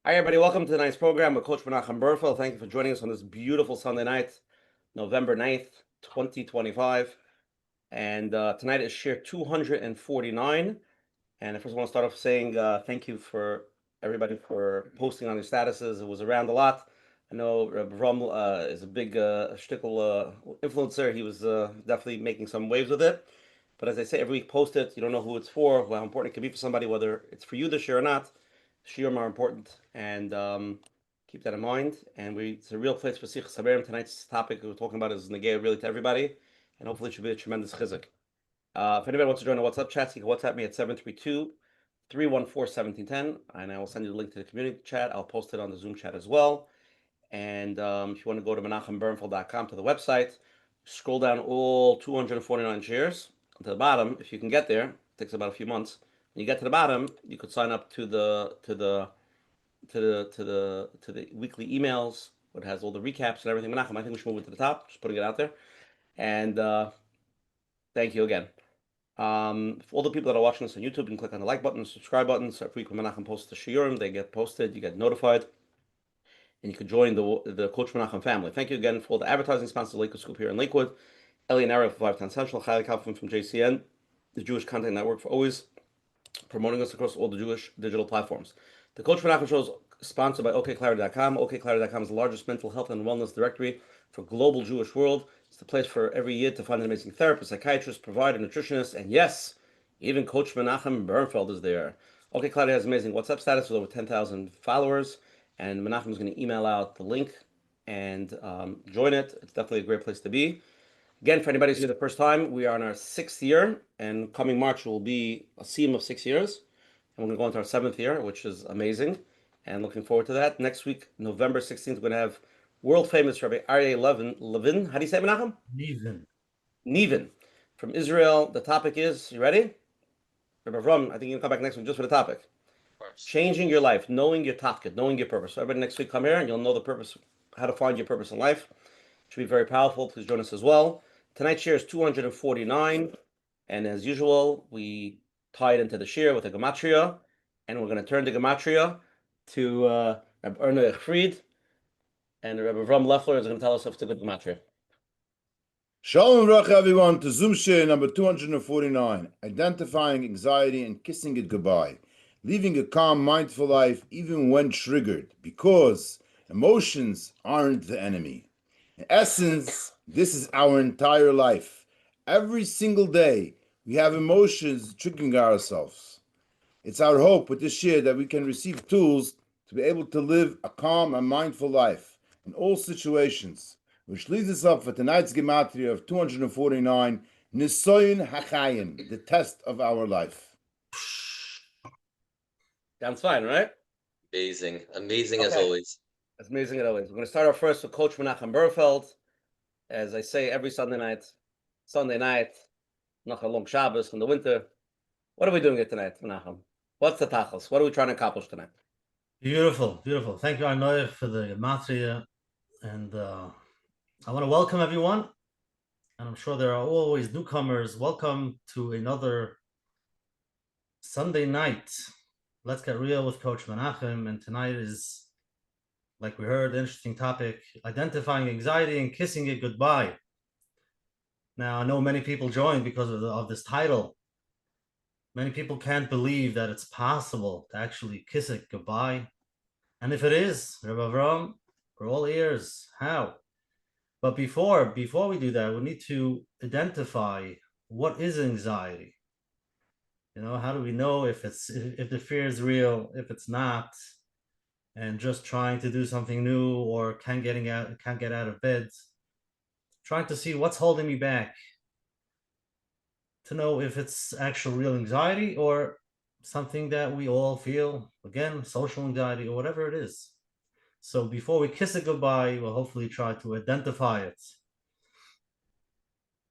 Hi, everybody. Welcome to tonight's program with Coach Menachem Berfeld. Thank you for joining us on this beautiful Sunday night, November 9th, 2025. And tonight is share 249. And I first want to start off saying thank you for everybody for posting on your statuses. It was around a lot. I know Avrohom is a big shtickle influencer. He was definitely making some waves with it. But as I say, every week post it. You don't know who it's for, how important it can be for somebody, whether it's for you this year or not. Shiurim are important, and keep that in mind. And it's a real place for Sichas Haberim. Tonight's topic we're talking about is Negei really to everybody, and hopefully it should be a tremendous chizuk. If anybody wants to join the WhatsApp chat, you can WhatsApp me at 732-314-1710, and I will send you the link to the community chat. I'll post it on the Zoom chat as well. And if you want to go to menachembernfeld.com to the website, scroll down all 249 shares to the bottom. If you can get there, it takes about a few months. When you get to the bottom, you could sign up to the weekly emails. It has all the recaps and everything. Menachem, I think we should move it to the top. Just putting it out there. And thank you again. For all the people that are watching us on YouTube, you can click on the like button, subscribe button. So every week when Menachem posts the shiurim, they get posted. You get notified, and you can join the Coach Menachem family. Thank you again for all the advertising sponsors, Lakewood Scoop here in Lakewood, Eli and Ariel for 510 Central, Chaylik Kaufman from JCN, the Jewish Content Network for always promoting us across all the Jewish digital platforms. The Coach Menachem Show is sponsored by OKClarity.com. OKClarity.com is the largest mental health and wellness directory for global Jewish world. It's the place for every year to find an amazing therapist, psychiatrist, provider, nutritionist, and yes, even Coach Menachem Bernfeld is there. OKClarity has amazing WhatsApp status with over 10,000 followers, and Menachem is going to email out the link and join it. It's definitely a great place to be. Again, for anybody who's here the first time, we are in our 6th year, and coming March will be a seam of 6 years. And we're going to go into our 7th year, which is amazing, and looking forward to that. Next week, November 16th, we're going to have world-famous Rabbi Aryeh Levin. How do you say it, Menachem? Nevin, from Israel. The topic is, you ready? Rabbi Avram, I think you can come back next week just for the topic. Changing your life, knowing your tafkid, knowing your purpose. So everybody next week come here, and you'll know the purpose, how to find your purpose in life. It should be very powerful. Please join us as well. Tonight's share is 249, and as usual, we tie it into the share with a gematria, and we're going to turn the gematria to Rabbi Erna Fried, and Rabbi Avrohom Leffler is going to tell us if it's a good gematria. Shalom Rach everyone to Zoom share number 249, identifying anxiety and kissing it goodbye, living a calm, mindful life even when triggered, because emotions aren't the enemy. In essence, this is our entire life. Every single day, we have emotions triggering ourselves. It's our hope with this year that we can receive tools to be able to live a calm and mindful life in all situations, which leads us up for tonight's gematria of 249, Nisoyin HaChayim, the test of our life. Sounds fine, right? Amazing as always. It's amazing as always. We're going to start off first with Coach Menachem Berfeld. As I say every Sunday night, not a long Shabbos in the winter. What are we doing here tonight, Menachem? What's the tachos? What are we trying to accomplish tonight? Beautiful. Thank you, Arnoy, for the gematria. And I want to welcome everyone. And I'm sure there are always newcomers. Welcome to another Sunday night. Let's get real with Coach Menachem. And tonight is, like we heard, an interesting topic, identifying anxiety and kissing it goodbye. Now, I know many people joined because of this title. Many people can't believe that it's possible to actually kiss it goodbye. And if it is, Rabbi Avram, we're all ears. How? But before we do that, we need to identify what is anxiety. You know, how do we know if the fear is real, if it's not, and just trying to do something new or can't get out of bed, trying to see what's holding me back, to know if it's actual real anxiety or something that we all feel, again, social anxiety or whatever it is. So before we kiss it goodbye, we'll hopefully try to identify it.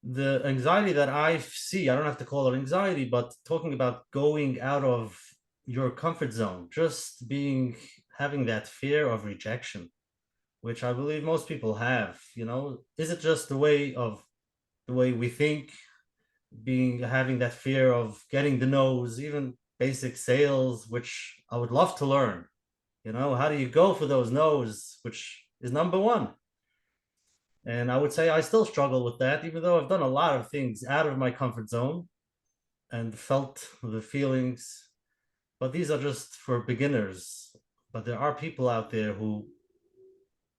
The anxiety that I see, I don't have to call it anxiety, but talking about going out of your comfort zone, just having that fear of rejection, which I believe most people have. You know, is it just the way we think, having that fear of getting the no's, even basic sales, which I would love to learn. How do you go for those no's, which is number one? And I would say I still struggle with that, even though I've done a lot of things out of my comfort zone and felt the feelings. But these are just for beginners. But there are people out there who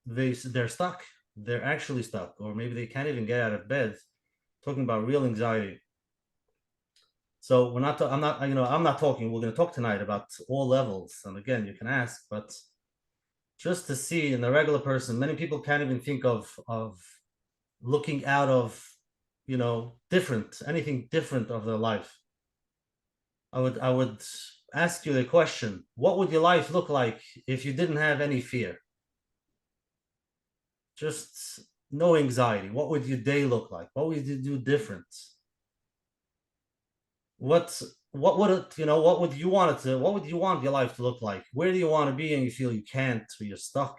they're stuck. They're actually stuck, or maybe they can't even get out of bed. Talking about real anxiety. So we're not. I'm not. I'm not talking. We're going to talk tonight about all levels. And again, you can ask, but just to see in the regular person, many people can't even think of looking out of anything different of their life. I would ask you the question: what would your life look like if you didn't have any fear? Just no anxiety. What would your day look like? What would you do different? What would it, what would you want your life to look like? Where do you want to be and you feel you can't, or you're stuck?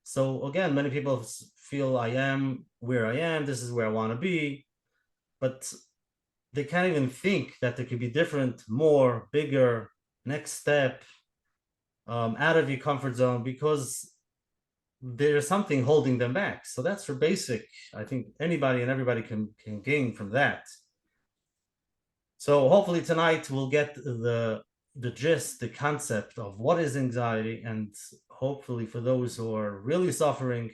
So again, many people feel I am where I am, this is where I want to be, but they can't even think that there could be different, more, bigger, next step, out of your comfort zone, because there's something holding them back. So that's for basic. I think anybody and everybody can gain from that. So hopefully tonight we'll get the gist, the concept of what is anxiety, and hopefully for those who are really suffering,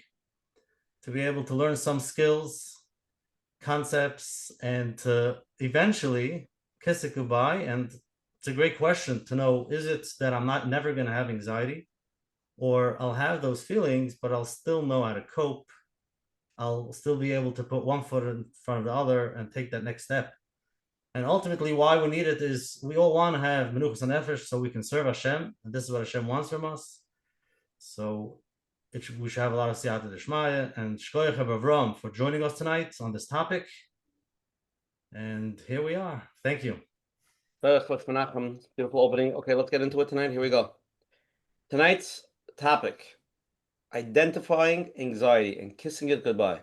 to be able to learn some skills, concepts, and to eventually kiss it goodbye. And it's a great question to know, is it that I'm never going to have anxiety, or I'll have those feelings, but I'll still know how to cope. I'll still be able to put one foot in front of the other and take that next step. And ultimately, why we need it is we all want to have Menachem Nefesh so we can serve Hashem, and this is what Hashem wants from us. So we should have a lot of Siyata Deshmaya, and Shkoyach Avrohom for joining us tonight on this topic. And here we are. Thank you. Menachem, beautiful opening. Okay, let's get into it tonight. Here we go. Tonight's topic: identifying anxiety and kissing it goodbye.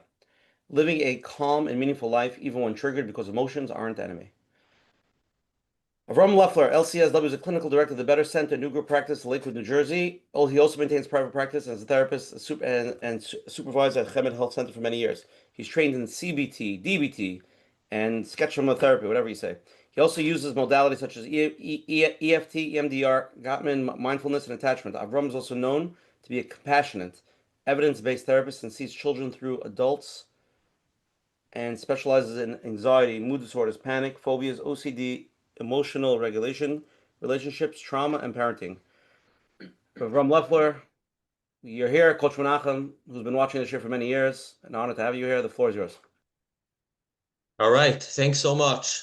Living a calm and meaningful life even when triggered, because emotions aren't the enemy. Avrohom Leffler, LCSW, is a clinical director of the Better Center New Group Practice in Lakewood, New Jersey. He also maintains private practice as a therapist and supervisor at Chemed Health Center for many years. He's trained in CBT, DBT, and sketch therapy, whatever you say. He also uses modalities such as EFT, EMDR, Gottman, mindfulness, and attachment. Avrohom is also known to be a compassionate, evidence-based therapist and sees children through adults, and specializes in anxiety, mood disorders, panic, phobias, OCD, emotional regulation, relationships, trauma, and parenting. Avrohom Leffler, you're here. Coach Menachem, who's been watching this show for many years, an honor to have you here. The floor is yours. All right. Thanks so much.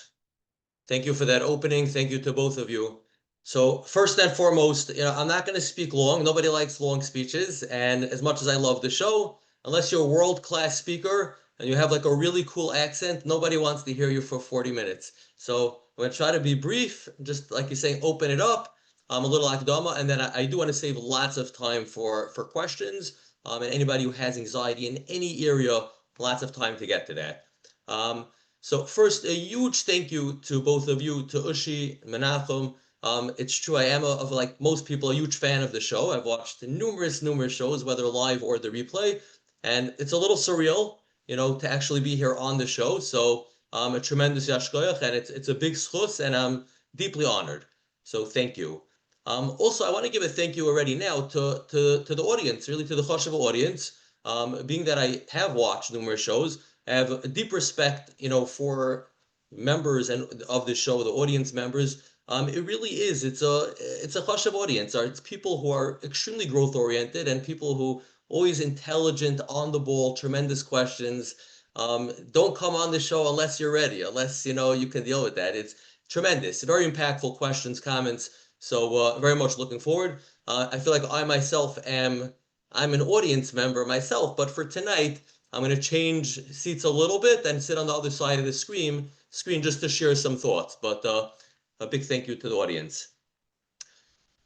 Thank you for that opening. Thank you to both of you. So first and foremost, I'm not going to speak long. Nobody likes long speeches. And as much as I love the show, unless you're a world-class speaker and you have like a really cool accent, nobody wants to hear you for 40 minutes. So I'm going to try to be brief, just like you're saying, open it up, a little akdama, and then I do want to save lots of time for questions, and anybody who has anxiety in any area, lots of time to get to that. So first, a huge thank you to both of you, to Ushi, Menachem. It's true, I am, of like most people, a huge fan of the show. I've watched numerous shows, whether live or the replay, and it's a little surreal, to actually be here on the show. So a tremendous yashkoyach, and it's a big schus, and I'm deeply honored. So thank you. Also, I want to give a thank you already now to the audience, really to the Choshev audience. Being that I have watched numerous shows, I have a deep respect, for members and of the show, the audience members. It really is. It's a chashav audience. It's people who are extremely growth oriented and people who always intelligent, on the ball, tremendous questions. Don't come on the show unless you're ready, unless you can deal with that. It's tremendous, very impactful questions, comments. So very much looking forward. I feel like I'm an audience member myself, but for tonight, I'm going to change seats a little bit and sit on the other side of the screen just to share some thoughts. But a big thank you to the audience.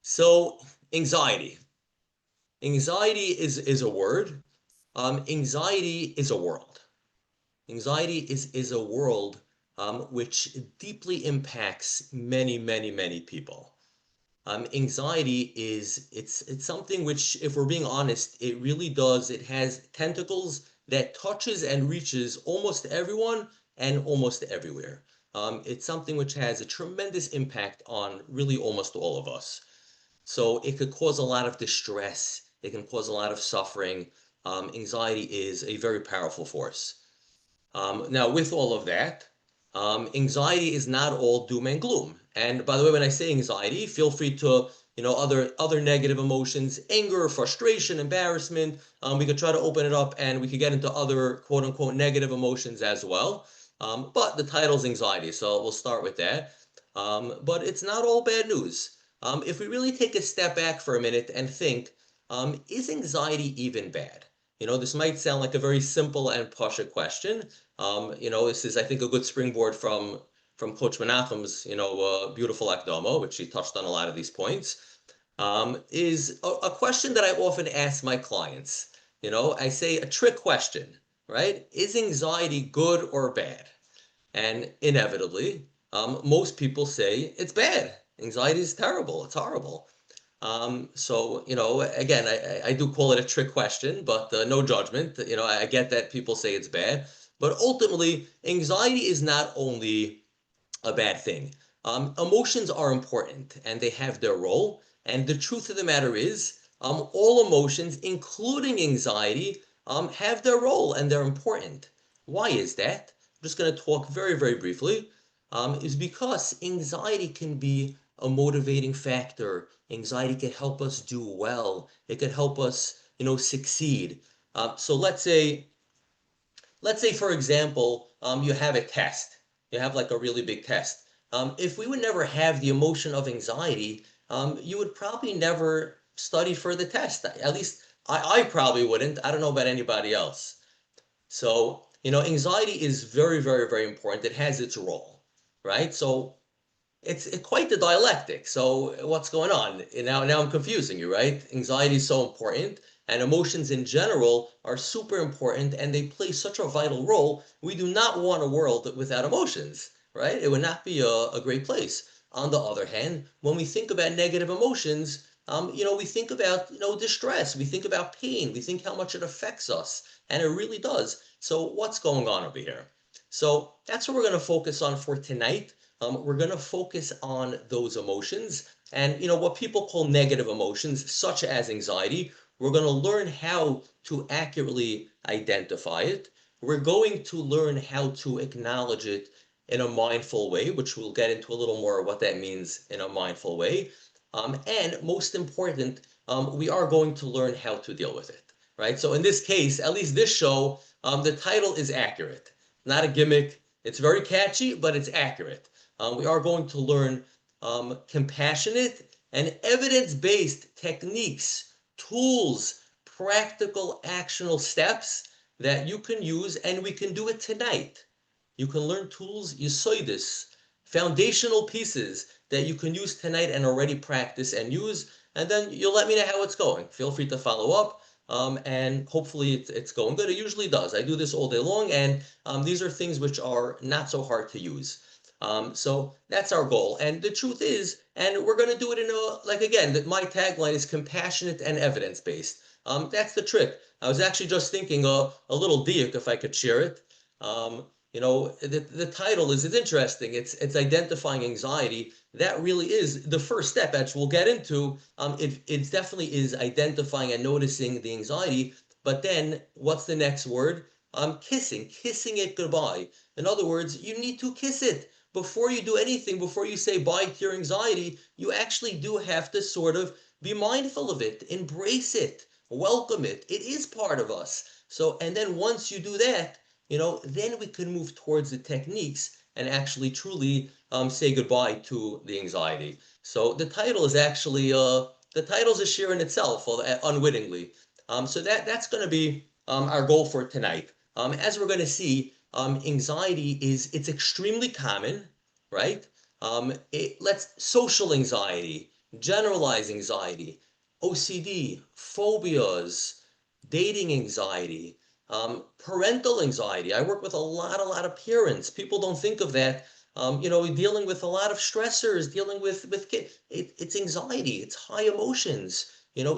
So anxiety. Anxiety is a word. Anxiety is a world. Anxiety is a world which deeply impacts many people. Anxiety it's something which, if we're being honest, it really does. It has tentacles that touches and reaches almost everyone and almost everywhere. It's something which has a tremendous impact on really almost all of us. So it could cause a lot of distress. It can cause a lot of suffering. Anxiety is a very powerful force. Now, with all of that, anxiety is not all doom and gloom. And by the way, when I say anxiety, feel free to, other negative emotions, anger, frustration, embarrassment. We could try to open it up and we could get into other quote unquote negative emotions as well. But the title's anxiety, so we'll start with that. But it's not all bad news. If we really take a step back for a minute and think, is anxiety even bad? This might sound like a very simple and pasha question. This is, I think, a good springboard from Coach Menachem's, beautiful Akdama, which he touched on a lot of these points. Is a question that I often ask my clients. I say a trick question, right? Is anxiety good or bad? And inevitably, most people say it's bad. Anxiety is terrible. It's horrible. So, again, I do call it a trick question, but no judgment. I get that people say it's bad, but ultimately, anxiety is not only a bad thing. Emotions are important and they have their role. And the truth of the matter is, all emotions, including anxiety, have their role and they're important. Why is that? I'm just going to talk very, very briefly. Is because anxiety can be a motivating factor. Anxiety can help us do well. It could help us, succeed. So let's say, for example, you have a test. You have like a really big test. If we would never have the emotion of anxiety, you would probably never study for the test. At least I probably wouldn't. I don't know about anybody else. So, anxiety is very, very, very important. It has its role, right? So it's quite the dialectic. So what's going on? Now I'm confusing you, right? Anxiety is so important, and emotions in general are super important, and they play such a vital role. We do not want a world without emotions, right? It would not be a great place. On the other hand, when we think about negative emotions, we think about distress, we think about pain, we think how much it affects us, and it really does. So what's going on over here? So that's what we're going to focus on for tonight. We're going to focus on those emotions and what people call negative emotions, such as anxiety. We're going to learn how to accurately identify it. We're going to learn how to acknowledge it in a mindful way, which we'll get into a little more what that means in a mindful way. And most important, we are going to learn how to deal with it, right? So in this case, at least this show, the title is accurate, not a gimmick. It's very catchy, but it's accurate. We are going to learn compassionate and evidence-based techniques, tools, practical actionable steps that you can use, and we can do it tonight. You can learn tools, this foundational pieces that you can use tonight and already practice and use, and then you'll let me know how it's going. Feel free to follow up, and hopefully it's going good. It usually does. I do this all day long, and these are things which are not so hard to use. So that's our goal. And the truth is, and we're going to do it in like again, that my tagline is compassionate and evidence-based. That's the trick. I was actually just thinking a little diuk, if I could share it. The title it's interesting. It's identifying anxiety. That really is the first step, as we'll get into. It definitely is identifying and noticing the anxiety. But then what's the next word? Kissing it goodbye. In other words, you need to kiss it. Before you do anything, before you say bye to your anxiety, you actually do have to sort of be mindful of it, embrace it, welcome it. It is part of us. So, and then once you do that, then we can move towards the techniques and actually truly say goodbye to the anxiety. So the title is actually the title's a share in itself, unwittingly. So that's going to be our goal for tonight. As we're going to see, anxiety it's extremely common, right? Let's social anxiety, generalized anxiety, OCD, phobias, dating anxiety, parental anxiety. I work with a lot of parents. People don't think of that. dealing with a lot of stressors, dealing with it's anxiety, it's high emotions,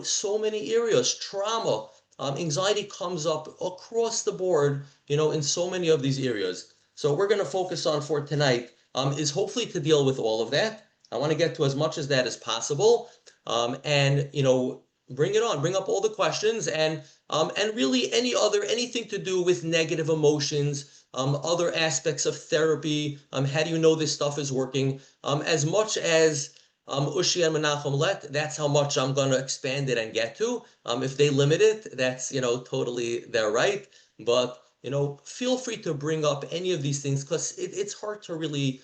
so many areas, trauma, anxiety comes up across the board, in so many of these areas. So we're going to focus on for tonight is hopefully to deal with all of that. I want to get to as much as that as possible, and bring it on, bring up all the questions, and really anything to do with negative emotions, other aspects of therapy. How do you know this stuff is working? As much as Ushi and Menachem let, that's how much I'm going to expand it and get to. If they limit it, that's totally their right. But feel free to bring up any of these things because it's hard to really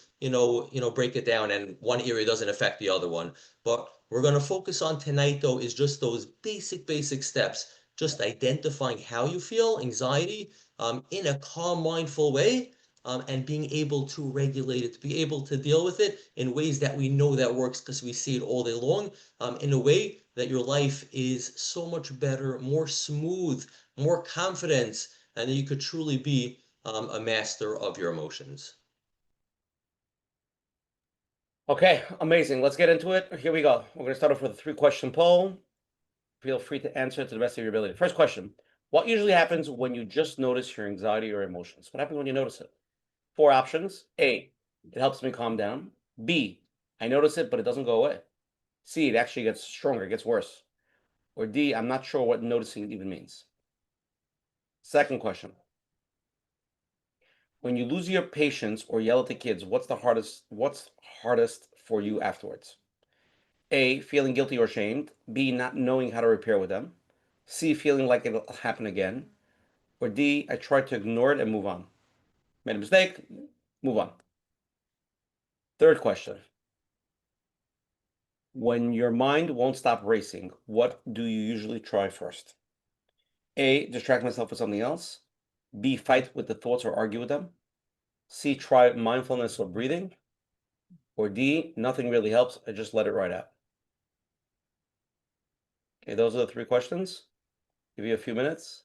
break it down, and one area doesn't affect the other one. But we're going to focus on tonight, though, is just those basic steps, just identifying how you feel, anxiety, in a calm, mindful way, and being able to regulate it, to be able to deal with it in ways that we know that works because we see it all day long, in a way that your life is so much better, more smooth, more confidence, and that you could truly be a master of your emotions. Okay, amazing. Let's get into it. Here we go. We're going to start off with a 3-question poll. Feel free to answer it to the best of your ability. First question: what usually happens when you just notice your anxiety or emotions? What happens when you notice it? 4 options. A, it helps me calm down. B, I notice it, but it doesn't go away. C, it actually gets stronger, it gets worse. Or D, I'm not sure what noticing it even means. Second question: when you lose your patience or yell at the kids, what's hardest for you afterwards? A, feeling guilty or ashamed. B, not knowing how to repair with them. C, feeling like it'll happen again. Or D, I try to ignore it and move on. Made a mistake, move on. Third question: when your mind won't stop racing, what do you usually try first? A, distract myself with something else. B, fight with the thoughts or argue with them. C, try mindfulness or breathing. Or D, nothing really helps, I just let it right out. Okay, those are the 3 questions. Give you a few minutes,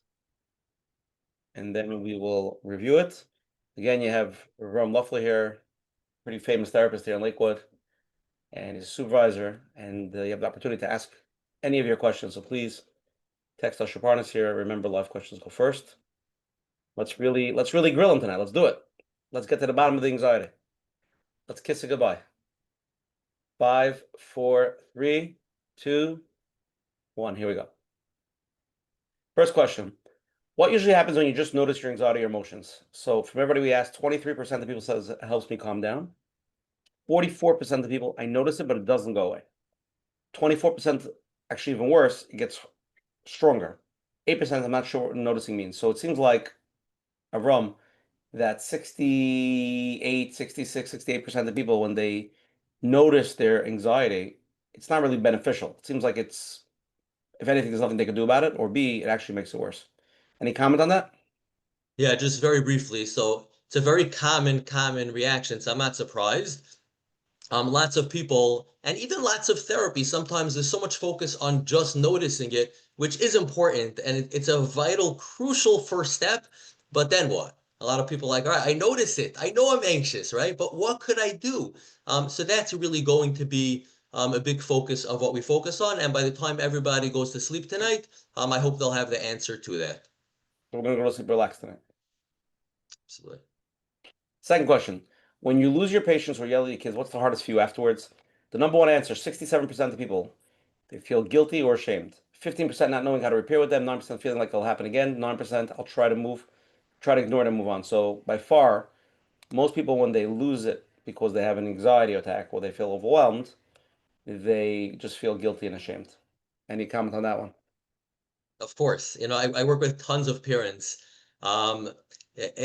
and then we will review it. Again, you have Avrohom Leffler here, pretty famous therapist here in Lakewood, and he's a supervisor, and you have the opportunity to ask any of your questions. So please text us. Shaparnas here. Remember, live questions go first. Let's really grill him tonight. Let's do it. Let's get to the bottom of the anxiety. Let's kiss it goodbye. 5, 4, 3, 2, 1. Here we go. First question: what usually happens when you just notice your anxiety or emotions? So from everybody we asked, 23% of people says it helps me calm down. 44% of people, I notice it, but it doesn't go away. 24%, actually even worse, it gets stronger. 8%, I'm not sure what noticing means. So it seems like, Avram, that 68, 66, 68% of people, when they notice their anxiety, it's not really beneficial. It seems like it's, if anything, there's nothing they can do about it, or B, it actually makes it worse. Any comment on that? Yeah, just very briefly. So it's a very common reaction. So I'm not surprised. Lots of people, and even lots of therapy, sometimes there's so much focus on just noticing it, which is important, and it's a vital, crucial first step. But then what? A lot of people are like, all right, I notice it. I know I'm anxious, right? But what could I do? So that's really going to be a big focus of what we focus on. And by the time everybody goes to sleep tonight, I hope they'll have the answer to that. We're going to go to sleep relaxed tonight. Absolutely. Second question: when you lose your patience or yell at your kids, what's the hardest for you afterwards? The number one answer: 67% of people, they feel guilty or ashamed. 15% not knowing how to repair with them. 9% feeling like it'll happen again. 9% I'll try to ignore it and move on. So by far, most people, when they lose it because they have an anxiety attack or they feel overwhelmed, they just feel guilty and ashamed. Any comment on that one? Of course, I work with tons of parents. Um,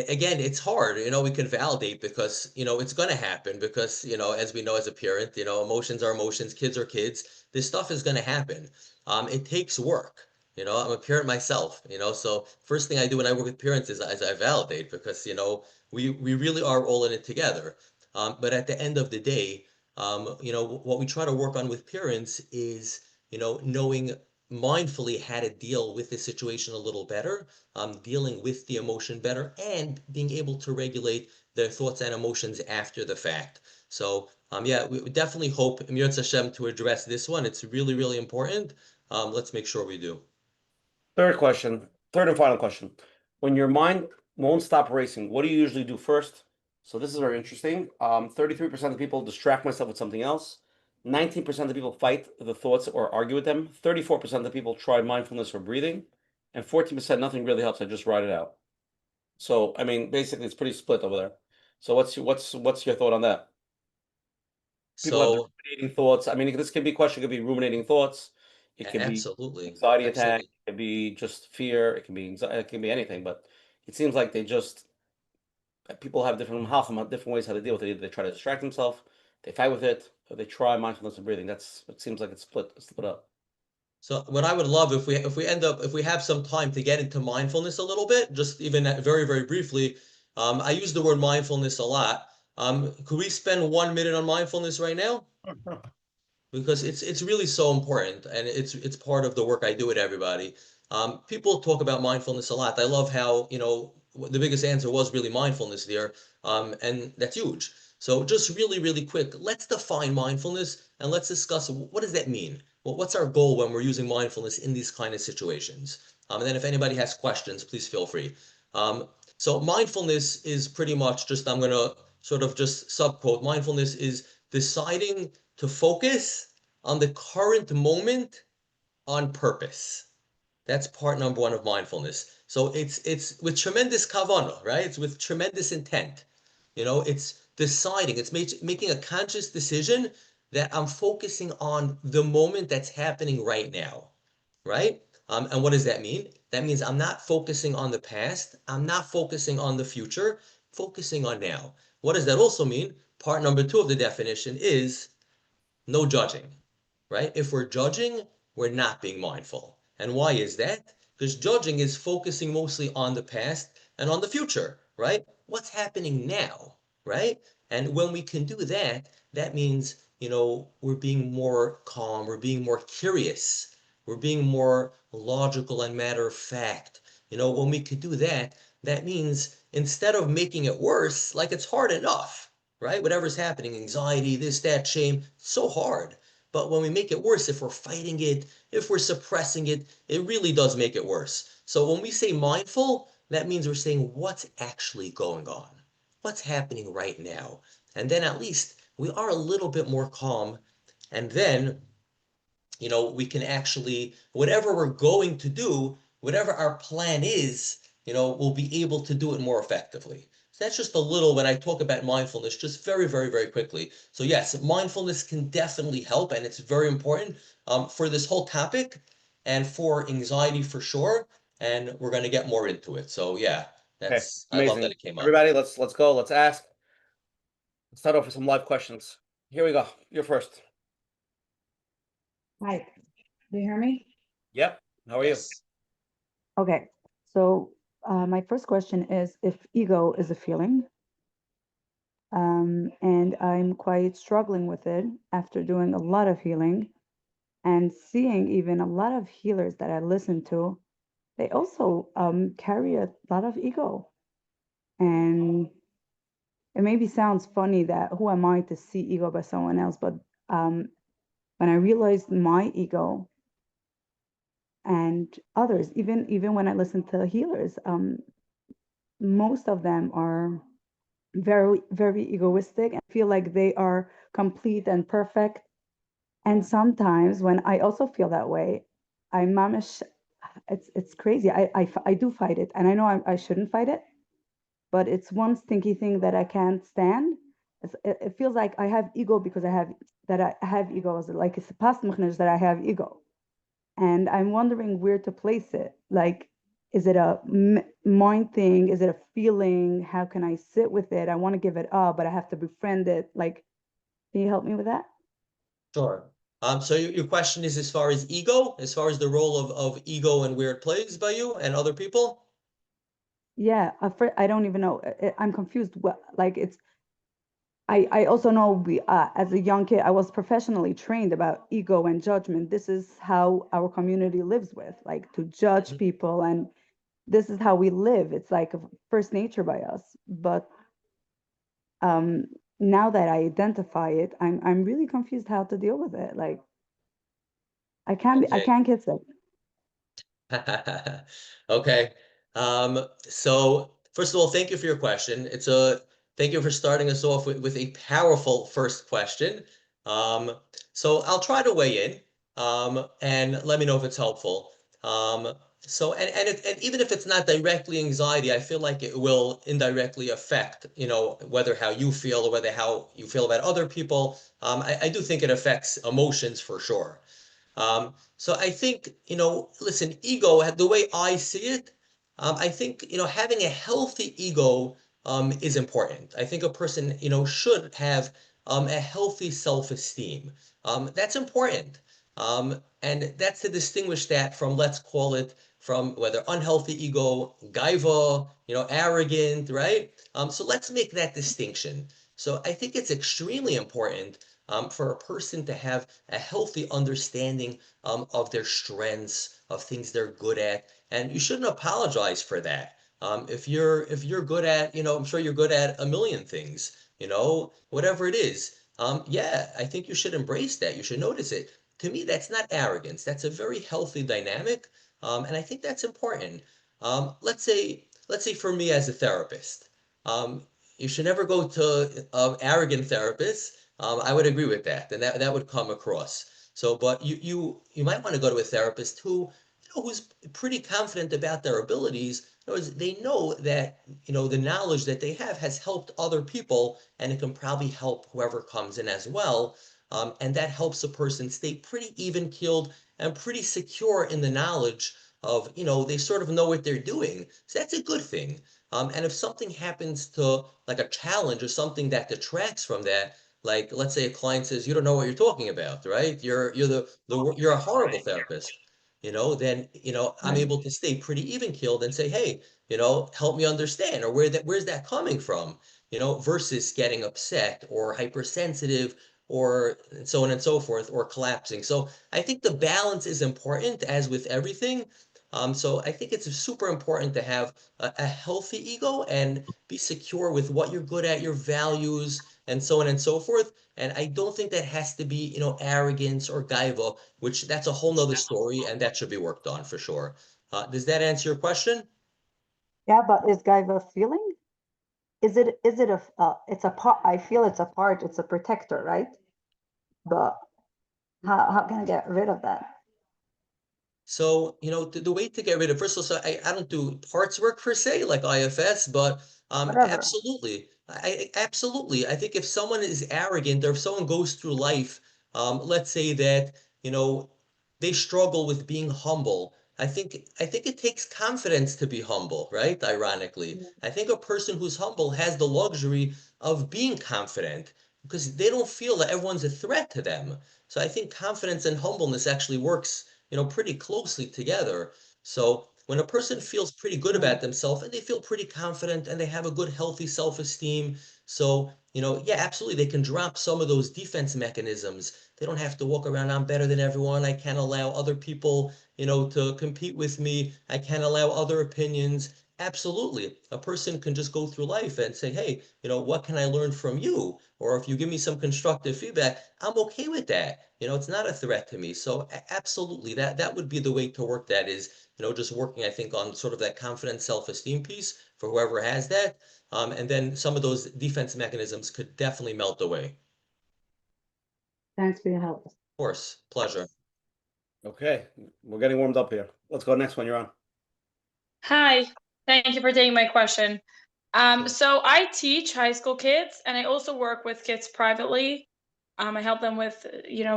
Again, it's hard. We can validate because, it's going to happen because, as we know as a parent, emotions are emotions, kids are kids. This stuff is going to happen. It takes work. I'm a parent myself, so first thing I do when I work with parents is I validate because, we really are all in it together. But at the end of the day, what we try to work on with parents is, knowing mindfully how to deal with the situation a little better, dealing with the emotion better, and being able to regulate their thoughts and emotions after the fact. So yeah, we definitely hope Mir Hashem to address this one. It's really, really important. Let's make sure we do. Third question, third and final question. When your mind won't stop racing, what do you usually do first? So this is very interesting. 33% of people distract myself with something else. 19% of people fight the thoughts or argue with them. 34% of people try mindfulness or breathing. And 14% nothing really helps. I just write it out. So I mean, basically, it's pretty split over there. So what's your thought on that? People have So ruminating thoughts. I mean, this could be question, it could be ruminating thoughts. It could be absolutely, anxiety attack. absolutely. It could be just fear. It can be anxiety. It can be anything. But it seems like they just people have different different ways how to deal with it. Either they try to distract themselves, they fight with it, or they try mindfulness and breathing. That's it seems like it's split up. So what I would love if we have some time to get into mindfulness a little bit, just even very, very briefly. I use the word mindfulness a lot. Could we spend 1 minute on mindfulness right now? Because it's really so important, and it's part of the work I do with everybody. People talk about mindfulness a lot. I love how, the biggest answer was really mindfulness there, and that's huge. So just really, really quick, let's define mindfulness and let's discuss what does that mean? Well, what's our goal when we're using mindfulness in these kind of situations? And then if anybody has questions, please feel free. So mindfulness is pretty much just, I'm going to sort of just subquote, mindfulness is deciding to focus on the current moment on purpose. That's part number one of mindfulness. So it's with tremendous kavanah, right? It's with tremendous intent. It's deciding, it's making a conscious decision that I'm focusing on the moment that's happening right now, right? And what does that mean? That means I'm not focusing on the past. I'm not focusing on the future, focusing on now. What does that also mean? Part number two of the definition is no judging, right? If we're judging, we're not being mindful. And why is that? Because judging is focusing mostly on the past and on the future, right? What's happening now, right? And when we can do that, that means, we're being more calm, we're being more curious, we're being more logical and matter of fact. When we can do that, that means instead of making it worse, like it's hard enough, right? Whatever's happening, anxiety, this, that, shame, so hard. But when we make it worse, if we're fighting it, if we're suppressing it, it really does make it worse. So when we say mindful, that means we're saying what's actually going on, what's happening right now. And then at least we are a little bit more calm. And then we can actually, whatever we're going to do, whatever our plan is, we'll be able to do it more effectively. So that's just a little when I talk about mindfulness, just very, very, very quickly. So yes, mindfulness can definitely help, and it's very important for this whole topic and for anxiety for sure. And we're going to get more into it. So yeah, Okay, I love that amazing. it came up. Everybody, let's go. Let's ask. Let's start off with some live questions. Here we go. You're first. Hi, do you hear me? Yep. How are you? Yes. Okay, so my first question is if ego is a feeling, and I'm quite struggling with it after doing a lot of healing and seeing even a lot of healers that I listen to, they also carry a lot of ego. And it maybe sounds funny that who am I to see ego by someone else, but when I realized my ego and others, even when I listen to healers, most of them are very, very egoistic and feel like they are complete and perfect. And sometimes when I also feel that way, I mamish, it's crazy. I do fight it, and I know I shouldn't fight it, but it's one stinky thing that I can't stand. It feels like I have ego because I have ego. Like it's a past that I have ego. And I'm wondering where to place it. Like, is it a mind thing? Is it a feeling? How can I sit with it? I want to give it up, but I have to befriend it. Like, can you help me with that? Sure. So your question is as far as ego, as far as the role of ego and where it plays by you and other people? Yeah, I don't even know. I'm confused. What, like, it's I also know as a young kid, I was professionally trained about ego and judgment. This is how our community lives with, like to judge people, and this is how we live. It's like a first nature by us. But um, now that I identify it, I'm really confused how to deal with it. Like I Okay. can't kiss it. Okay. So first of all, thank you for your question. Thank you for starting us off with a powerful first question. So I'll try to weigh in, and let me know if it's helpful. So and even if it's not directly anxiety, I feel like it will indirectly affect, whether how you feel or whether how you feel about other people. I do think it affects emotions for sure. So I think, listen, ego, the way I see it, I think, having a healthy ego is important. I think a person, should have a healthy self-esteem. That's important. And that's to distinguish that from, let's call it, from whether unhealthy ego, gaiva, arrogant, right? So let's make that distinction. So I think it's extremely important for a person to have a healthy understanding of their strengths, of things they're good at, and you shouldn't apologize for that. If you're good at, I'm sure you're good at a million things, whatever it is. Yeah, I think you should embrace that. You should notice it. To me, that's not arrogance. That's a very healthy dynamic, and I think that's important. Let's say for me as a therapist, you should never go to arrogant therapists. I would agree with that, and that would come across. So, but you might want to go to a therapist who's pretty confident about their abilities. In other words, they know that the knowledge that they have has helped other people, and it can probably help whoever comes in as well. And that helps a person stay pretty even keeled and pretty secure in the knowledge of they sort of know what they're doing. So that's a good thing. And if something happens to like a challenge or something that detracts from that, like let's say a client says you don't know what you're talking about, right? You're a horrible therapist. Then I'm Right. able to stay pretty even keeled and say, hey, help me understand, or where's that coming from? Versus getting upset or hypersensitive or so on and so forth, or collapsing. So I think the balance is important, as with everything. So I think it's super important to have a healthy ego and be secure with what you're good at, your values, and so on and so forth. And I don't think that has to be, arrogance or gaiva, which that's a whole nother story, and that should be worked on for sure. Does that answer your question? Yeah, but is Gaiva a feeling? Is it a it's a part? I feel it's a part. It's a protector, right? But how can I get rid of that? So, the way to get rid of, first of all, so I don't do parts work per se, like IFS, but Whatever. absolutely. Absolutely. I think if someone is arrogant or if someone goes through life, let's say that, they struggle with being humble. I think it takes confidence to be humble, right? Ironically. I think a person who's humble has the luxury of being confident because they don't feel that everyone's a threat to them. So I think confidence and humbleness actually works pretty closely together. So when a person feels pretty good Yeah. about themselves and they feel pretty confident and they have a good, healthy self-esteem, so, yeah, absolutely, they can drop some of those defense mechanisms. They don't have to walk around, I'm better than everyone. I can't allow other people, to compete with me. I can't allow other opinions. Absolutely. A person can just go through life and say, hey, what can I learn from you? Or if you give me some constructive feedback, I'm okay with that. It's not a threat to me. So absolutely, that would be the way to work that is, just working, I think, on sort of that confidence, self-esteem piece for whoever has that. And then some of those defense mechanisms could definitely melt away. Of Thanks for your help. course, pleasure. Okay, we're getting warmed up here. Let's go next one. You're on. Hi, thank you for taking my question. So I teach high school kids, and I also work with kids privately. I help them with,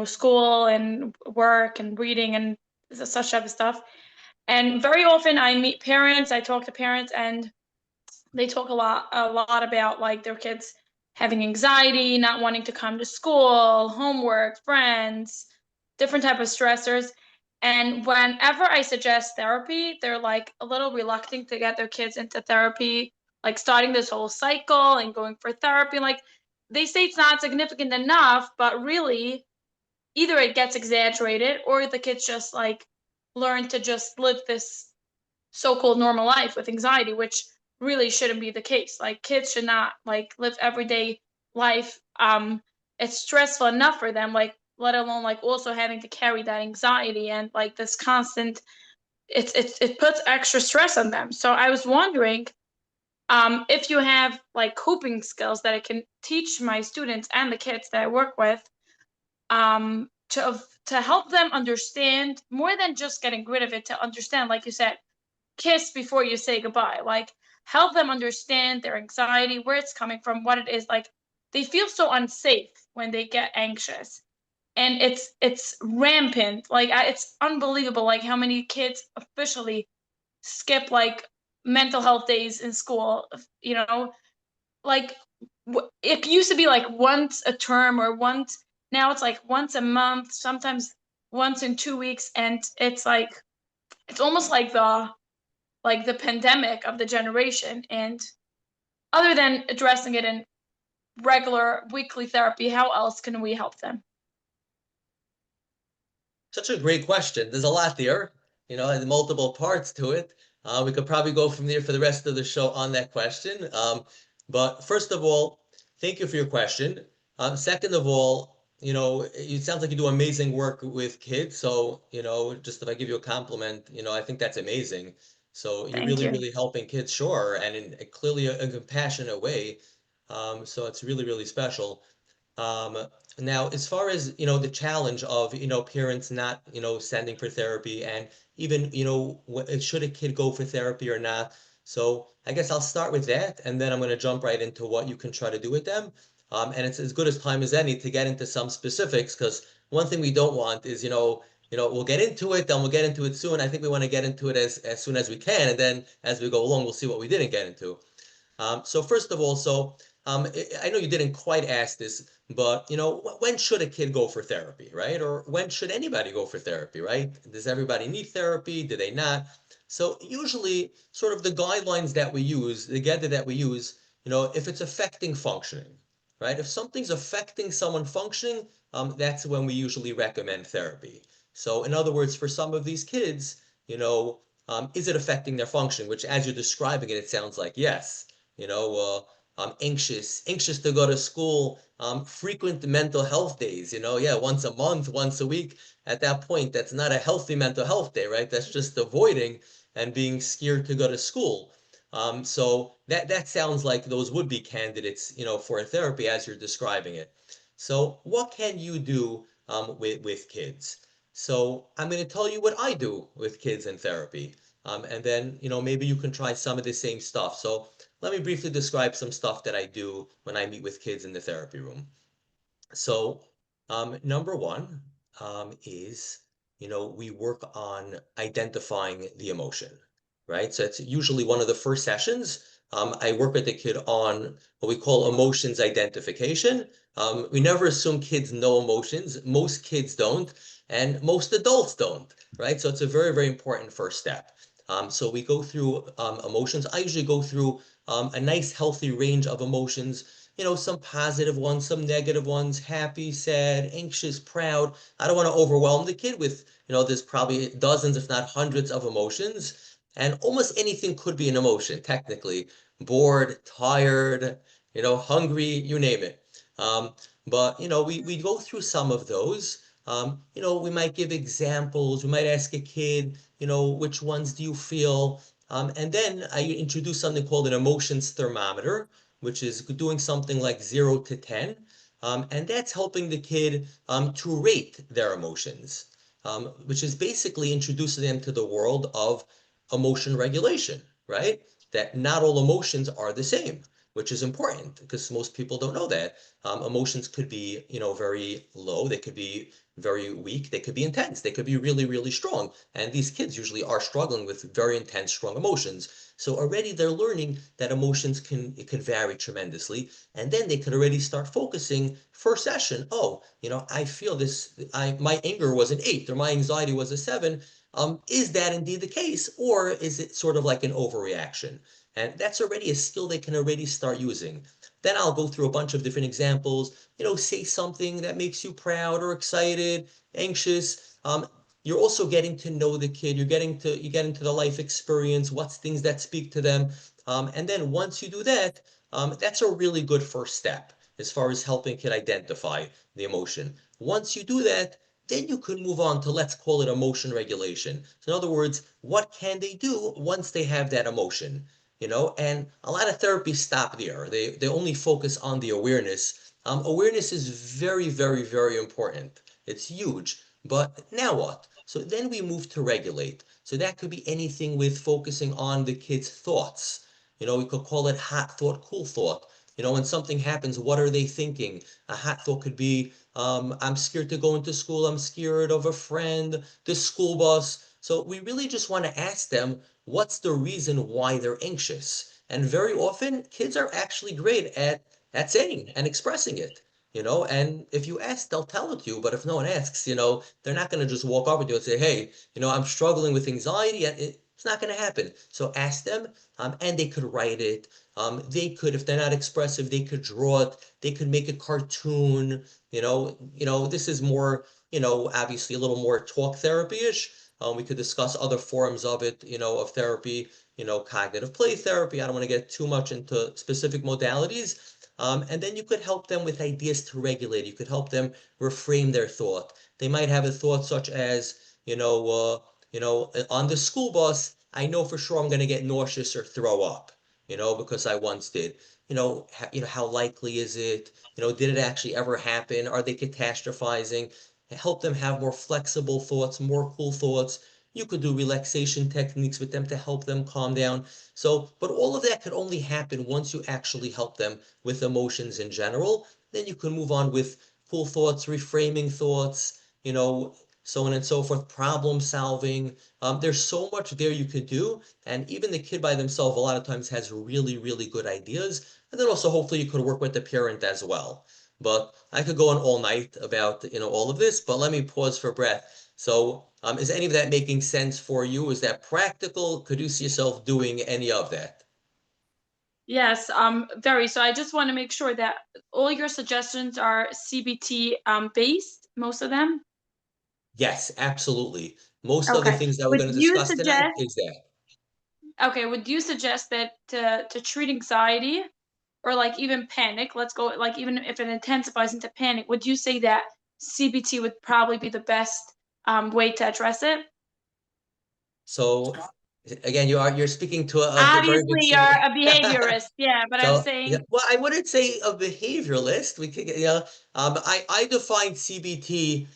school and work and reading and such type of stuff. And very often I meet parents, I talk to parents, and they talk a lot about like their kids having anxiety, not wanting to come to school, homework, friends, different type of stressors. And whenever I suggest therapy, they're like a little reluctant to get their kids into therapy, like starting this whole cycle and going for therapy. Like they say it's not significant enough, but really either it gets exaggerated or the kids just like learn to just live this so-called normal life with anxiety, which really shouldn't be the case. Like kids should not like live everyday life. It's stressful enough for them, like let alone like also having to carry that anxiety and like this constant it puts extra stress on them. So I was wondering if you have like coping skills that I can teach my students and the kids that I work with to help them understand more than just getting rid of it, to understand, like you said, kiss before you say goodbye, like help them understand their anxiety, where it's coming from, what it is. Like they feel so unsafe when they get anxious, and it's rampant. Like it's unbelievable like how many kids officially skip like mental health days in school, you know, like it used to be like once a term or once, now it's like once a month, sometimes once in 2 weeks, and it's like it's almost like the pandemic of the generation. And other than addressing it in regular weekly therapy, how else can we help them? Such a great question. There's a lot there, and multiple parts to it. We could probably go from there for the rest of the show on that question. But first of all, thank you for your question. Second of all, it sounds like you do amazing work with kids. So, just if I give you a compliment, I think that's amazing. So you're Thank really, you. really helping kids, sure, and in clearly a compassionate way. So it's really, really special. Um, Now, as far as, the challenge of, parents not, sending for therapy and even, should a kid go for therapy or not? So I guess I'll start with that, and then I'm going to jump right into what you can try to do with them. And it's as good as time as any to get into some specifics, because one thing we don't want is, we'll get into it, then we'll get into it soon. I think we want to get into it as soon as we can, and then as we go along, we'll see what we didn't get into. So first of all, I know you didn't quite ask this, but when should a kid go for therapy, right? Or when should anybody go for therapy, right? Does everybody need therapy? Do they not? So usually, sort of the guidelines that we use, the together that we use, if it's affecting functioning, right? If something's affecting someone functioning, that's when we usually recommend therapy. So in other words, for some of these kids, is it affecting their functioning? Which, as you're describing it, it sounds like yes. Anxious to go to school, frequent mental health days, yeah, once a month, once a week. At that point, that's not a healthy mental health day, right? That's just avoiding and being scared to go to school. So that sounds like those would be candidates, for a therapy as you're describing it. So what can you do with kids? So I'm going to tell you what I do with kids in therapy. And then, maybe you can try some of the same stuff. So let me briefly describe some stuff that I do when I meet with kids in the therapy room. So, number one is, we work on identifying the emotion, right? So it's usually one of the first sessions. I work with the kid on what we call emotions identification. We never assume kids know emotions. Most kids don't, and most adults don't, right? So it's a very, very important first step. So we go through emotions. I usually go through a nice, healthy range of emotions, some positive ones, some negative ones, happy, sad, anxious, proud. I don't want to overwhelm the kid with, there's probably dozens, if not hundreds of emotions. And almost anything could be an emotion, technically. Bored, tired, hungry, you name it. But, we go through some of those. We might give examples. We might ask a kid, which ones do you feel? And then I introduce something called an emotions thermometer, which is doing something like 0 to 10. And that's helping the kid to rate their emotions, which is basically introducing them to the world of emotion regulation, right? That not all emotions are the same, which is important because most people don't know that. Emotions could be, very low. They could be very weak. They could be intense. They could be really, really strong. And these kids usually are struggling with very intense, strong emotions. So already they're learning that emotions it can vary tremendously. And then they could already start focusing first session. Oh, I feel this, my anger was an 8 or my anxiety was a 7. Is that indeed the case? Or is it sort of like an overreaction? And that's already a skill they can already start using. Then I'll go through a bunch of different examples. Say something that makes you proud or excited, anxious. You're also getting to know the kid. You get into the life experience, what's things that speak to them. And then once you do that, that's a really good first step as far as helping a kid identify the emotion. Once you do that, then you could move on to, let's call it, emotion regulation. So in other words, what can they do once they have that emotion? And a lot of therapies stop there. They only focus on the awareness. Awareness is very, very, very important. It's huge. But now what? So then we move to regulate. So that could be anything with focusing on the kid's thoughts. We could call it hot thought, cool thought. When something happens, what are they thinking? A hot thought could be, I'm scared to go into school. I'm scared of a friend, the school bus. So we really just want to ask them, what's the reason why they're anxious? And very often, kids are actually great at saying and expressing it. And if you ask, they'll tell it to you. But if no one asks, they're not going to just walk up with you and say, hey, I'm struggling with anxiety. And it's not going to happen. So ask them, and they could write it. They could, if they're not expressive, they could draw it. They could make a cartoon. This is more, obviously a little more talk therapy-ish. We could discuss other forms of it, of therapy, cognitive play therapy. I don't want to get too much into specific modalities. And then you could help them with ideas to regulate. You could help them reframe their thought. They might have a thought such as, on the school bus, I know for sure I'm going to get nauseous or throw up, because I once did. How likely is it? Did it actually ever happen? Are they catastrophizing? Help them have more flexible thoughts, more cool thoughts. You could do relaxation techniques with them to help them calm down. So, but all of that could only happen once you actually help them with emotions in general. Then you can move on with cool thoughts, reframing thoughts, so on and so forth, problem solving. There's so much there you could do. And even the kid by themselves, a lot of times, has really, really good ideas. And then also, hopefully, you could work with the parent as well. But I could go on all night about, all of this, but let me pause for breath. So, is any of that making sense for you? Is that practical? Could you see yourself doing any of that? Yes, very. So I just want to make sure that all your suggestions are CBT based, most of them. Yes, absolutely. Most of the Okay. things that we're Would going to you discuss tonight suggest, is that. okay, would you suggest that to treat anxiety or like even panic, let's go like even if it intensifies into panic, would you say that CBT would probably be the best way to address it? So again, you're speaking to a very Obviously, good you're a behaviorist, yeah, but I'm So yeah, saying, well, I wouldn't say a behavioralist. We could, I define CBT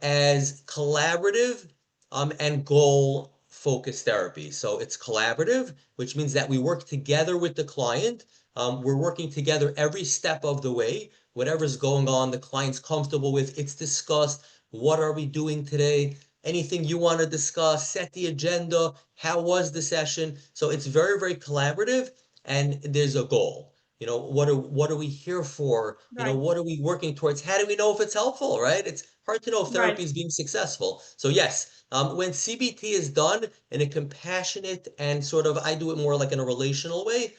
as collaborative and goal focused therapy. So it's collaborative, which means that we work together with the client. We're working together every step of the way. Whatever's going on, the client's comfortable with, it's discussed. What are we doing today? Anything you want to discuss, set the agenda. How was the session? So it's very, very collaborative, and there's a goal. What are we here for? right, What are we working towards? How do we know if it's helpful, right? It's hard to know if right. therapy is being successful. So yes, when CBT is done in a compassionate and sort of, I do it more like in a relational way,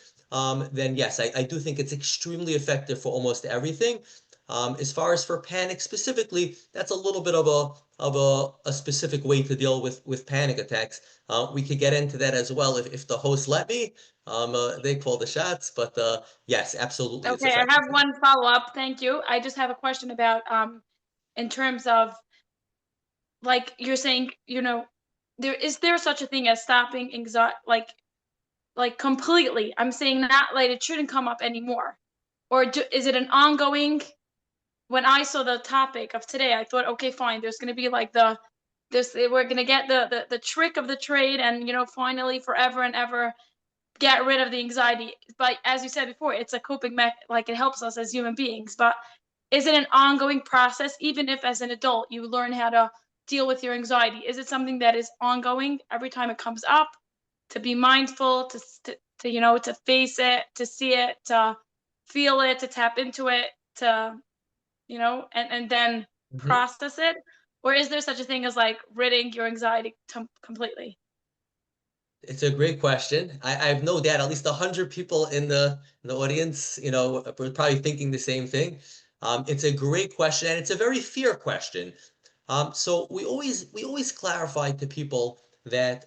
then yes, I do think it's extremely effective for almost everything. As far as for panic specifically, that's a little bit of a specific way to deal with panic attacks. We could get into that as well if the host let me. They call the shots, but yes, absolutely, it's Okay, I effective have for that. one follow-up. Thank you. I just have a question about in terms of like you're saying, there such a thing as stopping anxiety like completely. I'm saying not like it shouldn't come up anymore. Or is it an ongoing? When I saw the topic of today, I thought, okay, fine, there's going to be like we're going to get the trick of the trade and finally forever and ever get rid of the anxiety. But as you said before, it's a coping like it helps us as human beings. But is it an ongoing process, even if as an adult you learn how to deal with your anxiety? Is it something that is ongoing every time it comes up? To be mindful, to face it, to see it, to feel it, to tap into it, to and then Mhm. process it? Or is there such a thing as like ridding your anxiety completely? It's a great question. I have no doubt at least 100 people in the audience, are probably thinking the same thing. It's a great question, and it's a very fair question. So we always clarify to people that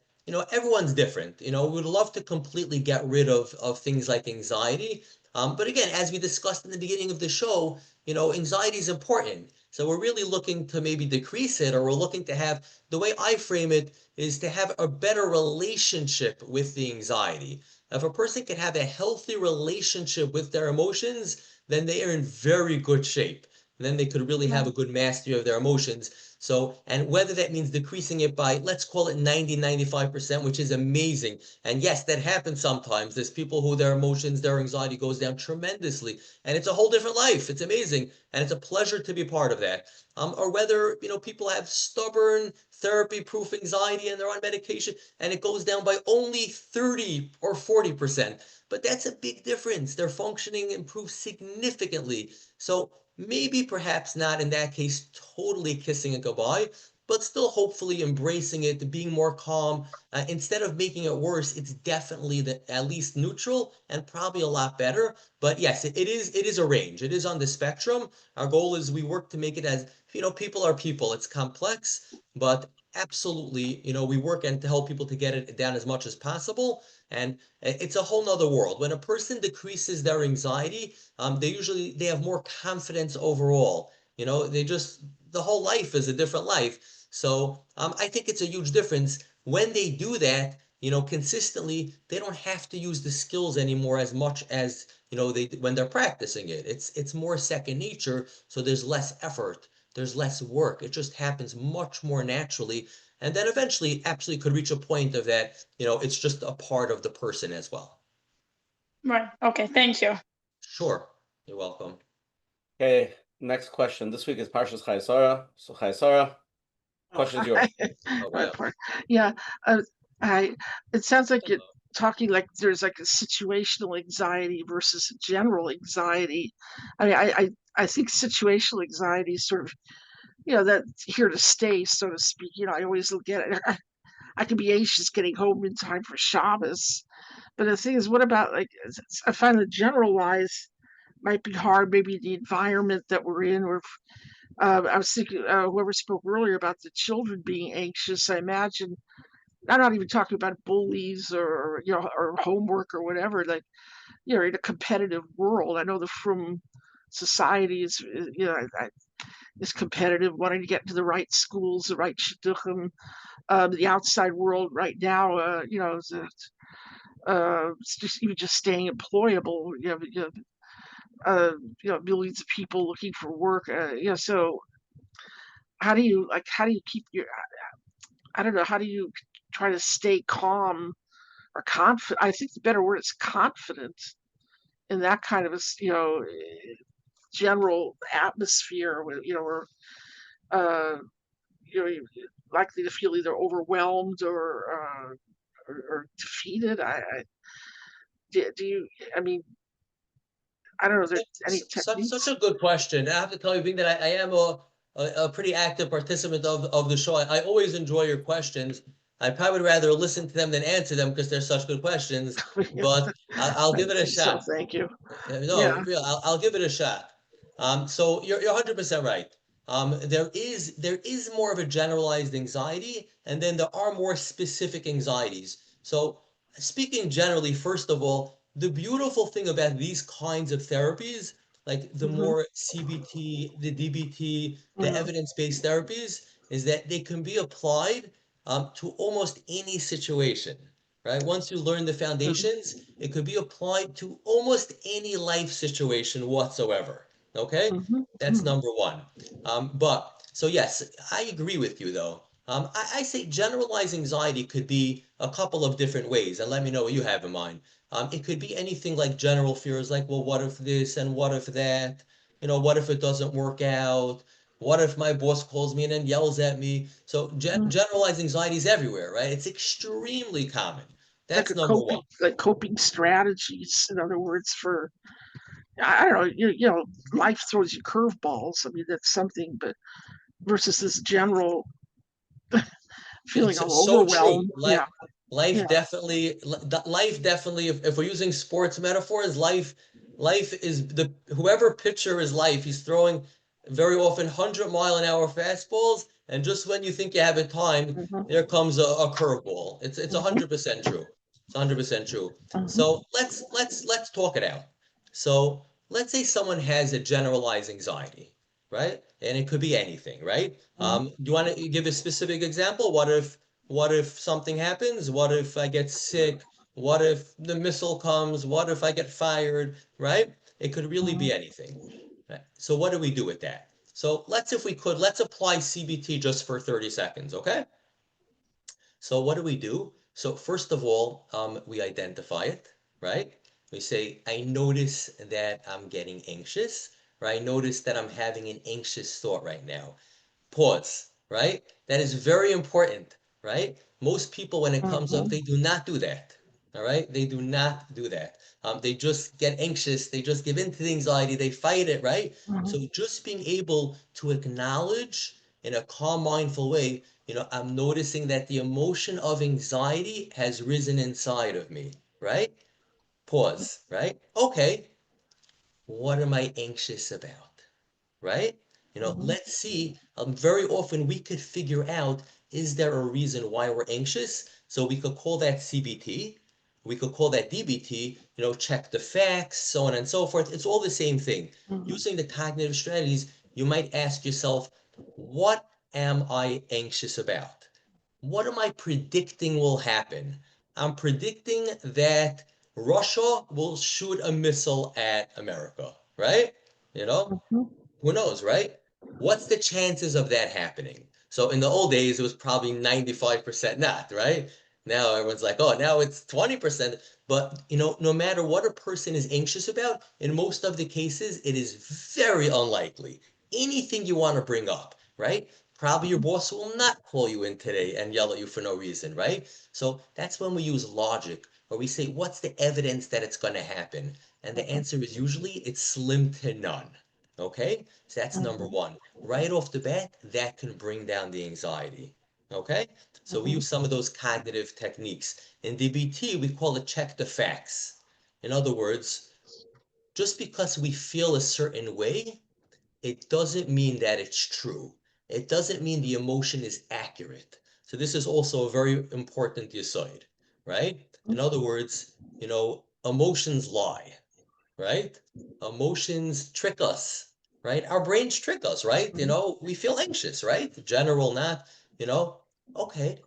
everyone's different. We'd love to completely get rid of things like anxiety. But again, as we discussed in the beginning of the show, anxiety is important. So we're really looking to maybe decrease it, or we're looking to have, the way I frame it is to have a better relationship with the anxiety. If a person can have a healthy relationship with their emotions, then they are in very good shape. And then they could really have a good mastery of their emotions. So, and whether that means decreasing it by, let's call it 90-95%, which is amazing. And yes, that happens sometimes. There's people who their emotions, their anxiety goes down tremendously. And it's a whole different life. It's amazing. And it's a pleasure to be part of that. Or whether, people have stubborn therapy-proof anxiety and they're on medication and it goes down by only 30 or 40%. But that's a big difference. Their functioning improves significantly. So maybe perhaps not in that case totally kissing it goodbye, but still hopefully embracing it, being more calm. Instead of making it worse, it's definitely at least neutral and probably a lot better. But yes, it is a range. It is on the spectrum. Our goal is we work to make it as, people are people. It's complex, but absolutely, we work and to help people to get it down as much as possible. And it's a whole nother world. When a person decreases their anxiety, they have more confidence overall. The whole life is a different life. So I think it's a huge difference when they do that. Consistently, they don't have to use the skills anymore as much as they when they're practicing it. It's more second nature. So there's less effort. There's less work. It just happens much more naturally. And then eventually, actually, could reach a point of that. It's just a part of the person as well. Right. Okay. Thank you. Sure. You're welcome. Okay, next question. This week is Parshas Chayesara. So Chayesara, question is yours. Oh, Yeah, it sounds like you're talking like there's like a situational anxiety versus general anxiety. I mean, I think situational anxiety is sort of, that's here to stay, so to speak. I always look at it. I can be anxious getting home in time for Shabbos, but the thing is, what about like I find the generalize might be hard. Maybe the environment that we're in, or I was thinking, whoever spoke earlier about the children being anxious. I imagine I'm not even talking about bullies or or homework or whatever. Like in a competitive world. I know the Frum society is competitive, wanting to get into the right schools, the right shidduchim. The outside world right now, it's just even just staying employable. Millions of people looking for work. So how do you keep your I don't know, how do you try to stay calm or confident? I think the better word is confident in that kind of general atmosphere where or you're likely to feel either overwhelmed or defeated. Do you? I mean, I don't know. Is there any techniques? Such a good question. I have to tell you, being that I am a pretty active participant of the show, I always enjoy your questions. I probably would rather listen to them than answer them because they're such good questions. But I'll give it a shot. So thank you. No, real. I'll give it a shot. So you're 100% right. There is more of a generalized anxiety, and then there are more specific anxieties. So speaking generally, first of all, the beautiful thing about these kinds of therapies, like the more CBT, the DBT, the evidence-based therapies, is that they can be applied to almost any situation, right? Once you learn the foundations, it could be applied to almost any life situation whatsoever. Okay, that's number one. But so yes, I agree with you though. I say generalized anxiety could be a couple of different ways, and let me know what you have in mind. It could be anything like general fears, like, well, what if this and what if that? What if it doesn't work out? What if my boss calls me and then yells at me? So generalized anxiety is everywhere, right? It's extremely common. That's number one. Like coping strategies. In other words, for I don't know, life throws you curveballs. I mean, that's something, but versus this general feeling of So true. overwhelm. Yeah. Life Yeah. definitely, if we're using sports metaphors, life is whoever pitcher is life, he's throwing very often 100-mile-an-hour fastballs, and just when you think you have it timed, there comes a curveball. It's 100% true. It's 100% true. So let's talk it out. So let's say someone has a generalized anxiety, right? And it could be anything, right? Do you want to give a specific example? What if something happens? What if I get sick? What if the missile comes? What if I get fired? Right? It could really be anything. Right? So what do we do with that? So let's apply CBT just for 30 seconds, okay? So what do? So first of all, we identify it, right? We say, I notice that I'm getting anxious, or I notice that I'm having an anxious thought right now. Pause, right? That is very important, right? Most people, when it comes up, they do not do that. All right? They do not do that. They just get anxious. They just give in to the anxiety. They fight it, right? So just being able to acknowledge in a calm, mindful way, I'm noticing that the emotion of anxiety has risen inside of me, right? Pause, right? Okay, what am I anxious about? Right? Let's see. Very often we could figure out, is there a reason why we're anxious? So we could call that CBT. We could call that DBT, check the facts, so on and so forth. It's all the same thing. Using the cognitive strategies, you might ask yourself, what am I anxious about? What am I predicting will happen? I'm predicting that Russia will shoot a missile at America, right? You know, who knows, right? What's the chances of that happening? So in the old days, it was probably 95% not, right? Now everyone's like, oh, now it's 20%. But, no matter what a person is anxious about, in most of the cases, it is very unlikely. Anything you want to bring up, right? Probably your boss will not call you in today and yell at you for no reason, right? So that's when we use logic, or we say, what's the evidence that it's going to happen? And the answer is usually it's slim to none. Okay, so that's number one. Right off the bat, that can bring down the anxiety. Okay, so we use some of those cognitive techniques. In DBT, we call it check the facts. In other words, just because we feel a certain way, it doesn't mean that it's true. It doesn't mean the emotion is accurate. So this is also a very important aside, right? In other words, emotions lie, right? Emotions trick us, right? Our brains trick us, right? We feel anxious, right? General, not, you know, okay,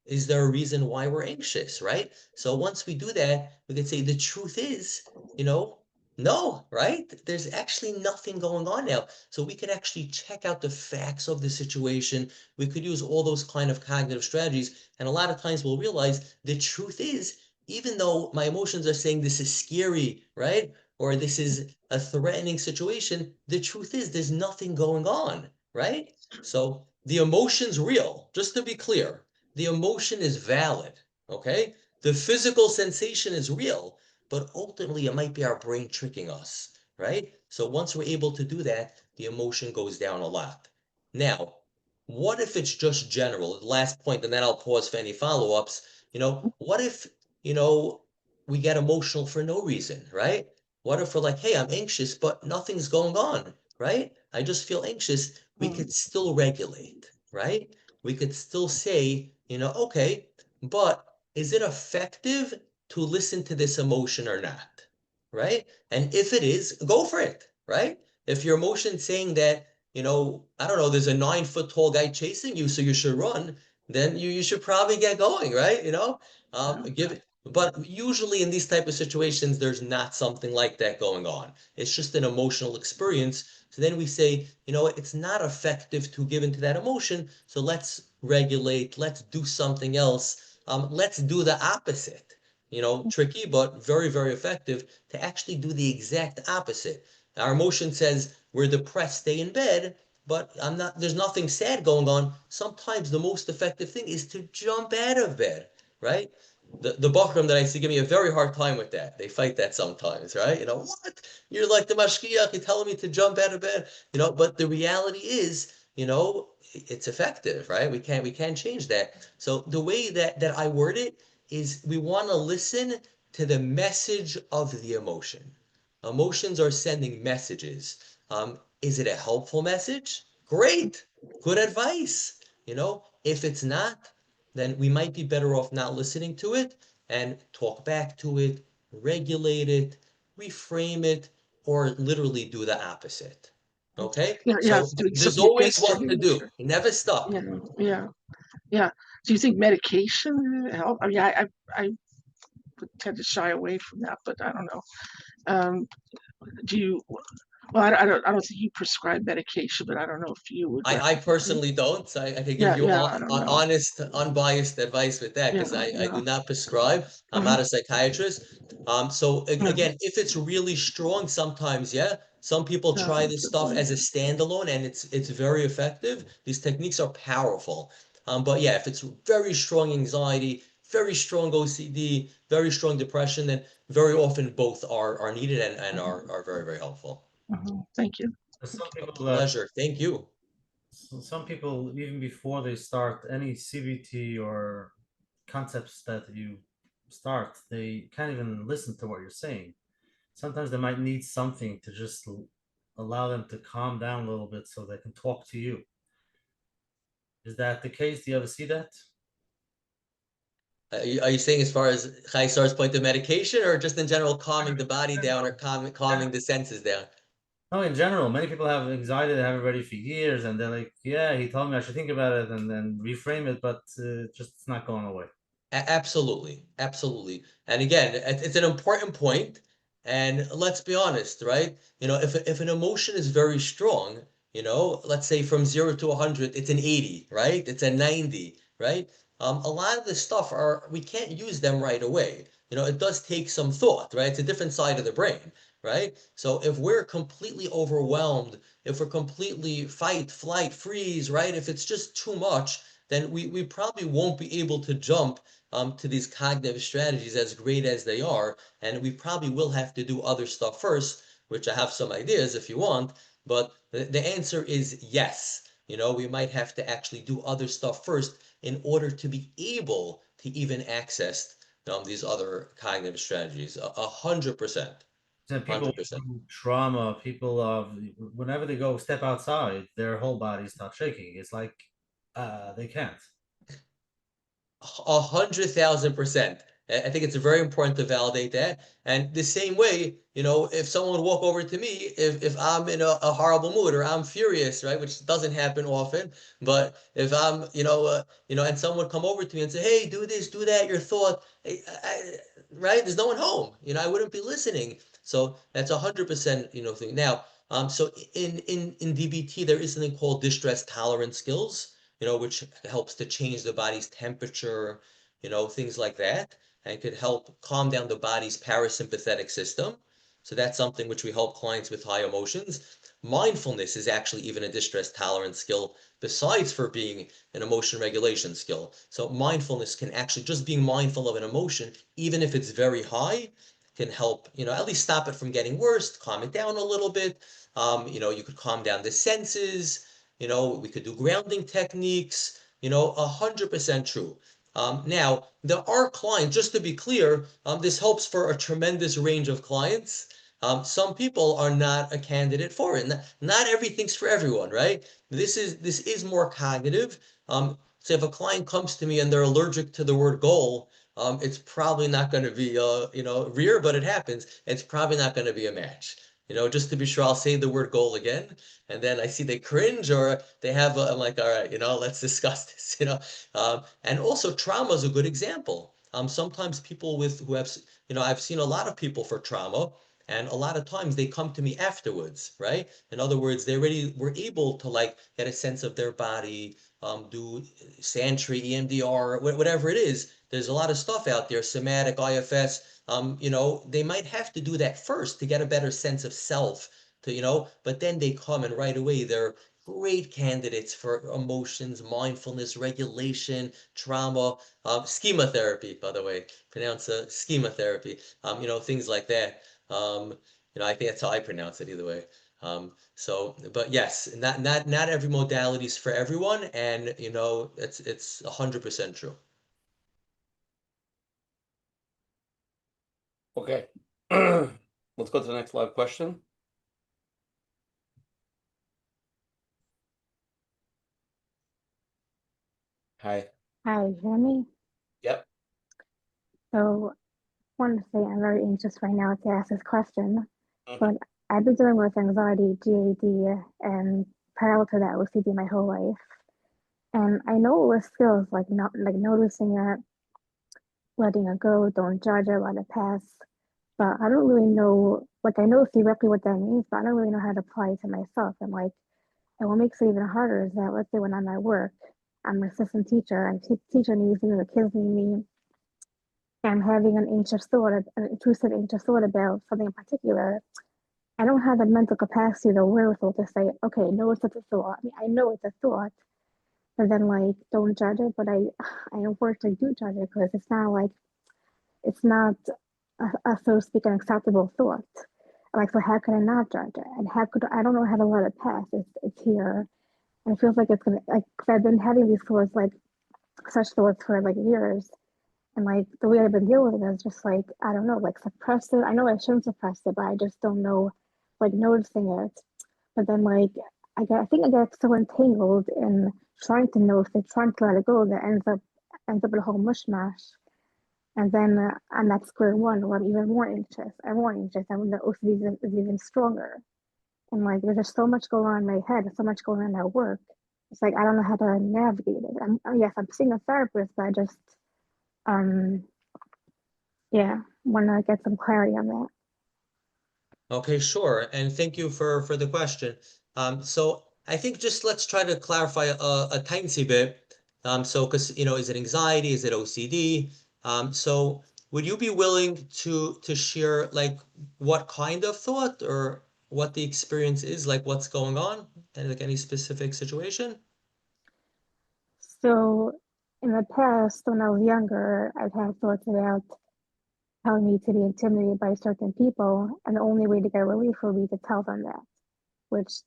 is there a reason why we're anxious, right? So once we do that, we can say the truth is, you know, no, right? There's actually nothing going on now. So we could actually check out the facts of the situation. We could use all those kind of cognitive strategies. And a lot of times we'll realize the truth is, even though my emotions are saying this is scary, right? Or this is a threatening situation, the truth is there's nothing going on, right? So the emotion's real, just to be clear, the emotion is valid, okay? The physical sensation is real, but ultimately it might be our brain tricking us, right? So once we're able to do that, the emotion goes down a lot. Now, what if it's just general? Last point, and then I'll pause for any follow-ups. What if, we get emotional for no reason, right? What if we're like, hey, I'm anxious, but nothing's going on, right? I just feel anxious. We could still regulate, right? We could still say, okay, but is it effective to listen to this emotion or not? Right? And if it is, go for it, right? If your emotion's saying that, I don't know, there's a 9 foot tall guy chasing you, so you should run, then you should probably get going, right? Give it. But usually in these type of situations, there's not something like that going on. It's just an emotional experience. So then we say, it's not effective to give into that emotion. So let's regulate. Let's do something else. Let's do the opposite. Tricky, but very, very effective to actually do the exact opposite. Our emotion says we're depressed, stay in bed, but there's nothing sad going on. Sometimes the most effective thing is to jump out of bed, right? The Bachram that I see give me a very hard time with that. They fight that sometimes, right? What? You're like the mashkiach, you're telling me to jump out of bed, but the reality is, it's effective, right? We can't change that. So the way that I word it is we want to listen to the message of the emotion. Emotions are sending messages. Is it a helpful message? Great, good advice. If it's not, then we might be better off not listening to it and talk back to it, regulate it, reframe it, or literally do the opposite. Okay? Yeah, So it's doing there's something always against your what to do. nature. You're never stuck. Yeah, yeah. Do you think medication help? I mean, I would tend to shy away from that, but I don't know. Do you? Well, I don't think you prescribe medication, but I don't know if you would I recommend. personally don't. So I can give Yeah, you yeah, I don't know. honest, unbiased advice with that Yeah, because I yeah. do not prescribe. I'm Uh-huh. not a psychiatrist. So Yeah, again, if it's really strong, sometimes, yeah, some people yeah, try that's this the stuff point. as a standalone and it's very effective. These techniques are powerful. But yeah, if it's very strong anxiety, very strong OCD, very strong depression, then very often both are needed and are very, very helpful. Thank you. There's some A people that pleasure. Thank you. some people, even before they start any CBT or concepts that you start, they can't even listen to what you're saying. Sometimes they might need something to just allow them to calm down a little bit so they can talk to you. Is that the case? Do you ever see that? Are you saying as far as Chai Sar's point of medication or just in general calming the body down or calming the senses down? No, in general, many people have anxiety. They have it already for years, and they're like, "Yeah, he told me I should think about it and then reframe it, but just it's not going away." Absolutely, absolutely. And again, it's an important point. And let's be honest, right? If an emotion is very strong, let's say from 0 to 100, it's an 80, right? It's a 90, right? A lot of the stuff we can't use them right away. It does take some thought, right? It's a different side of the brain, right? So if we're completely overwhelmed, if we're completely fight, flight, freeze, right? If it's just too much, then we probably won't be able to jump to these cognitive strategies as great as they are. And we probably will have to do other stuff first, which I have some ideas if you want. But the answer is yes. We might have to actually do other stuff first in order to be able to even access these other cognitive strategies. 100%. So people 100%. with trauma, people whenever they go step outside, their whole body starts shaking. It's like they can't. 100,000%. I think it's very important to validate that. And the same way, if someone would walk over to me, if I'm in a horrible mood or I'm furious, right, which doesn't happen often, but if I'm, and someone would come over to me and say, "Hey, do this, do that," your thought, right? There's no one home. I wouldn't be listening. So that's 100%, thing. Now, so in DBT, there is something called distress tolerance skills, which helps to change the body's temperature, things like that, and could help calm down the body's parasympathetic system. So that's something which we help clients with high emotions. Mindfulness is actually even a distress tolerance skill, besides for being an emotion regulation skill. So mindfulness can actually, just being mindful of an emotion, even if it's very high, can help, at least stop it from getting worse, calm it down a little bit. You could calm down the senses, we could do grounding techniques, 100% true. Now, there are clients, just to be clear, this helps for a tremendous range of clients. Some people are not a candidate for it. Not everything's for everyone, right? This is more cognitive. So if a client comes to me and they're allergic to the word goal, it's probably not going to be, rare, but it happens. It's probably not going to be a match. Just to be sure, I'll say the word goal again, and then I see they cringe or they have. I'm like, all right, let's discuss this. And also trauma is a good example. Sometimes people who have, I've seen a lot of people for trauma, and a lot of times they come to me afterwards, right? In other words, they already were able to like get a sense of their body, do Santry, EMDR, whatever it is. There's a lot of stuff out there, somatic, IFS. They might have to do that first to get a better sense of self, but then they come and right away they're great candidates for emotions, mindfulness, regulation, trauma, schema therapy, by the way, pronounce schema therapy, things like that. I think that's how I pronounce it either way. But yes, not every modality is for everyone, and it's 100% true. Okay. Let's go to the next live question. Hi. Hi, you hear me? Yep. So, I want to say I'm very anxious right now to ask this question, Mhm. but I've been dealing with anxiety, GAD, and parallel to that, OCD my whole life. And I know it with skills like not like noticing it, letting it go, don't judge it, let it pass. But I don't really know, like I know theoretically what that means, but I don't really know how to apply it to myself. And what makes it even harder is that let's say when I'm at work, I'm an assistant teacher, and teacher needs me, the kids need me. I'm having an anxious thought, an intrusive anxious thought about something in particular, I don't have the mental capacity, the wherewithal to say, okay, no, it's just a thought. I mean, I know it's a thought, but then like, don't judge it. But I unfortunately do judge it because it's not a so to speak, an acceptable thought. Like, so how can I not judge it? And I don't know how to let it pass. It's here. And it feels like it's gonna, like, cause I've been having these thoughts, like, such thoughts for like years. And like the way I've been dealing with it is just like, I don't know, like suppress it. I know I shouldn't suppress it, but I just don't know, like noticing it. But then like I think I get so entangled in trying to notice it, trying to let it go that ends up in a whole mushmash. And then I'm at square one where I'm even more anxious. I'm more anxious, and the OCD is even stronger. And like there's just so much going on in my head, so much going on at work. It's like I don't know how to navigate it. Yes, I'm seeing a therapist, but I just um yeah, want to get some clarity on that. Okay, sure. And thank you for the question. So I think just let's try to clarify a tiny bit. So because is it anxiety? Is it OCD? So would you be willing to share like what kind of thought or what the experience is, like what's going on, and like any specific situation? So in the past, when I was younger, I've had thoughts about telling me to be intimidated by certain people, and the only way to get relief would be to tell them that, which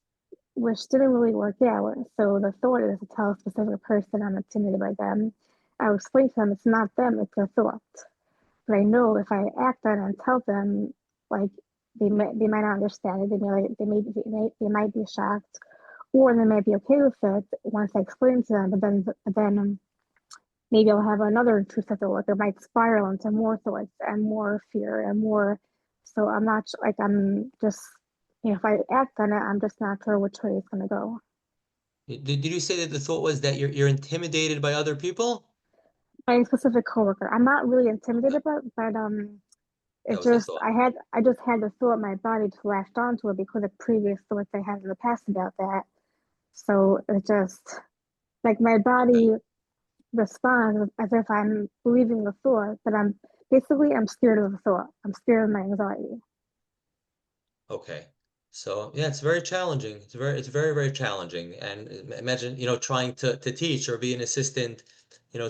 didn't really work out. So the thought is to tell a specific person I'm intimidated by them. I would explain to them it's not them, it's a thought. But I know if I act on it and tell them, like they might not understand it. They might be shocked, or they might be okay with it once I explain to them. But then maybe I'll have another intrusive thought. It might spiral into more thoughts and more fear and more. So I'm not like I'm just if I act on it, I'm just not sure which way it's gonna go. Did you say that the thought was that you're intimidated by other people? By a specific coworker, I'm not really intimidated, but That it was the just thought. I just had the thought my body just latched onto it because of previous thoughts I had in the past about that. So it just like my body responds as if I'm believing the thought, but I'm scared of the thought. I'm scared of my anxiety. Okay. So yeah, it's very challenging. It's very, very challenging. And imagine, trying to teach or be an assistant,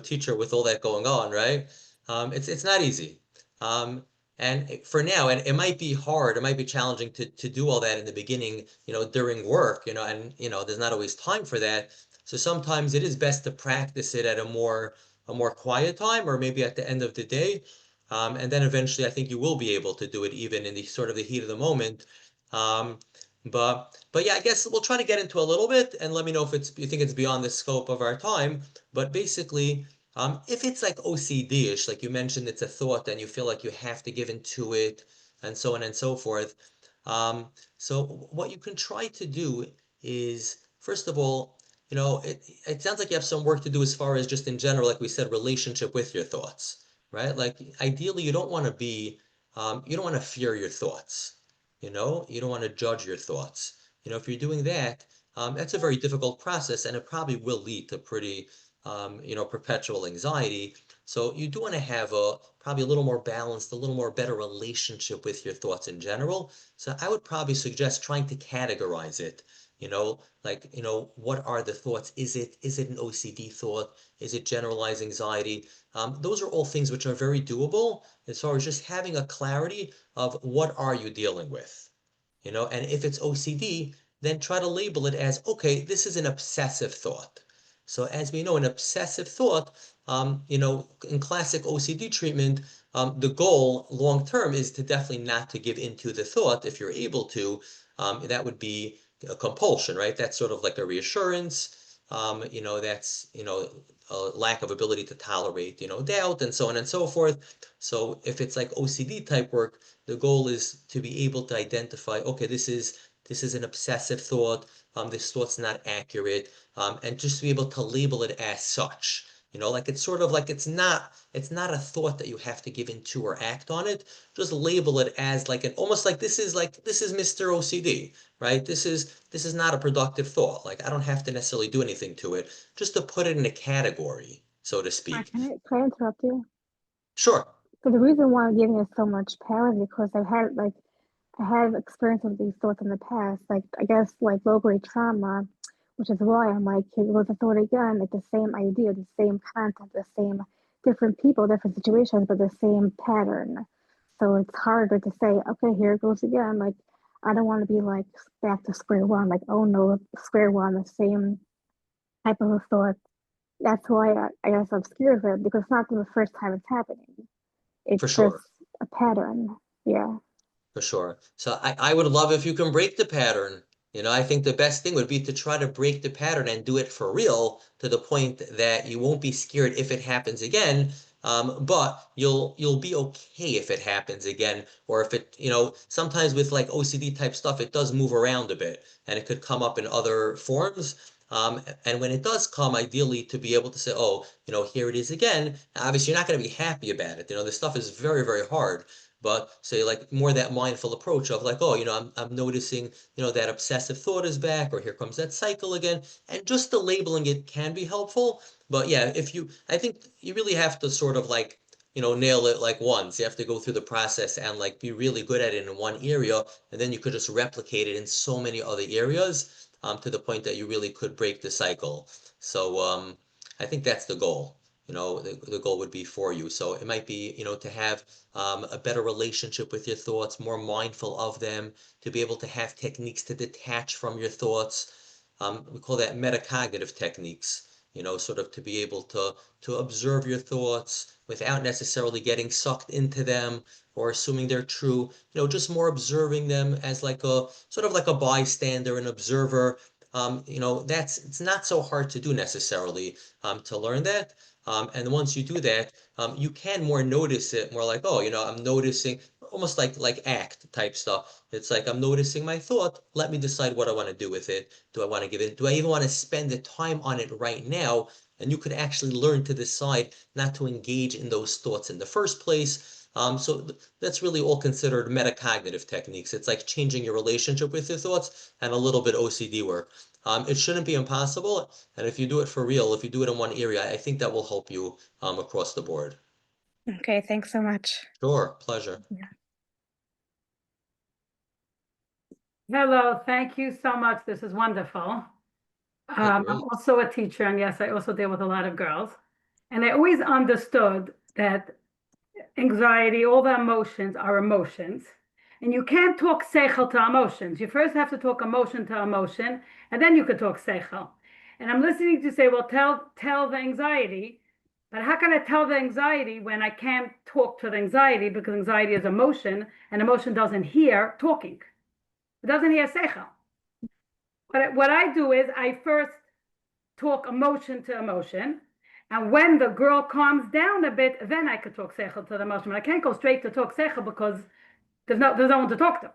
teacher with all that going on, right? It's not easy. For now, and it might be hard, it might be challenging to do all that in the beginning, during work, and there's not always time for that. So sometimes it is best to practice it at a more quiet time or maybe at the end of the day. And then eventually I think you will be able to do it even in the sort of the heat of the moment. Um, but yeah, I guess we'll try to get into a little bit and let me know if you think it's beyond the scope of our time. But basically, if it's like OCD-ish, like you mentioned, it's a thought and you feel like you have to give into it and so on and so forth. So what you can try to do is, first of all, it sounds like you have some work to do as far as just in general, like we said, relationship with your thoughts, right? Like ideally, you don't want to fear your thoughts. You don't want to judge your thoughts. If you're doing that, that's a very difficult process, and it probably will lead to pretty, perpetual anxiety. So you do want to have probably a little more balanced, a little more better relationship with your thoughts in general. So I would probably suggest trying to categorize it. Like, what are the thoughts? Is it an OCD thought? Is it generalized anxiety? Those are all things which are very doable as far as just having a clarity of what are you dealing with. And if it's OCD, then try to label it as, okay, this is an obsessive thought. So as we know, an obsessive thought, in classic OCD treatment, the goal long term is to definitely not to give into the thought. If you're able to, that would be a compulsion, right? That's sort of like a reassurance. That's, a lack of ability to tolerate, doubt and so on and so forth. So if it's like OCD type work, the goal is to be able to identify, okay, this is an obsessive thought. This thought's not accurate, and just to be able to label it as such. Like it's sort of like it's not a thought that you have to give into or act on it. Just label it as like almost like this is Mr. OCD, right? This is not a productive thought. Like I don't have to necessarily do anything to it, just to put it in a category, so to speak. Can I interrupt you? Sure. So the reason why I'm giving it so much power is because I have experience with these thoughts in the past. Like I guess like low grade trauma, which is why I'm like, it was a thought again, like the same idea, the same content, the same different people, different situations, but the same pattern. So it's harder to say, okay, here it goes again. Like I don't want to be like back to square one, like, oh no, square one, the same type of a thought. That's why I guess I'm scared of it because it's not the first time it's happening. It's For just sure. a pattern. Yeah. For sure. So I would love if you can break the pattern. I think the best thing would be to try to break the pattern and do it for real to the point that you won't be scared if it happens again. But you'll be okay if it happens again, or if it, sometimes with like OCD type stuff, it does move around a bit and it could come up in other forms. And when it does come, ideally to be able to say, oh, here it is again. Obviously, you're not going to be happy about it. This stuff is very, very hard. But say like more that mindful approach of like, oh, I'm noticing, that obsessive thought is back, or here comes that cycle again. And just the labeling it can be helpful. But yeah, I think you really have to sort of like, nail it like once. You have to go through the process and like be really good at it in one area, and then you could just replicate it in so many other areas, to the point that you really could break the cycle. So I think that's the goal. The goal would be for you. So it might be, to have a better relationship with your thoughts, more mindful of them, to be able to have techniques to detach from your thoughts. We call that metacognitive techniques, sort of to be able to observe your thoughts without necessarily getting sucked into them or assuming they're true, just more observing them as like a sort of like a bystander, an observer. It's not so hard to do necessarily, to learn that. And once you do that, you can more notice it, more like, oh, I'm noticing almost like act type stuff. It's like I'm noticing my thought. Let me decide what I want to do with it. Do I want to give it? Do I even want to spend the time on it right now? And you could actually learn to decide not to engage in those thoughts in the first place. So that's really all considered metacognitive techniques. It's like changing your relationship with your thoughts and a little bit OCD work. It shouldn't be impossible, and if you do it for real, if you do it in one area, I think that will help you across the board. Okay, thanks so much. Sure, pleasure. Hello, thank you so much. This is wonderful. I'm also a teacher, and yes, I also deal with a lot of girls. And I always understood that anxiety, all the emotions are emotions. And you can't talk seichel to emotions. You first have to talk emotion to emotion, and then you could talk seichel. And I'm listening to say, well, tell the anxiety, but how can I tell the anxiety when I can't talk to the anxiety because anxiety is emotion, and emotion doesn't hear talking. It doesn't hear seichel. But what I do is I first talk emotion to emotion. And when the girl calms down a bit, then I could talk seichel to the emotion. But I can't go straight to talk seichel because there's no one to talk to.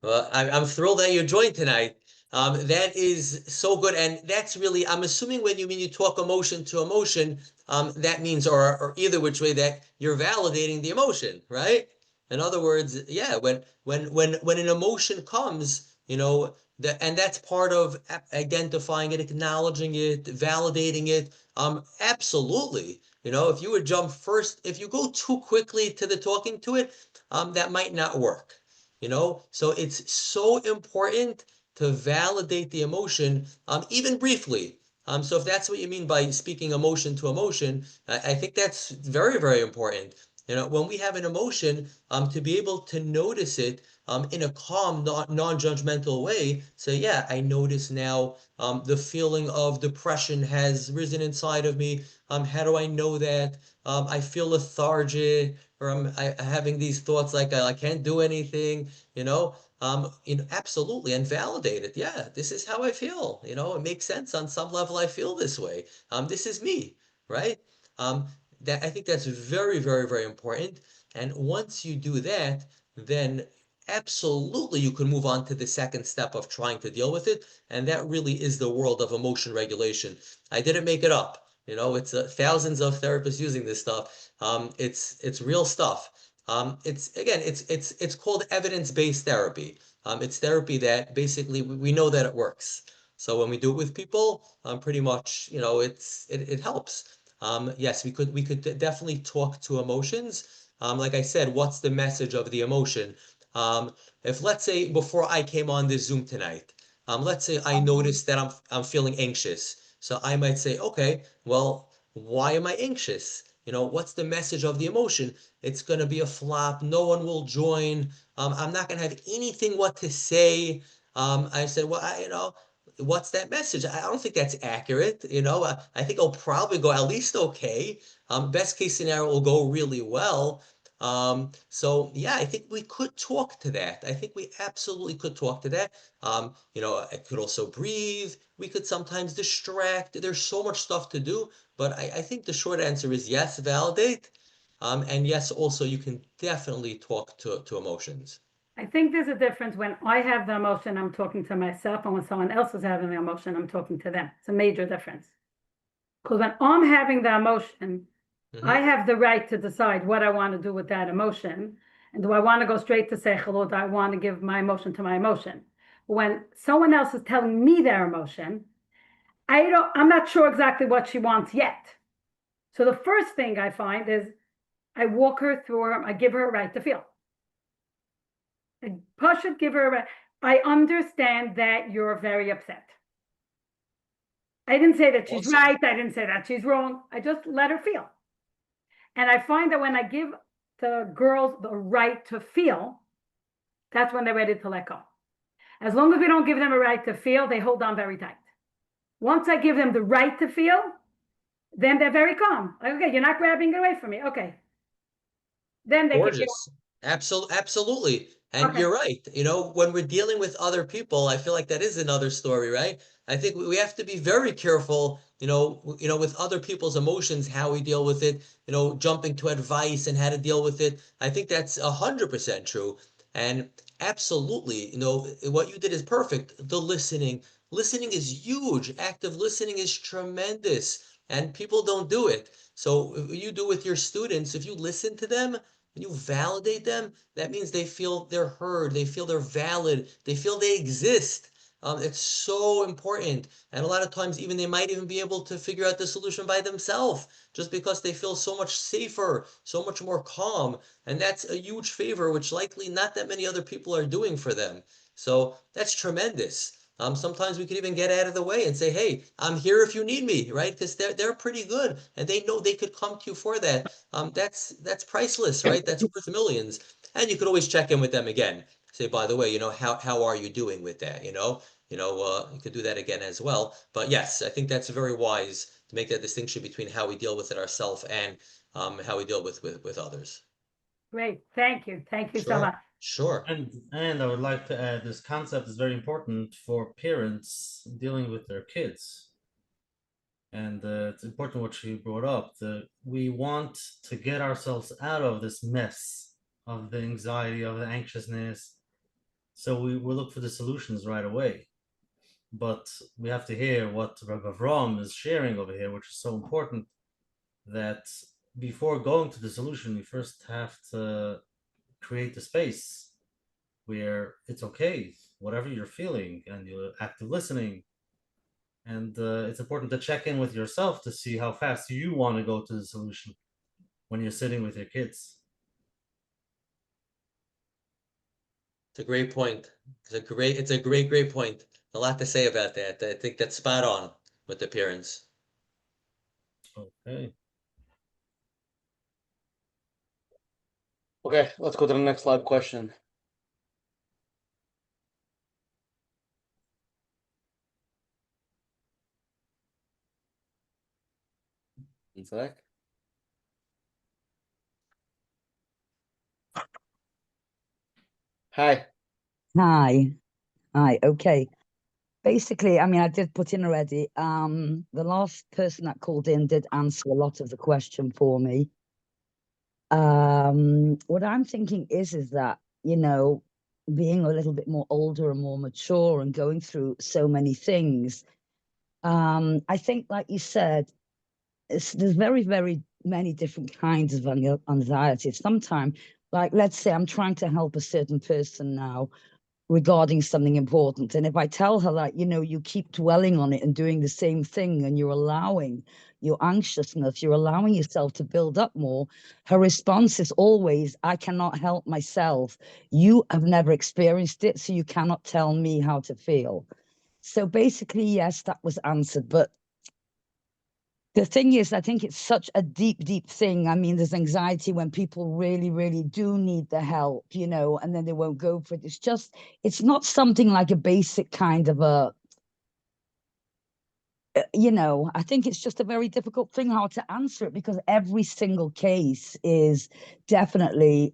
Well, I'm thrilled that you joined tonight. That is so good. And that's really, I'm assuming when you talk emotion to emotion, that means, or either which way, that you're validating the emotion, right? In other words, yeah, when an emotion comes, and that's part of identifying it, acknowledging it, validating it. Absolutely. If you would jump first, if you go too quickly to the talking to it, that might not work. So it's so important to validate the emotion, even briefly. So if that's what you mean by speaking emotion to emotion, I think that's very, very important. When we have an emotion, to be able to notice it, in a calm, non-judgmental way, say, yeah, I notice now the feeling of depression has risen inside of me. How do I know that? I feel lethargic, or I'm having these thoughts like I can't do anything, absolutely, and validate it. Yeah, this is how I feel. It makes sense on some level. I feel this way. This is me, right? That I think that's very, very, very important. And once you do that, then absolutely you can move on to the second step of trying to deal with it. And that really is the world of emotion regulation. I didn't make it up. It's thousands of therapists using this stuff. It's real stuff. It's called evidence-based therapy. It's therapy that basically we know that it works. So when we do it with people, pretty much, it helps. Yes, we could definitely talk to emotions. Like I said, what's the message of the emotion? If let's say before I came on this Zoom tonight, let's say I noticed that I'm feeling anxious. So I might say, okay, well, why am I anxious? What's the message of the emotion? It's going to be a flop. No one will join. I'm not going to have anything what to say. I said, well, what's that message? I don't think that's accurate. I think I'll probably go at least okay. Best case scenario will go really well. So yeah, I think we could talk to that. I think we absolutely could talk to that. I could also breathe. We could sometimes distract. There's so much stuff to do, but I think the short answer is yes, validate. And yes, also you can definitely talk to emotions. I think there's a difference when I have the emotion, I'm talking to myself, and when someone else is having the emotion, I'm talking to them. It's a major difference. Because when I'm having the emotion, I have the right to decide what I want to do with that emotion. And do I want to go straight to seichel, or do I want to give my emotion to my emotion? When someone else is telling me their emotion, I'm not sure exactly what she wants yet. So the first thing I find is I walk her through, I give her a right to feel. I push it, give her a right. I understand that you're very upset. I didn't say that she's right. I didn't say that she's wrong. I just let her feel. And I find that when I give the girls the right to feel, that's when they're ready to let go. As long as we don't give them a right to feel, they hold on very tight. Once I give them the right to feel, then they're very calm. Like, okay, you're not grabbing it away from me. Okay. Then they can get. Absolutely. And you're right. When we're dealing with other people, I feel like that is another story, right? I think we have to be very careful, with other people's emotions, how we deal with it, jumping to advice and how to deal with it. I think that's 100% true. And absolutely, what you did is perfect. The listening. Listening is huge. Active listening is tremendous. And people don't do it. So you do with your students, if you listen to them, when you validate them, that means they feel they're heard, they feel they're valid, they feel they exist. It's so important. And a lot of times, even they might even be able to figure out the solution by themselves just because they feel so much safer, so much more calm. And that's a huge favor, which likely not that many other people are doing for them. So that's tremendous. Sometimes we could even get out of the way and say, hey, I'm here if you need me, right? Because they're pretty good and they know they could come to you for that. That's priceless, right? That's worth millions. And you could always check in with them again. Say, by the way, how are you doing with that? You could do that again as well. But yes, I think that's very wise to make that distinction between how we deal with it ourselves and how we deal with others. Great. Thank you. Thank you so much. Sure. And I would like to add, this concept is very important for parents dealing with their kids. And it's important what you brought up, that we want to get ourselves out of this mess of the anxiety, of the anxiousness. So we look for the solutions right away. But we have to hear what Rabbi Avrohom is sharing over here, which is so important, that before going to the solution, you first have to create a space where it's okay, whatever you're feeling, and you're active listening. And it's important to check in with yourself to see how fast you want to go to the solution when you're sitting with your kids. It's a great point. It's a great point. A lot to say about that. I think that's spot on with the parents. Okay. Okay, let's go to the next live question. One sec. Hi. Hi. Hi. Okay. Basically, I mean, I did put in already. The last person that called in did answer a lot of the question for me. What I'm thinking is that, being a little bit more older and more mature and going through so many things, I think, like you said, there's very, very many different kinds of anxiety. Sometimes, like, let's say I'm trying to help a certain person now regarding something important. And if I tell her that, you keep dwelling on it and doing the same thing and you're allowing your anxiousness, you're allowing yourself to build up more, her response is always, I cannot help myself. You have never experienced it, so you cannot tell me how to feel. So basically, yes, that was answered. But the thing is, I think it's such a deep, deep thing. I mean, there's anxiety when people really, really do need the help, and then they won't go for it. It's not something like a basic kind of I think it's just a very difficult thing how to answer it, because every single case is definitely,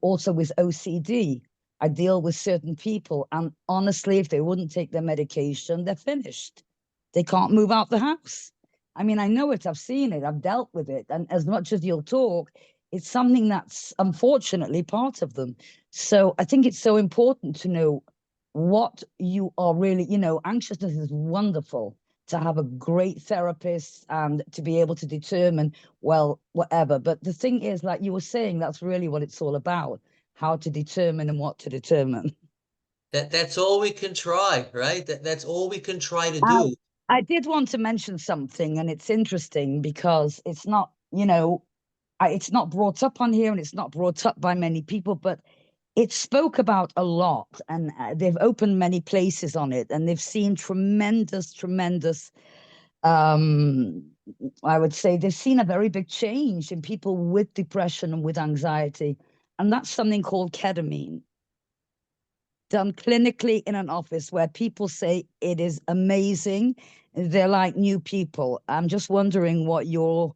also with OCD. I deal with certain people, and honestly, if they wouldn't take their medication, they're finished. They can't move out the house. I mean, I know it, I've seen it, I've dealt with it. And as much as you'll talk, it's something that's unfortunately part of them. So I think it's so important to know what you are really, anxiousness is wonderful, to have a great therapist and to be able to determine, well, whatever. But the thing is, like you were saying, that's really what it's all about, how to determine and what to determine. That's all we can try, right? That's all we can try to do. I did want to mention something, and it's interesting because it's not, it's not brought up on here and it's not brought up by many people, but it spoke about a lot, and they've opened many places on it, and they've seen tremendous, I would say they've seen a very big change in people with depression and with anxiety. And that's something called ketamine, done clinically in an office, where people say it is amazing. They're like new people. I'm just wondering what your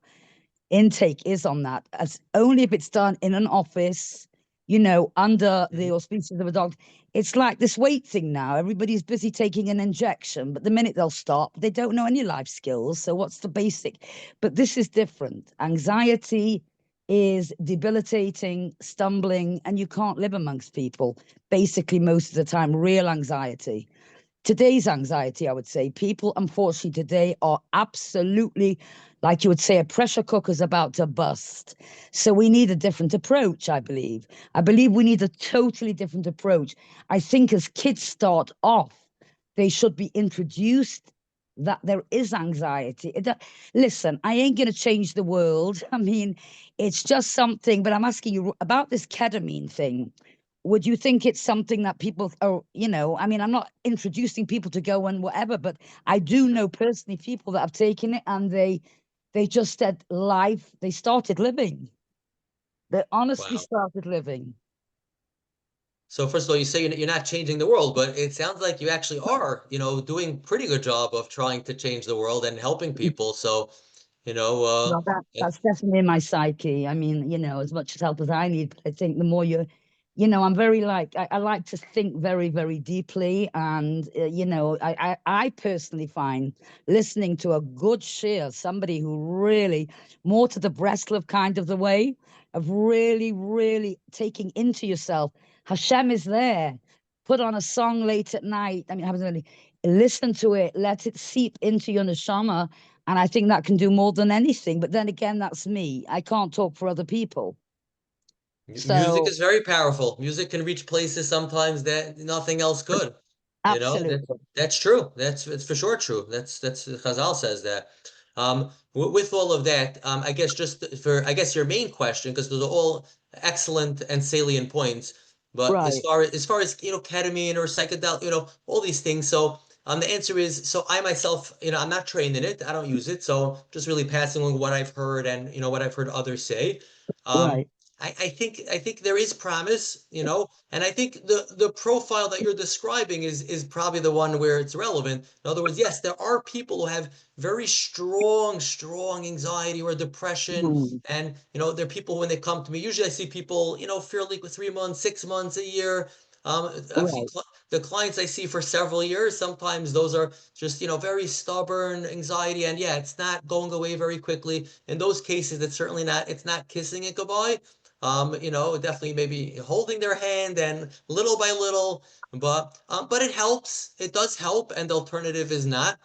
intake is on that, as only if it's done in an office, under the auspices of a doctor. It's like this weight thing now. Everybody's busy taking an injection, but the minute they'll stop, they don't know any life skills. So what's the basic? But this is different. Anxiety is debilitating, stumbling, and you can't live amongst people, basically, most of the time, real anxiety. Today's anxiety, I would say, people, unfortunately, today are absolutely, like you would say, a pressure cooker's about to bust. So we need a different approach, I believe. I believe we need a totally different approach. I think as kids start off, they should be introduced that there is anxiety. Listen, I ain't going to change the world. I mean, it's just something, but I'm asking you about this ketamine thing. Would you think it's something that people are, I mean, I'm not introducing people to go and whatever, but I do know personally people that have taken it, and they just said life, they started living. They honestly started living. So first of all, you say you're not changing the world, but it sounds like you actually are, doing pretty good job of trying to change the world and helping people. So, Well, that's definitely in my psyche. I mean, as much as help as I need, I think the more I'm very I like to think very, very deeply. And, I personally find listening to a good share, somebody who really, more to the Breslov kind of the way of really, really taking into yourself, Hashem is there. Put on a song late at night. I mean, listen to it, let it seep into your neshama. And I think that can do more than anything. But then again, that's me. I can't talk for other people. Music is very powerful. Music can reach places sometimes that nothing else could. Absolutely. That's true. It's for sure true. That's Chazal says that. With all of that, I guess your main question, because those are all excellent and salient points. But Right. as far as ketamine or psychedelic, all these things. So the answer is, so I myself, I'm not trained in it. I don't use it. So just really passing along what I've heard and what I've heard others say. Right. I think there is promise, you know, and I think the profile that you're describing is probably the one where it's relevant. In other words, yes, there are people who have very strong anxiety or depression, Mm, and you know, there are people when they come to me. Usually, I see people, you know, fairly 3 months, 6 months, a year. I've seen right. the clients I see for several years. Sometimes those are just, you know, very stubborn anxiety, and yeah, it's not going away very quickly. In those cases, it's certainly not. It's not kissing it goodbye. You know, definitely maybe holding their hand and little by little, but it helps. It does help, and the alternative is not.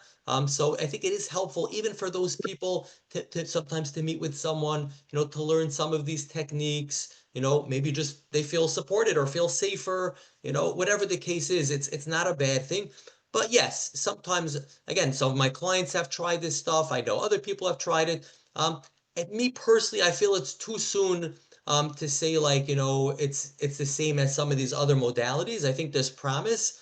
So I think it is helpful even for those people to sometimes to meet with someone, you know, to learn some of these techniques, you know, maybe just they feel supported or feel safer, you know, whatever the case is, it's not a bad thing. But yes, sometimes again, some of my clients have tried this stuff. I know other people have tried it. And me personally, I feel it's too soon to say like, you know, it's the same as some of these other modalities. I think there's promise.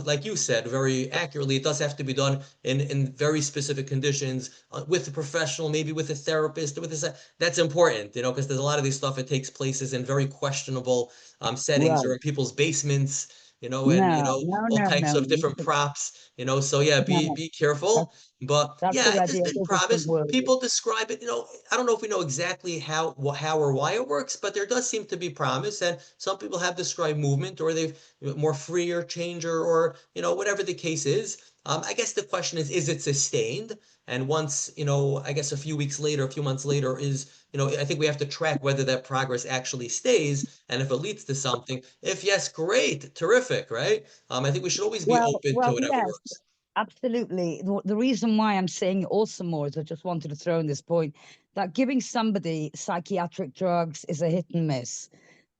Like you said very accurately, it does have to be done in very specific conditions with a professional, maybe with a therapist, with a, that's important, you know, because there's a lot of these stuff, it takes places in very questionable settings or Right. in people's basements, you know, and you No, know, no, all no, types no. of different props, you know, so yeah, No, be that's, careful. But that's yeah, already there's a been whole different promise. world. People describe it, you know, I don't know if we know exactly how or why it works, but there does seem to be promise. And some people have described movement or they've more freer changer or, you know, whatever the case is. I guess the question is it sustained? And once, you know, I guess a few weeks later, a few months later is, you know, I think we have to track whether that progress actually stays and if it leads to something. If yes, great, terrific, right? I think we should always be open to whatever Yes, works. absolutely. The reason why I'm saying it also more is I just wanted to throw in this point that giving somebody psychiatric drugs is a hit and miss.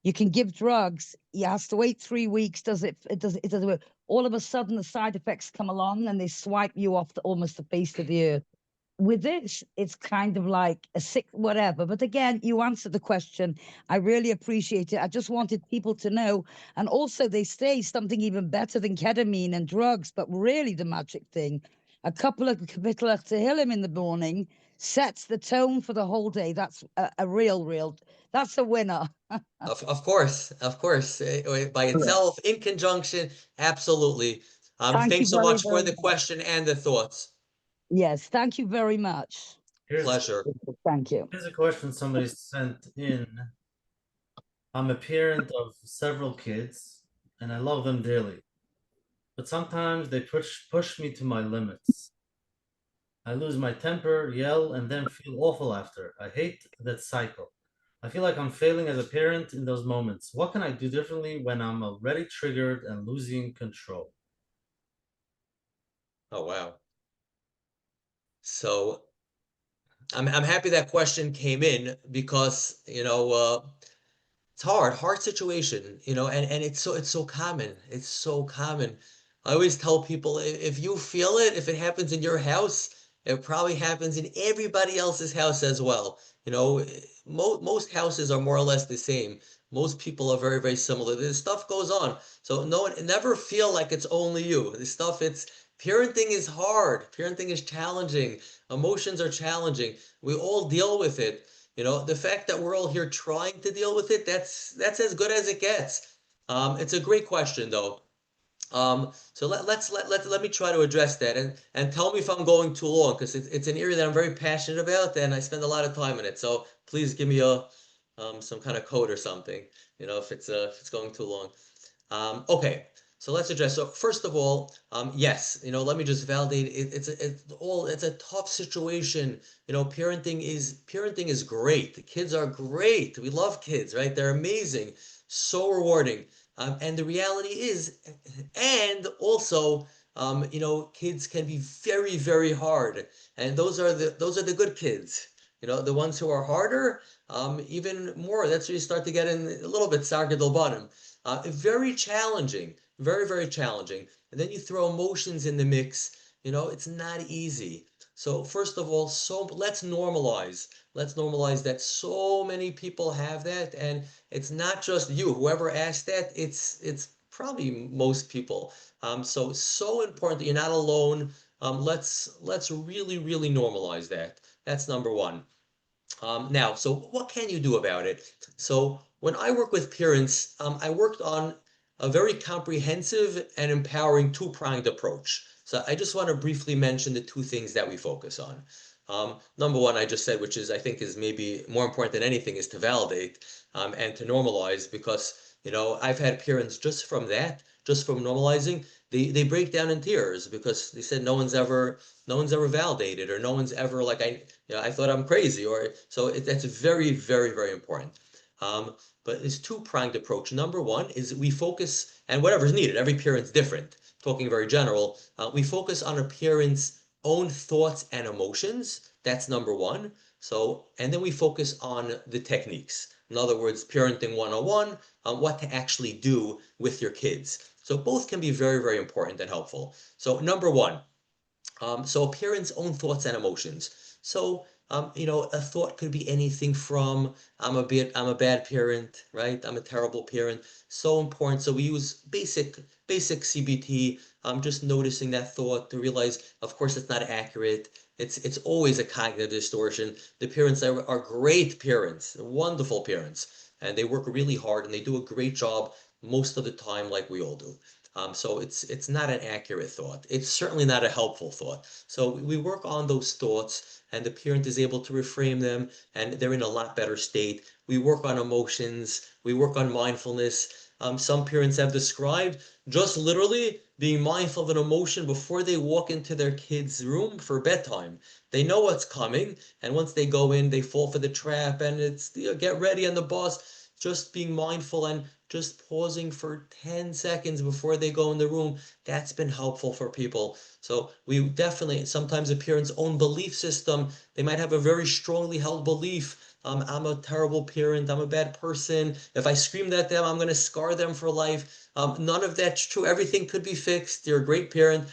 You can give drugs, you have to wait 3 weeks. Does it work? All of a sudden, the side effects come along and they swipe you off almost the face of the earth. With this, it's kind of like a sick whatever. But again, you answered the question. I really appreciate it. I just wanted people to know. And also, they say something even better than ketamine and drugs, but really the magic thing. A couple of kapitel Tehillim in the morning sets the tone for the whole day. That's a real, that's a winner. Of course, by Yeah. itself, in conjunction, absolutely. Thank you Thanks so very, much for very the much. question and the thoughts. Yes, thank you very much. Here's Pleasure. Thank you. here's a question somebody sent in. I'm a parent of several kids, and I love them dearly. But sometimes they push me to my limits. I lose my temper, yell, and then feel awful after. I hate that cycle. I feel like I'm failing as a parent in those moments. What can I do differently when I'm already triggered and losing control? Oh, wow. So I'm happy that question came in because, you know, it's hard situation, you know, and it's so common. It's so common. I always tell people if you feel it, if it happens in your house, it probably happens in everybody else's house as well. You know, most houses are more or less the same. Most people are very similar. This stuff goes on. So no one never feel like it's only you. This stuff, it's parenting is hard. Parenting is challenging. Emotions are challenging. We all deal with it. You know, the fact that we're all here trying to deal with it, that's as good as it gets. It's a great question though. So let me try to address that and tell me if I'm going too long because it's an area that I'm very passionate about and I spend a lot of time in it. So please give me a some kind of code or something, you know, if it's going too long. Okay, so let's address. So first of all, yes, you know, let me just validate it. It's a tough situation. You know, parenting is great. The kids are great. We love kids, right? They're amazing, so rewarding. And the reality is, and also, you know, kids can be very hard, and those are the good kids. You know, the ones who are harder, even more. That's where you start to get in a little bit sargad bottom. Very challenging, very challenging. And then you throw emotions in the mix. You know, it's not easy. So first of all, so let's normalize that so many people have that, and it's not just you. Whoever asked that, it's probably most people. So important that you're not alone. Let's really normalize that. That's number one. Now, so what can you do about it? So when I work with parents, I worked on a very comprehensive and empowering two-pronged approach. So I just want to briefly mention the two things that we focus on. Number one, I just said, which is I think is maybe more important than anything, is to validate and to normalize, because I've had parents just from that, just from normalizing, they break down in tears because they said no one's ever validated, or no one's ever like I thought I'm crazy, or so that's very, very, very important. But it's two-pronged approach. Number one is we focus, and whatever's needed, every parent's different. Talking very general, we focus on a parent's own thoughts and emotions. That's number one. So, and then we focus on the techniques. In other words, parenting 101, what to actually do with your kids. So both can be very, very important and helpful. So number one, so a parent's own thoughts and emotions. So, a thought could be anything from I'm a bad parent, right? I'm a terrible parent. So important. So we use basic CBT. Just noticing that thought to realize, of course, it's not accurate. It's always a cognitive distortion. The parents are great parents, wonderful parents, and they work really hard and they do a great job most of the time, like we all do. So it's not an accurate thought. It's certainly not a helpful thought. So we work on those thoughts, and the parent is able to reframe them, and they're in a lot better state. We work on emotions. We work on mindfulness. Some parents have described just literally being mindful of an emotion before they walk into their kid's room for bedtime. They know what's coming, and once they go in, they fall for the trap, and it's get ready on the bus. Just being mindful and just pausing for 10 seconds before they go in the room, that's been helpful for people. So we definitely, sometimes a parent's own belief system, they might have a very strongly held belief. I'm a terrible parent, I'm a bad person. If I screamed at them, I'm going to scar them for life. None of that's true. Everything could be fixed. You're a great parent.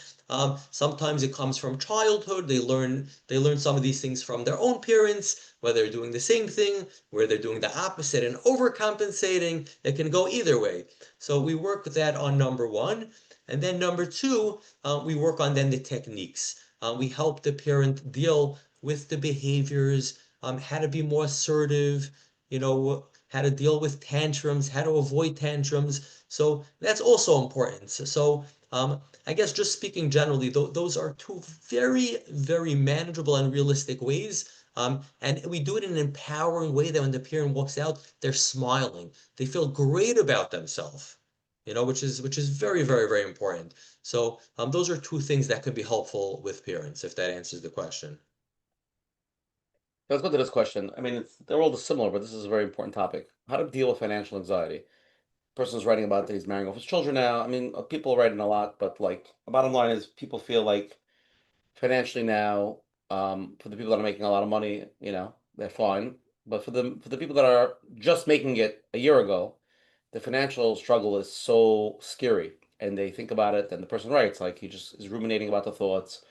Sometimes it comes from childhood. They learn some of these things from their own parents, whether they're doing the same thing, where they're doing the opposite and overcompensating. It can go either way. So we work with that on number one. And then number two, we work on then the techniques. We help the parent deal with the behaviors, how to be more assertive, how to deal with tantrums, how to avoid tantrums. So that's also important. So I guess just speaking generally, those are two very, very manageable and realistic ways. And we do it in an empowering way that when the parent walks out, they're smiling. They feel great about themselves, which is very, very, very important. So those are two things that could be helpful with parents, if that answers the question. Let's go to this question. I mean, they're all similar, but this is a very important topic. How to deal with financial anxiety. Person's writing about that he's marrying off his children now. I mean, people are writing a lot, but like the bottom line is people feel like financially now, for the people that are making a lot of money, they're fine. But for the people that are just making it a year ago, the financial struggle is so scary. And they think about it, and the person writes, like he just is ruminating about the thoughts,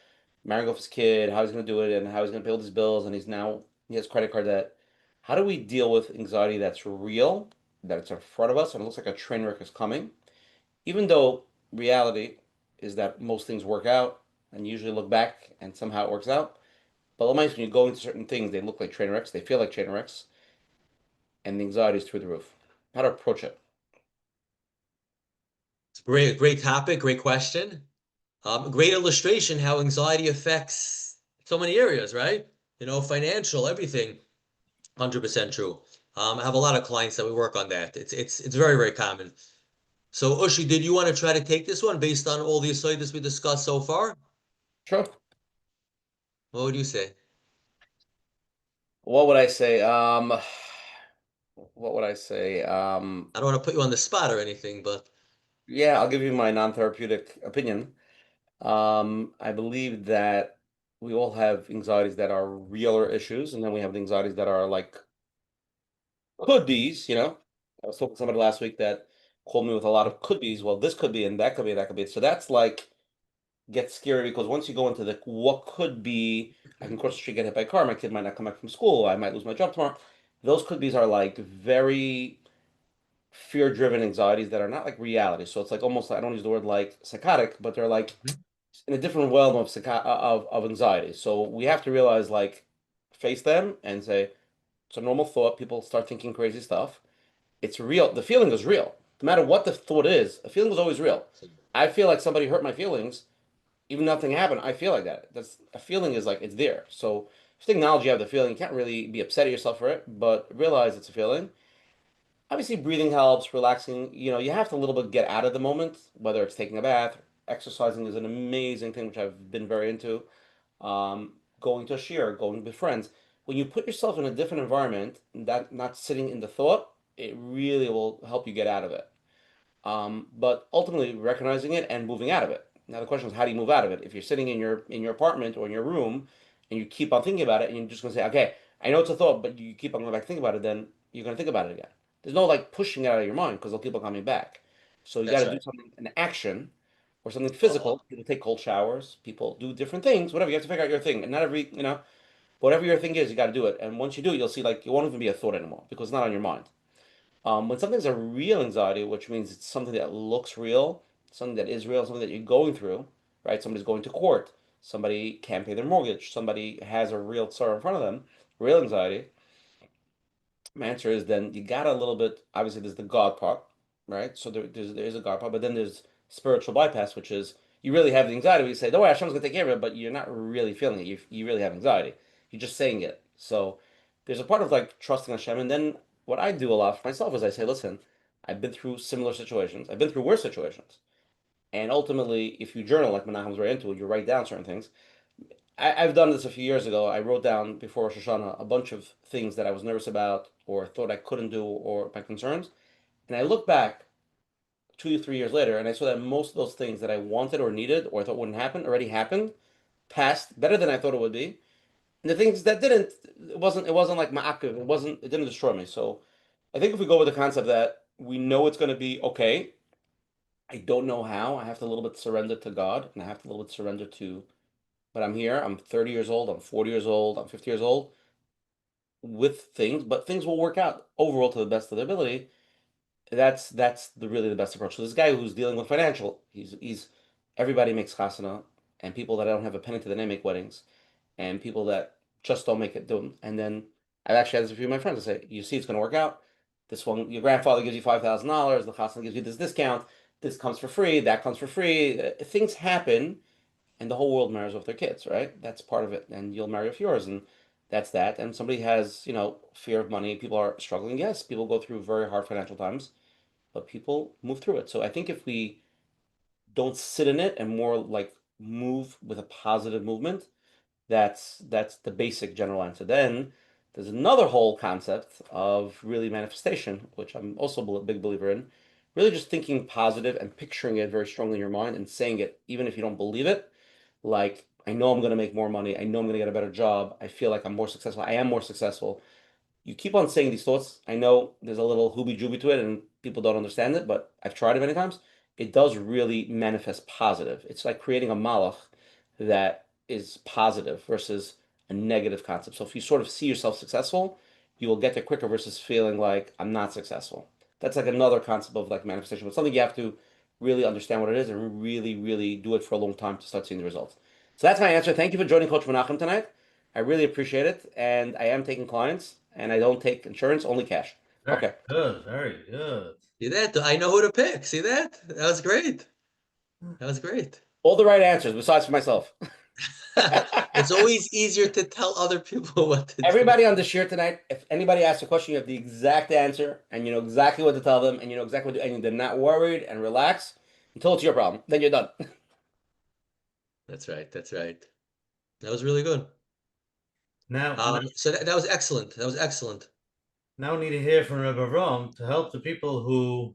marrying off his kid, how he's gonna do it, and how he's gonna pay all his bills, and he has credit card debt. How do we deal with anxiety that's real, that it's in front of us, and it looks like a train wreck is coming, even though reality is that most things work out, and you usually look back and somehow it works out. But when you go into certain things, they look like train wrecks, they feel like train wrecks, and the anxiety is through the roof. How to approach it? It's great topic, great question. Great illustration how anxiety affects so many areas, right? Financial, everything. 100% true. I have a lot of clients that we work on that. It's very, very common. So, Ushi, did you want to try to take this one based on all the aside we discussed so far? Sure. What would you say? What would I say? What would I say? I don't want to put you on the spot or anything, but Yeah, I'll give you my non-therapeutic opinion. I believe that we all have anxieties that are realer issues, and then we have the anxieties that are like could be's. I was talking to somebody last week that called me with a lot of could be's. Well, this could be, and that could be, that could be. So that's like gets scary because once you go into the what could be, I can cross the street, get hit by a car, my kid might not come back from school, I might lose my job tomorrow. Those could be's are like very fear-driven anxieties that are not like reality. So it's like almost I don't use the word like psychotic, but they're like in a different realm of anxiety. So we have to realize like face them and say, It's a normal thought. People start thinking crazy stuff. It's real. The feeling is real. No matter what the thought is, a feeling is always real. I feel like somebody hurt my feelings, even nothing happened. I feel like that. That's a feeling is like it's there. So just acknowledge you have the feeling. You can't really be upset at yourself for it, but realize it's a feeling. Obviously, breathing helps, relaxing. You have to a little bit get out of the moment, whether it's taking a bath, exercising is an amazing thing, which I've been very into. Going to a shiur, going with friends. When you put yourself in a different environment, that not sitting in the thought, it really will help you get out of it. But ultimately recognizing it and moving out of it. Now the question is, how do you move out of it? If you're sitting in your apartment or in your room and you keep on thinking about it, and you're just gonna say, okay, I know it's a thought, but you keep on going back to think about it, then you're gonna think about it again. There's no like pushing it out of your mind because they'll keep on coming back. So you got That's to do right. something, an action, or something Oh, physical. People take cold showers. People do different things. Whatever. You have to figure out your thing, and not every whatever your thing is, you got to do it. And once you do it, you'll see like it won't even be a thought anymore because it's not on your mind. When something's a real anxiety, which means it's something that looks real, something that is real, something that you're going through, right? Somebody's going to court, somebody can't pay their mortgage, somebody has a real sorrow in front of them, real anxiety. My answer is then you got a little bit, obviously, there's the God part, right? So there is a God part, but then there's spiritual bypass, which is you really have the anxiety. You say, don't worry, Hashem's going to take care of it, but you're not really feeling it. You really have anxiety. You're just saying it. So there's a part of like trusting Hashem. And then what I do a lot for myself is I say, listen, I've been through similar situations, I've been through worse situations. And ultimately, if you journal, like Menachem's very into it, you write down certain things. I've done this a few years ago. I wrote down before Rosh Hashanah a bunch of things that I was nervous about or thought I couldn't do or my concerns. And I look back 2 to 3 years later and I saw that most of those things that I wanted or needed or I thought wouldn't happen already happened, passed better than I thought it would be. And the things that didn't, it wasn't like ma'akiv. It didn't destroy me. So I think if we go with the concept that we know it's going to be okay, I don't know how. I have to a little bit surrender to God and I have to a little bit surrender to, but I'm here. I'm 30 years old. I'm 40 years old. I'm 50 years old with things, but things will work out overall to the best of their ability. That's really the best approach. So this guy who's dealing with financial, he's everybody makes chasana, and people that don't have a penny to the name make weddings, and people that just don't make it do them. And then I've actually had this with a few of my friends. I say, you see, it's going to work out. This one, your grandfather gives you $5,000. The chasana gives you this discount. This comes for free. That comes for free. Things happen and the whole world marries off their kids, right? That's part of it, and you'll marry off yours, and that's that. And somebody has, fear of money. People are struggling. Yes, people go through very hard financial times, but people move through it. So I think if we don't sit in it and more like move with a positive movement, that's the basic general answer. Then there's another whole concept of really manifestation, which I'm also a big believer in. Really just thinking positive and picturing it very strongly in your mind and saying it even if you don't believe it, like I know I'm going to make more money, I know I'm going to get a better job, I feel like I'm more successful, I am more successful. You keep on saying these thoughts. I know there's a little hooby jooby to it and people don't understand it, but I've tried it many times. It does really manifest positive. It's like creating a malach that is positive versus a negative concept. So if you sort of see yourself successful, you will get there quicker versus feeling like I'm not successful. That's like another concept of like manifestation, but something you have to really understand what it is and really, really do it for a long time to start seeing the results. So that's my answer. Thank you for joining Coach Menachem tonight. I really appreciate it, and I am taking clients, and I don't take insurance, only cash. Very Okay. good, very good. see that? I know who to pick. See that? That was great. That was great. All the right answers, besides for myself. It's always easier to tell other people what to do. Everybody on the shiur tonight, if anybody asks a question, you have the exact answer, and you know exactly what to tell them, and you know exactly what to do, and they're not worried and relax until it's your problem. Then you're done. That's right. That's right. That was really good. Now, So that was excellent. That was excellent. now we need to hear from Rabbi Avrohom to help the people who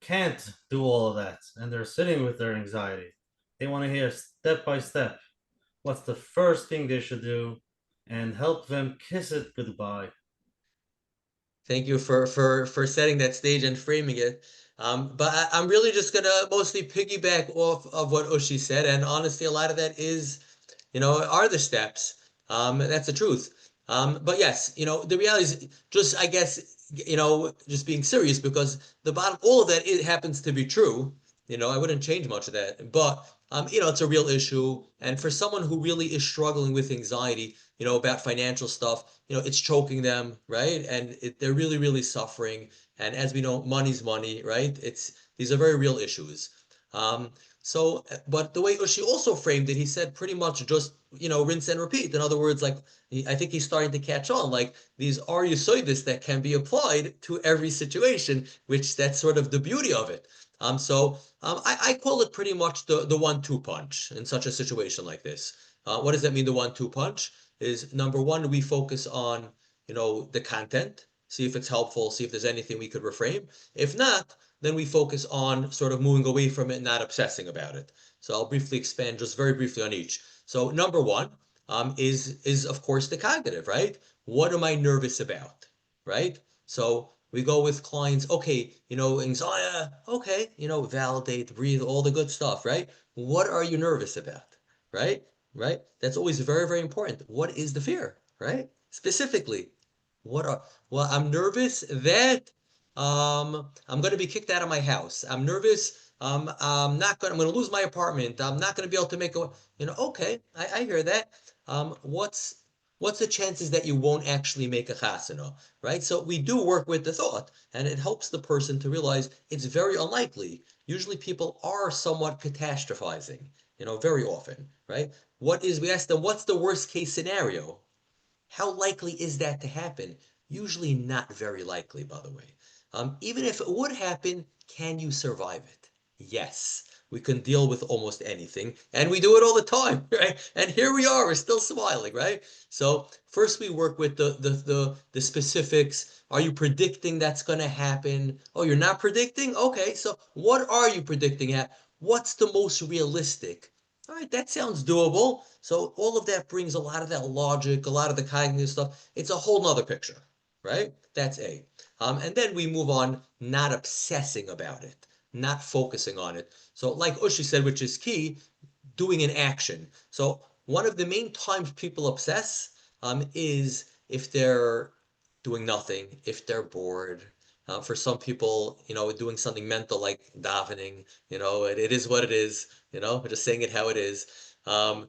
can't do all of that and they're sitting with their anxiety. They want to hear step by step what's the first thing they should do and help them kiss it goodbye. Thank you for setting that stage and framing it. But I'm really just gonna mostly piggyback off of what Ushi said, and honestly, a lot of that is, are the steps. That's the truth. But yes, the reality is just, I guess, just being serious because all of that it happens to be true. I wouldn't change much of that. But it's a real issue. And for someone who really is struggling with anxiety, about financial stuff, it's choking them, right? And they're really, really suffering. And as we know, money's money, right? These are very real issues. But the way Ushi also framed it, he said pretty much just, rinse and repeat. In other words, like, I think he's starting to catch on, like these are yusoidis that can be applied to every situation, which that's sort of the beauty of it. I call it pretty much the 1-2 punch in such a situation like this. What does that mean? The 1-2 punch is, number one, we focus on, the content, see if it's helpful, see if there's anything we could reframe. If not, then we focus on sort of moving away from it, not obsessing about it. So I'll briefly expand just very briefly on each. So number one is of course the cognitive, right? What am I nervous about, right? So we go with clients, okay, anxiety, okay, validate, breathe, all the good stuff, right? What are you nervous about, right? Right? That's always very, very important. What is the fear, right? Specifically, well, I'm nervous that I'm going to be kicked out of my house. I'm nervous. I'm going to lose my apartment. I'm not going to be able to make okay, I hear that. What's the chances that you won't actually make a chasana, right? So we do work with the thought, and it helps the person to realize it's very unlikely. Usually people are somewhat catastrophizing, very often, right? We ask them, what's the worst case scenario? How likely is that to happen? Usually not very likely, by the way. Even if it would happen, can you survive it? Yes, we can deal with almost anything, and we do it all the time, right? And here we are, we're still smiling, right? So first we work with the specifics. Are you predicting that's going to happen? Oh, you're not predicting? Okay, so what are you predicting at? What's the most realistic? All right, that sounds doable. So all of that brings a lot of that logic, a lot of the cognitive stuff. It's a whole nother picture, right? That's A. And then we move on, not obsessing about it, not focusing on it. So like Ushi said, which is key, doing an action. So one of the main times people obsess is if they're doing nothing, if they're bored. For some people, doing something mental like davening, it is what it is, we're just saying it how it is. So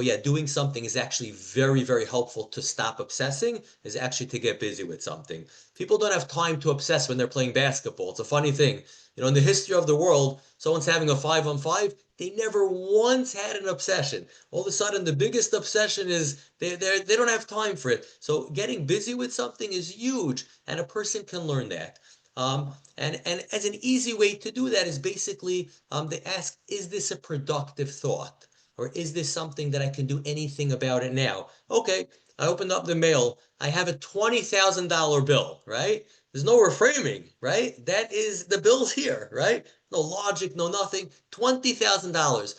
yeah, doing something is actually very, very helpful to stop obsessing, is actually to get busy with something. People don't have time to obsess when they're playing basketball. It's a funny thing. In the history of the world, someone's having a 5-on-5, they never once had an obsession. All of a sudden, the biggest obsession is they don't have time for it. So getting busy with something is huge, and a person can learn that. And as an easy way to do that is basically they ask, is this a productive thought? Or is this something that I can do anything about it now? Okay, I opened up the mail. I have a $20,000 bill, right? There's no reframing, right? That is, the bill's here, right? No logic, no nothing. $20,000.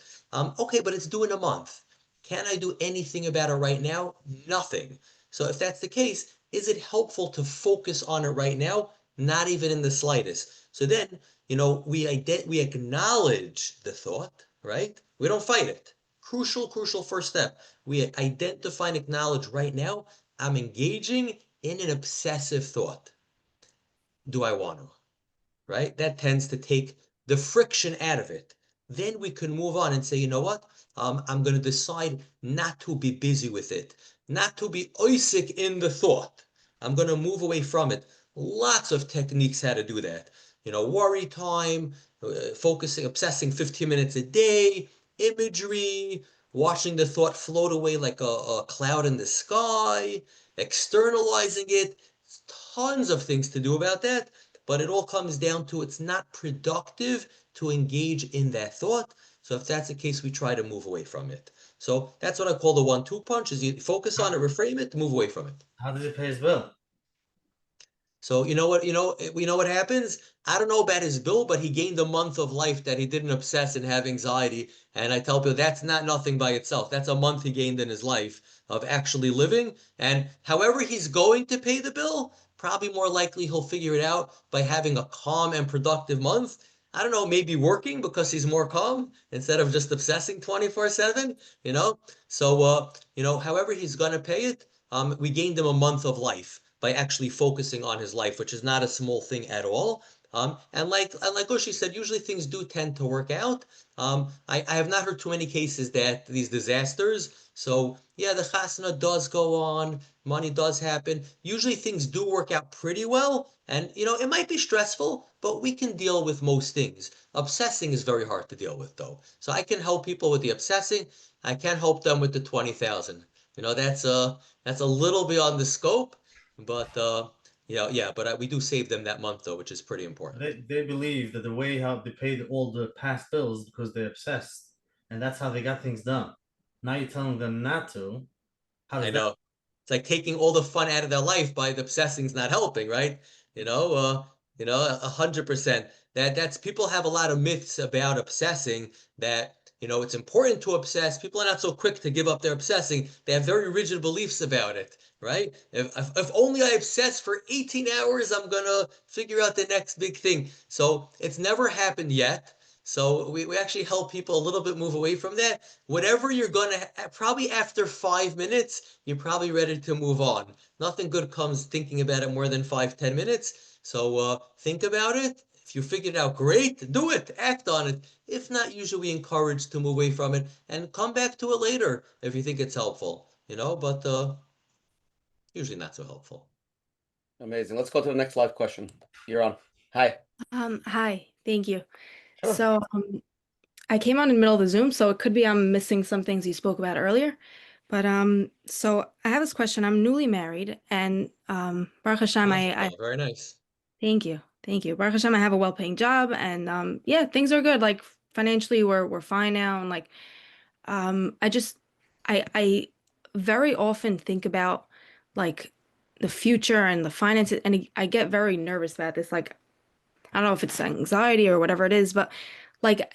Okay, but it's due in a month. Can I do anything about it right now? Nothing. So if that's the case, is it helpful to focus on it right now? Not even in the slightest. So then, we acknowledge the thought, right? We don't fight it. Crucial first step. We identify and acknowledge right now, I'm engaging in an obsessive thought. Do I want to? Right? That tends to take the friction out of it. Then we can move on and say, you know what? I'm going to decide not to be busy with it, not to be oisik in the thought. I'm going to move away from it. Lots of techniques how to do that. Worry time, focusing, obsessing 15 minutes a day, imagery, watching the thought float away like a cloud in the sky, externalizing it. Tons of things to do about that, but it all comes down to it's not productive to engage in that thought. So if that's the case, we try to move away from it. So that's what I call the 1-2 punch, is you focus on it, reframe it, move away from it. How does he pay his bill? So you know what happens? I don't know about his bill, but he gained a month of life that he didn't obsess and have anxiety. And I tell people that's not nothing by itself. That's a month he gained in his life of actually living. And however he's going to pay the bill, probably more likely he'll figure it out by having a calm and productive month. I don't know, maybe working because he's more calm instead of just obsessing 24/7, So, however he's going to pay it, we gained him a month of life by actually focusing on his life, which is not a small thing at all. And like Ushi said, usually things do tend to work out. I have not heard too many cases that these disasters. So yeah, the chasana does go on, money does happen. Usually things do work out pretty well. And it might be stressful, but we can deal with most things. Obsessing is very hard to deal with though. So I can help people with the obsessing. I can't help them with the 20,000. That's a little beyond the scope, but yeah, but we do save them that month though, which is pretty important. They believe that the way how they paid all the past bills because they're obsessed, and that's how they got things done. Now you're telling them not to. How does I that? know. It's like taking all the fun out of their life by the obsessing's not helping, right? 100%. That's people have a lot of myths about obsessing that, it's important to obsess. People are not so quick to give up their obsessing. They have very rigid beliefs about it, right? If only I obsess for 18 hours, I'm gonna figure out the next big thing. So it's never happened yet. So we actually help people a little bit move away from that. Whatever you're gonna probably after 5 minutes, you're probably ready to move on. Nothing good comes thinking about it more than 5, 10 minutes. So think about it. If you figured it out, great, do it, act on it. If not, usually we encourage to move away from it and come back to it later if you think it's helpful. But usually not so helpful. Amazing. Let's go to the next live question. You're on. Hi. Hi, thank you. Sure. So I came on in the middle of the Zoom, so it could be I'm missing some things you spoke about earlier. But so I have this question. I'm newly married, and Baruch Hashem, Very nice. thank you, thank you. Baruch Hashem, I have a well-paying job, and yeah, things are good. Like financially, we're fine now, and like I very often think about like the future and the finances, and I get very nervous about this. Like I don't know if it's anxiety or whatever it is, but like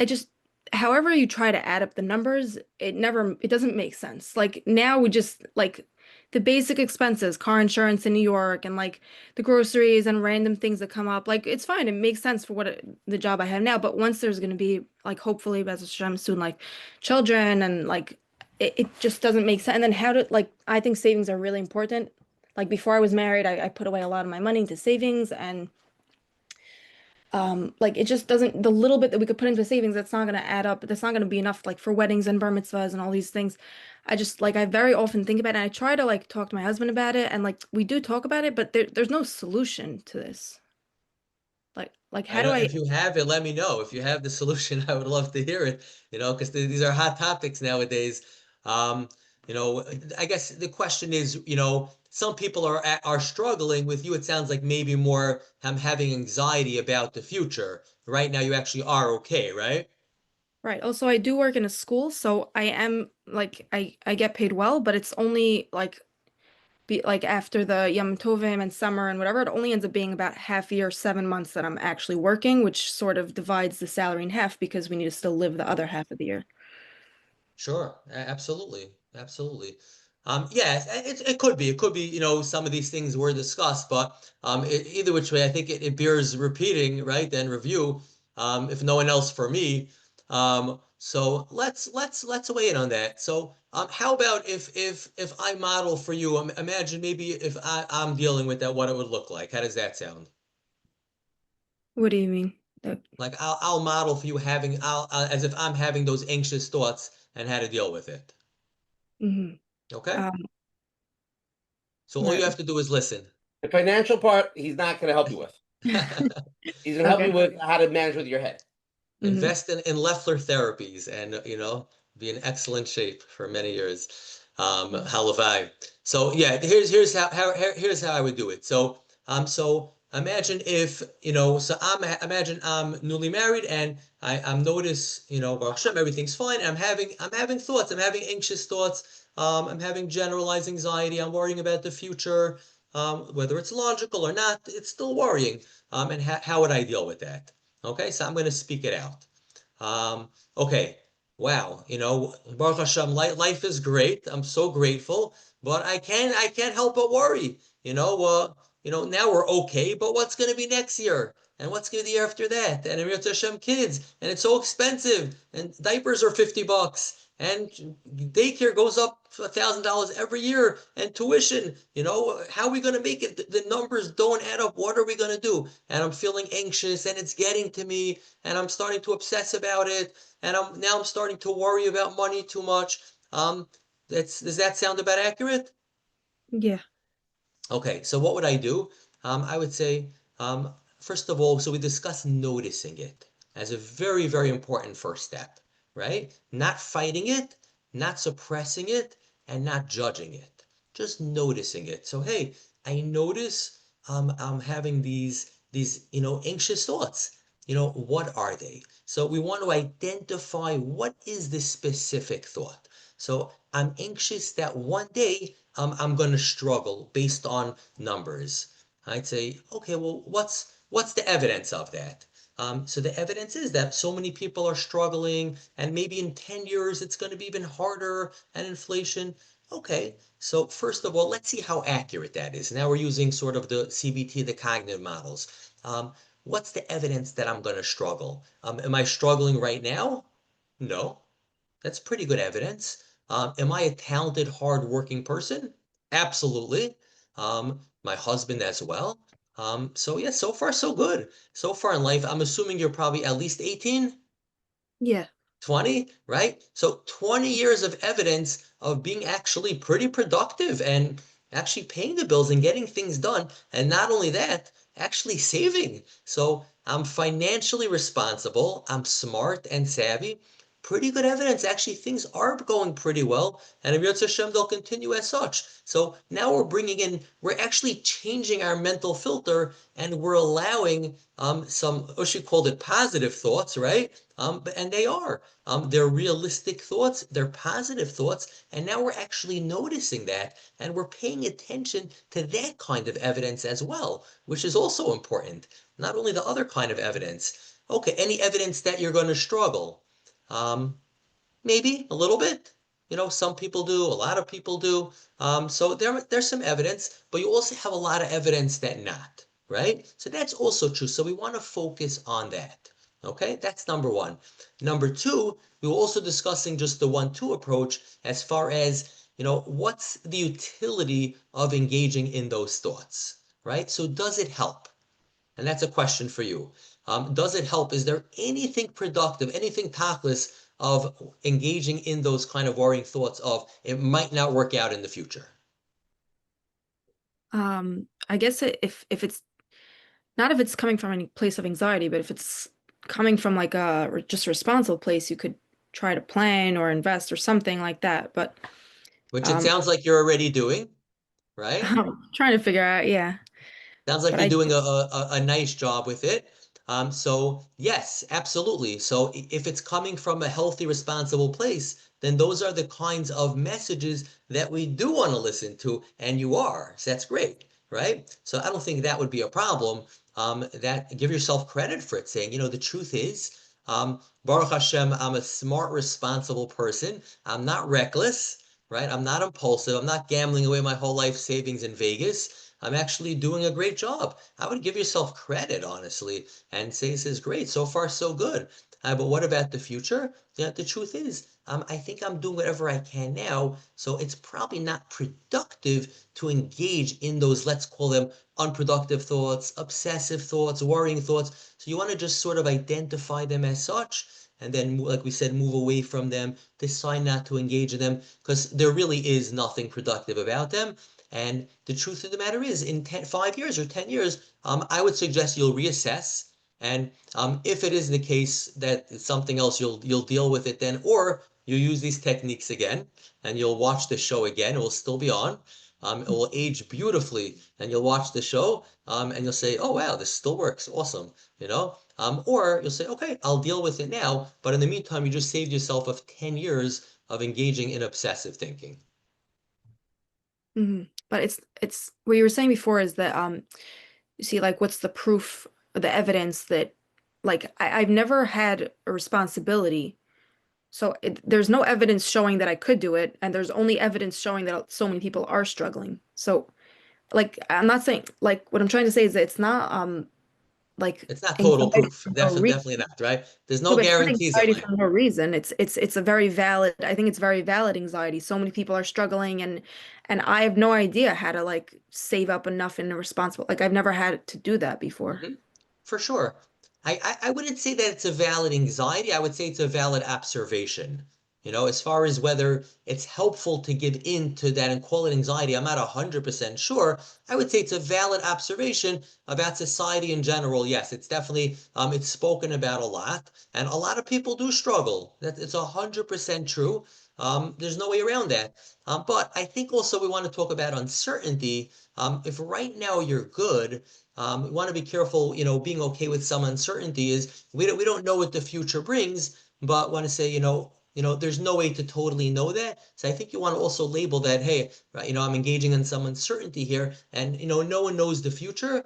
however you try to add up the numbers, it doesn't make sense. Like now we just like the basic expenses, car insurance in New York and like the groceries and random things that come up, like it's fine. It makes sense for the job I have now. But once there's going to be like hopefully B'ezras Hashem soon like children and like it just doesn't make sense. And then I think savings are really important. Like before I was married, I put away a lot of my money into savings and like it just doesn't, the little bit that we could put into savings, that's not going to add up. That's not going to be enough like for weddings and bar mitzvahs and all these things. I very often think about it and I try to like talk to my husband about it and like we do talk about it, but there's no solution to this. Like how do If you have it, let me know. If you have the solution, I would love to hear it, because these are hot topics nowadays. Um, I guess the question is, some people are struggling with you. It sounds like maybe more having anxiety about the future. Right now, you actually are okay, right? Right. Also, I do work in a school, so I am like I get paid well, but it's only like after the Yom Tovim and summer and whatever, it only ends up being about half year, 7 months that I'm actually working, which sort of divides the salary in half because we need to still live the other half of the year. Sure, absolutely, absolutely. Yeah, it could be. It could be, some of these things were discussed, but either which way, I think it bears repeating, right, and review, if no one else for me. So let's weigh in on that. So how about if I model for you, imagine maybe if I'm dealing with that, what it would look like. How does that sound? What do you mean? Like I'll model for you having as if I'm having those anxious thoughts and how to deal with it. Mhm. Okay? So all Right. you have to do is listen. The financial part, he's not going to help you with. He's going to help you with how to manage with your head. Invest in Leffler therapies and, be in excellent shape for many years. Halavai. So yeah, here's how I would do it. So imagine if, so imagine I'm newly married and I'm notice, Baruch Hashem, everything's fine. I'm having thoughts. I'm having anxious thoughts. I'm having generalized anxiety. I'm worrying about the future. Whether it's logical or not, it's still worrying. And how would I deal with that? Okay, so I'm going to speak it out. Okay, wow, Baruch Hashem, life is great. I'm so grateful, but I can't help but worry. Now we're okay, but what's going to be next year? And what's going to be the year after that? And Emir Hashem kids, and it's so expensive. And diapers are $50. and daycare goes up $1,000 every year, and tuition, how are we going to make it? The numbers don't add up. What are we going to do? And I'm feeling anxious, and it's getting to me, and I'm starting to obsess about it, and I'm starting to worry about money too much. Does that sound about accurate? Yeah. Okay, so what would I do? I would say, first of all, so we discuss noticing it as a very, very important first step, right? Not fighting it, not suppressing it, and not judging it. Just noticing it. So, hey, I notice I'm having these anxious thoughts. What are they? So we want to identify what is the specific thought. So I'm anxious that one day I'm going to struggle based on numbers. I'd say, okay, well, what's the evidence of that? So the evidence is that so many people are struggling, and maybe in 10 years it's going to be even harder, and inflation. Okay, so first of all, let's see how accurate that is. Now we're using sort of the CBT, the cognitive models. What's the evidence that I'm going to struggle? Am I struggling right now? No. That's pretty good evidence. Am I a talented, hardworking person? Absolutely. My husband as well. So yeah, so far so good. So far in life, I'm assuming you're probably at least 18, Yeah. 20, right? So 20 years of evidence of being actually pretty productive and actually paying the bills and getting things done. And not only that, actually saving. So I'm financially responsible. I'm smart and savvy. Pretty good evidence. Actually, things are going pretty well. And if Yirtzeh Hashem, they'll continue as such. So now we're actually changing our mental filter, and we're allowing some, she called it positive thoughts, right? And they are. They're realistic thoughts, they're positive thoughts, and now we're actually noticing that, and we're paying attention to that kind of evidence as well, which is also important. Not only the other kind of evidence. Okay, any evidence that you're going to struggle? Maybe a little bit. Some people do, a lot of people do. So there's some evidence, but you also have a lot of evidence that not, right? So that's also true. So we want to focus on that. Okay, that's number one. Number two, we were also discussing just the 1-2 approach as far as, what's the utility of engaging in those thoughts, right? So does it help? And that's a question for you. Does it help? Is there anything productive, anything tachlis of engaging in those kind of worrying thoughts of it might not work out in the future? I guess if it's not, if it's coming from any place of anxiety, but if it's coming from like a just responsible place, you could try to plan or invest or something like that. But Which it sounds like you're already doing, right? I'm trying to figure out, yeah. Sounds like But you're I doing a nice job with it. So yes, absolutely. So if it's coming from a healthy, responsible place, then those are the kinds of messages that we do want to listen to, and you are. So that's great, right? So I don't think that would be a problem. That give yourself credit for it, saying, the truth is, Baruch Hashem, I'm a smart, responsible person. I'm not reckless, right? I'm not impulsive. I'm not gambling away my whole life savings in Vegas. I'm actually doing a great job. I would give yourself credit, honestly, and say this is great. So far, so good. But what about the future? Yeah, the truth is, I think I'm doing whatever I can now. So it's probably not productive to engage in those, let's call them unproductive thoughts, obsessive thoughts, worrying thoughts. So you want to just sort of identify them as such. And then, like we said, move away from them, decide not to engage in them, because there really is nothing productive about them. And the truth of the matter is, in 5 years or 10 years, I would suggest you'll reassess. And if it is the case that it's something else, you'll deal with it then, or you use these techniques again, and you'll watch the show again. It will still be on. It will age beautifully, and you'll watch the show, and you'll say, "Oh wow, this still works, awesome," Or you'll say, "Okay, I'll deal with it now." But in the meantime, you just saved yourself of 10 years of engaging in obsessive thinking. But it's what you were saying before is that you see, like, what's the proof or the evidence that, like, I've never had a responsibility, so there's no evidence showing that I could do it, and there's only evidence showing that so many people are struggling. So, like, I'm not saying, like, what I'm trying to say is that it's not like It's not total anxiety proof. for no reason. Definitely not, right? There's No, no but it's not guarantees in anxiety life. for no reason. It's a very valid, I think it's very valid anxiety. So many people are struggling and I have no idea how to like save up enough in a responsible, like I've never had to do that before. For sure. I wouldn't say that it's a valid anxiety. I would say it's a valid observation. As far as whether it's helpful to give in to that and call it anxiety, I'm not 100% sure. I would say it's a valid observation about society in general. Yes, it's definitely it's spoken about a lot, and a lot of people do struggle. That it's 100% true. There's no way around that. But I think also we want to talk about uncertainty. If right now you're good, we want to be careful, being okay with some uncertainty is we don't know what the future brings, but want to say, there's no way to totally know that. So I think you want to also label that, hey, right, I'm engaging in some uncertainty here, and no one knows the future.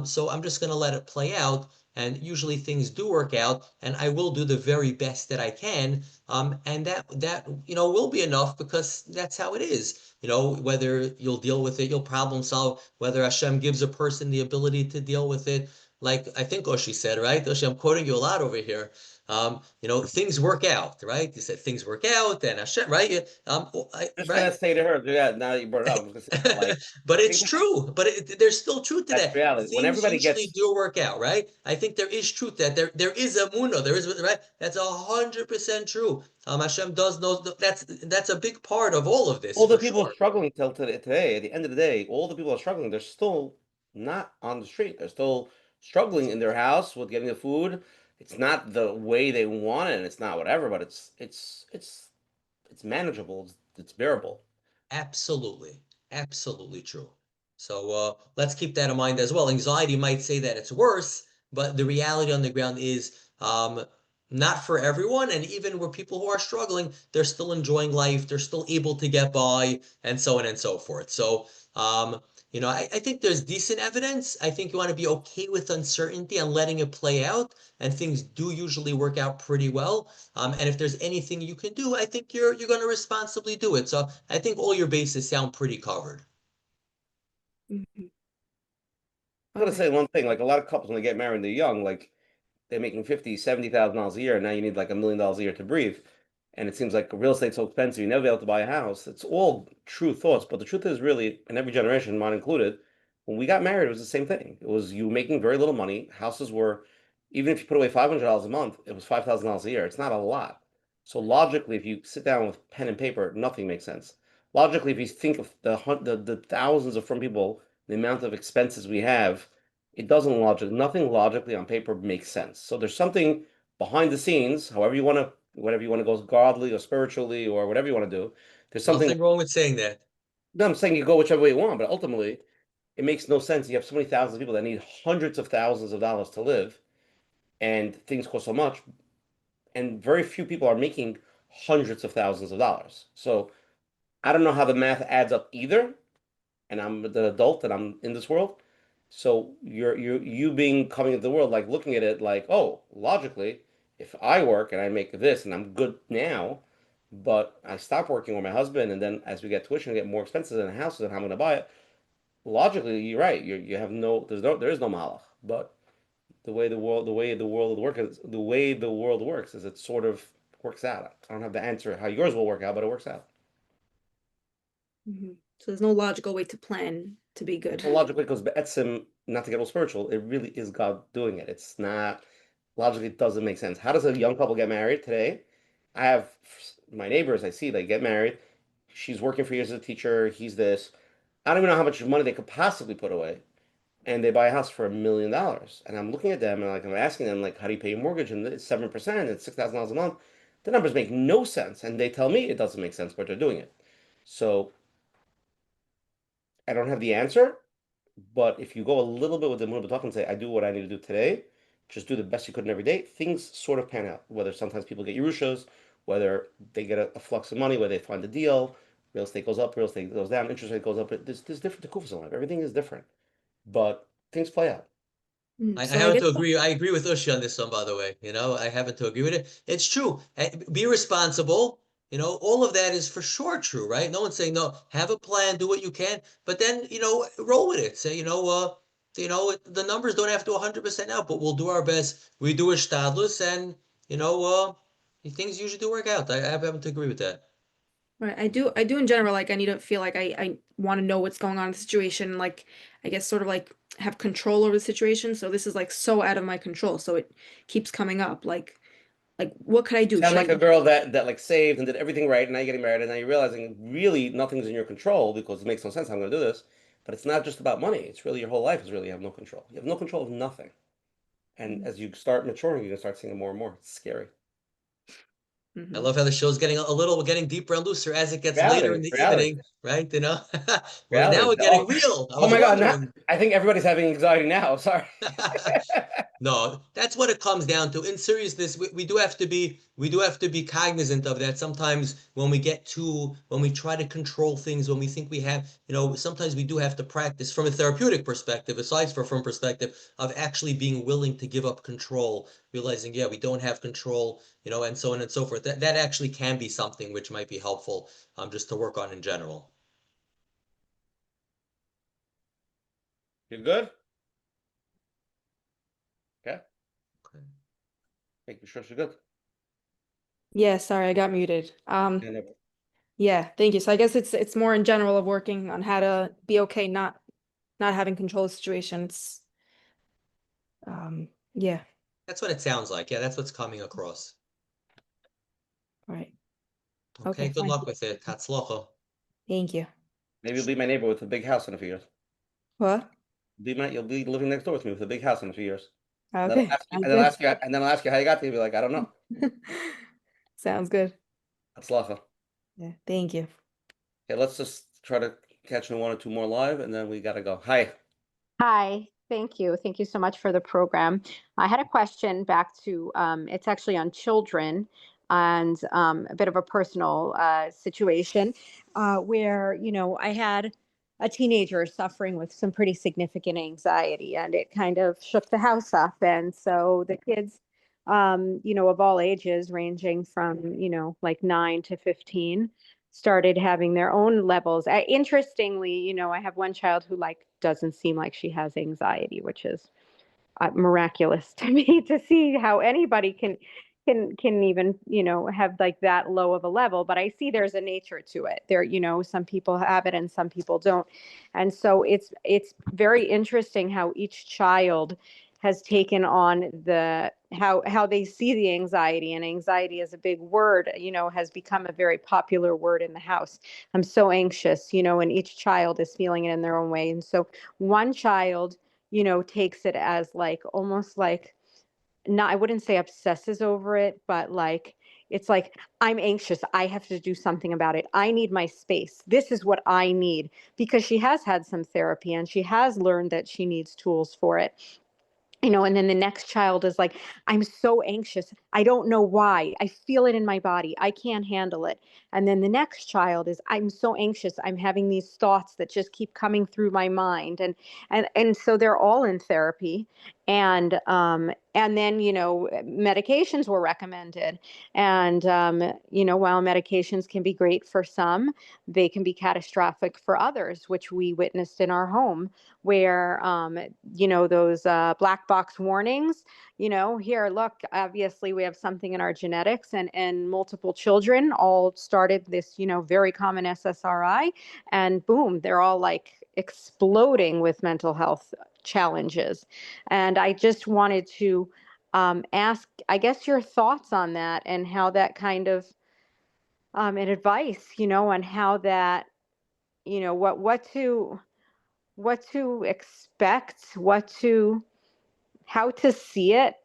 So I'm just going to let it play out. And usually things do work out, and I will do the very best that I can. And that will be enough because that's how it is. Whether you'll deal with it, you'll problem solve, whether Hashem gives a person the ability to deal with it. Like I think Oshi said, right? Oshi, I'm quoting you a lot over here. Things work out, right? You said things work out, and Hashem, right? Just Right? gonna say to her, yeah. Now that you brought it up, I was gonna say, like, But I it's think true. But there's still truth to that's that. reality. When Things everybody usually gets do work out, right? I think there is truth that there is a muna. There is, right. That's 100% true. Hashem does know that's a big part of all of this all the for people sure. struggling till today, at the end of the day, all the people are struggling. They're still not on the street. They're still struggling in their house with getting the food. It's not the way they want it, and it's not whatever, but it's manageable. It's bearable. Absolutely. Absolutely true. So let's keep that in mind as well. Anxiety might say that it's worse, but the reality on the ground is not for everyone. And even where people who are struggling, they're still enjoying life, they're still able to get by, and so on and so forth. So, I think there's decent evidence. I think you want to be okay with uncertainty and letting it play out. And things do usually work out pretty well. And if there's anything you can do, I think you're going to responsibly do it. So I think all your bases sound pretty covered. Mhm. I'm gonna Okay. say one thing, like a lot of couples when they get married, they're young, like they're making $50,000, $70,000 a year, and now you need like $1 million a year to breathe. And it seems like real estate's so expensive, you never be able to buy a house. It's all true thoughts, but the truth is really, in every generation, mine included, when we got married, it was the same thing. It was you making very little money. Houses were, even if you put away $500 a month, it was $5,000 a year. It's not a lot. So logically, if you sit down with pen and paper, nothing makes sense. Logically, if you think of the thousands of from people, the amount of expenses we have, it doesn't nothing logically on paper makes sense. So there's something behind the scenes, whatever you want to go godly or spiritually or whatever you want to do. There's something. Nothing wrong with saying that. No, I'm saying you go whichever way you want, but ultimately it makes no sense. You have so many thousands of people that need hundreds of thousands of dollars to live, and things cost so much, and very few people are making hundreds of thousands of dollars. So I don't know how the math adds up either, and I'm the adult and I'm in this world. So you being coming into the world, like looking at it like, oh, logically, if I work and I make this and I'm good now, but I stop working with my husband, and then as we get tuition, we get more expenses in houses and how I'm going to buy it. Logically, you're right. You have there is no malach. But the way the world works is it sort of works out. I don't have the answer how yours will work out, but it works out. Mhm. So there's no logical way to plan to be good. Well, logically, because be'etzim, not to get all spiritual, it really is God doing it. It's not logically, it doesn't make sense. How does a young couple get married today? I have my neighbors, I see they get married. She's working for years as a teacher. He's this. I don't even know how much money they could possibly put away. And they buy a house for $1 million. And I'm looking at them and like I'm asking them, like, how do you pay your mortgage? And it's 7%, it's $6,000 a month. The numbers make no sense. And they tell me it doesn't make sense, but they're doing it. So I don't have the answer. But if you go a little bit with the Munah and say, I do what I need to do today, just do the best you could in every day, things sort of pan out. Whether sometimes people get Yerushas, whether they get a flux of money, whether they find a deal, real estate goes up, real estate goes down, interest rate goes up. There's different tekufas in life. Everything is different. But things play out. I So I happen guess to agree. I agree with Ushi on this one, by the way. I happen to agree with it. It's true. Be responsible. All of that is for sure true, right? No one's saying no. Have a plan, do what you can, but then roll with it. Say, you know, the numbers don't have to 100% out, but we'll do our best. We do a shtadlus, and you know, things usually do work out. I happen to agree with that. Right. I do in general, like I need to feel like I want to know what's going on in the situation, like I guess sort of like have control over the situation. So this is like so out of my control. So it keeps coming up. Like what could I do? Sound Should like I a girl that like saved and did everything right, and now you're getting married, and now you're realizing really nothing's in your control because it makes no sense how I'm going to do this. But it's not just about money. It's really your whole life is really you have no control. You have no control of nothing. And as you start maturing, you're going to start seeing it more and more. It's scary. I love how the show's getting getting deeper and looser as it gets later in the Reality. evening, right? You know, well, Reality. now we're getting real. I Oh was my God! Now, wondering. I think everybody's having anxiety now. Sorry. No, that's what it comes down to. In seriousness, we do have to be cognizant of that. Sometimes when we try to control things, when we think we have, you know, sometimes we do have to practice from a therapeutic perspective, aside from perspective of actually being willing to give up control, realizing, yeah, we don't have control, you know, and so on and so forth. That actually can be something which might be helpful, just to work on in general. You're good? Okay. Okay. Making sure she's good. Yeah, sorry, I got muted. Yeah, thank you. So I guess it's more in general of working on how to be okay not having control of the situation. It's yeah. That's what it sounds like. Yeah, that's what's coming across. Right. Okay, good fine. luck with it. Hatzlocha. Thank you. Maybe you'll be my neighbor with a big house in a few years. What? You'll be living next door with me with a big house in a few years. Okay. And then I'll ask you how you got there. You'll be like, I don't know. Sounds good. Hatzlacha. Yeah, thank you. Okay, let's just try to catch one or two more live, and then we gotta go. Hi. Hi, thank you. Thank you so much for the program. I had a question back to, it's actually on children and a bit of a personal situation where, you know, I had a teenager suffering with some pretty significant anxiety and it kind of shook the house up. And so the kids, you know, of all ages, ranging from, you know, like 9 to 15, started having their own levels. Interestingly, you know, I have one child who like doesn't seem like she has anxiety, which is miraculous to me to see how anybody can even, you know, have like that low of a level. But I see there's a nature to it. There, you know, some people have it and some people don't. And so it's very interesting how each child has taken on the how they see the anxiety, and anxiety is a big word, you know, has become a very popular word in the house. I'm so anxious, you know, and each child is feeling it in their own way. And so one child, you know, takes it as like almost like, not, I wouldn't say obsesses over it, but like it's like, I'm anxious, I have to do something about it, I need my space, this is what I need, because she has had some therapy and she has learned that she needs tools for it, you know. And then the next child is like, I'm so anxious, I don't know why, I feel it in my body, I can't handle it. And then the next child is, I'm so anxious, I'm having these thoughts that just keep coming through my mind. And so they're all in therapy. And then, you know, medications were recommended. And you know, while medications can be great for some, they can be catastrophic for others, which we witnessed in our home, where you know, those black box warnings, you know, here, look, obviously we have something in our genetics, and multiple children all started this, you know, very common SSRI, and boom, they're all like exploding with mental health challenges. And I just wanted to ask, I guess, your thoughts on that, and how that kind of and advice, you know, on how that, you know, what to expect, how to see it,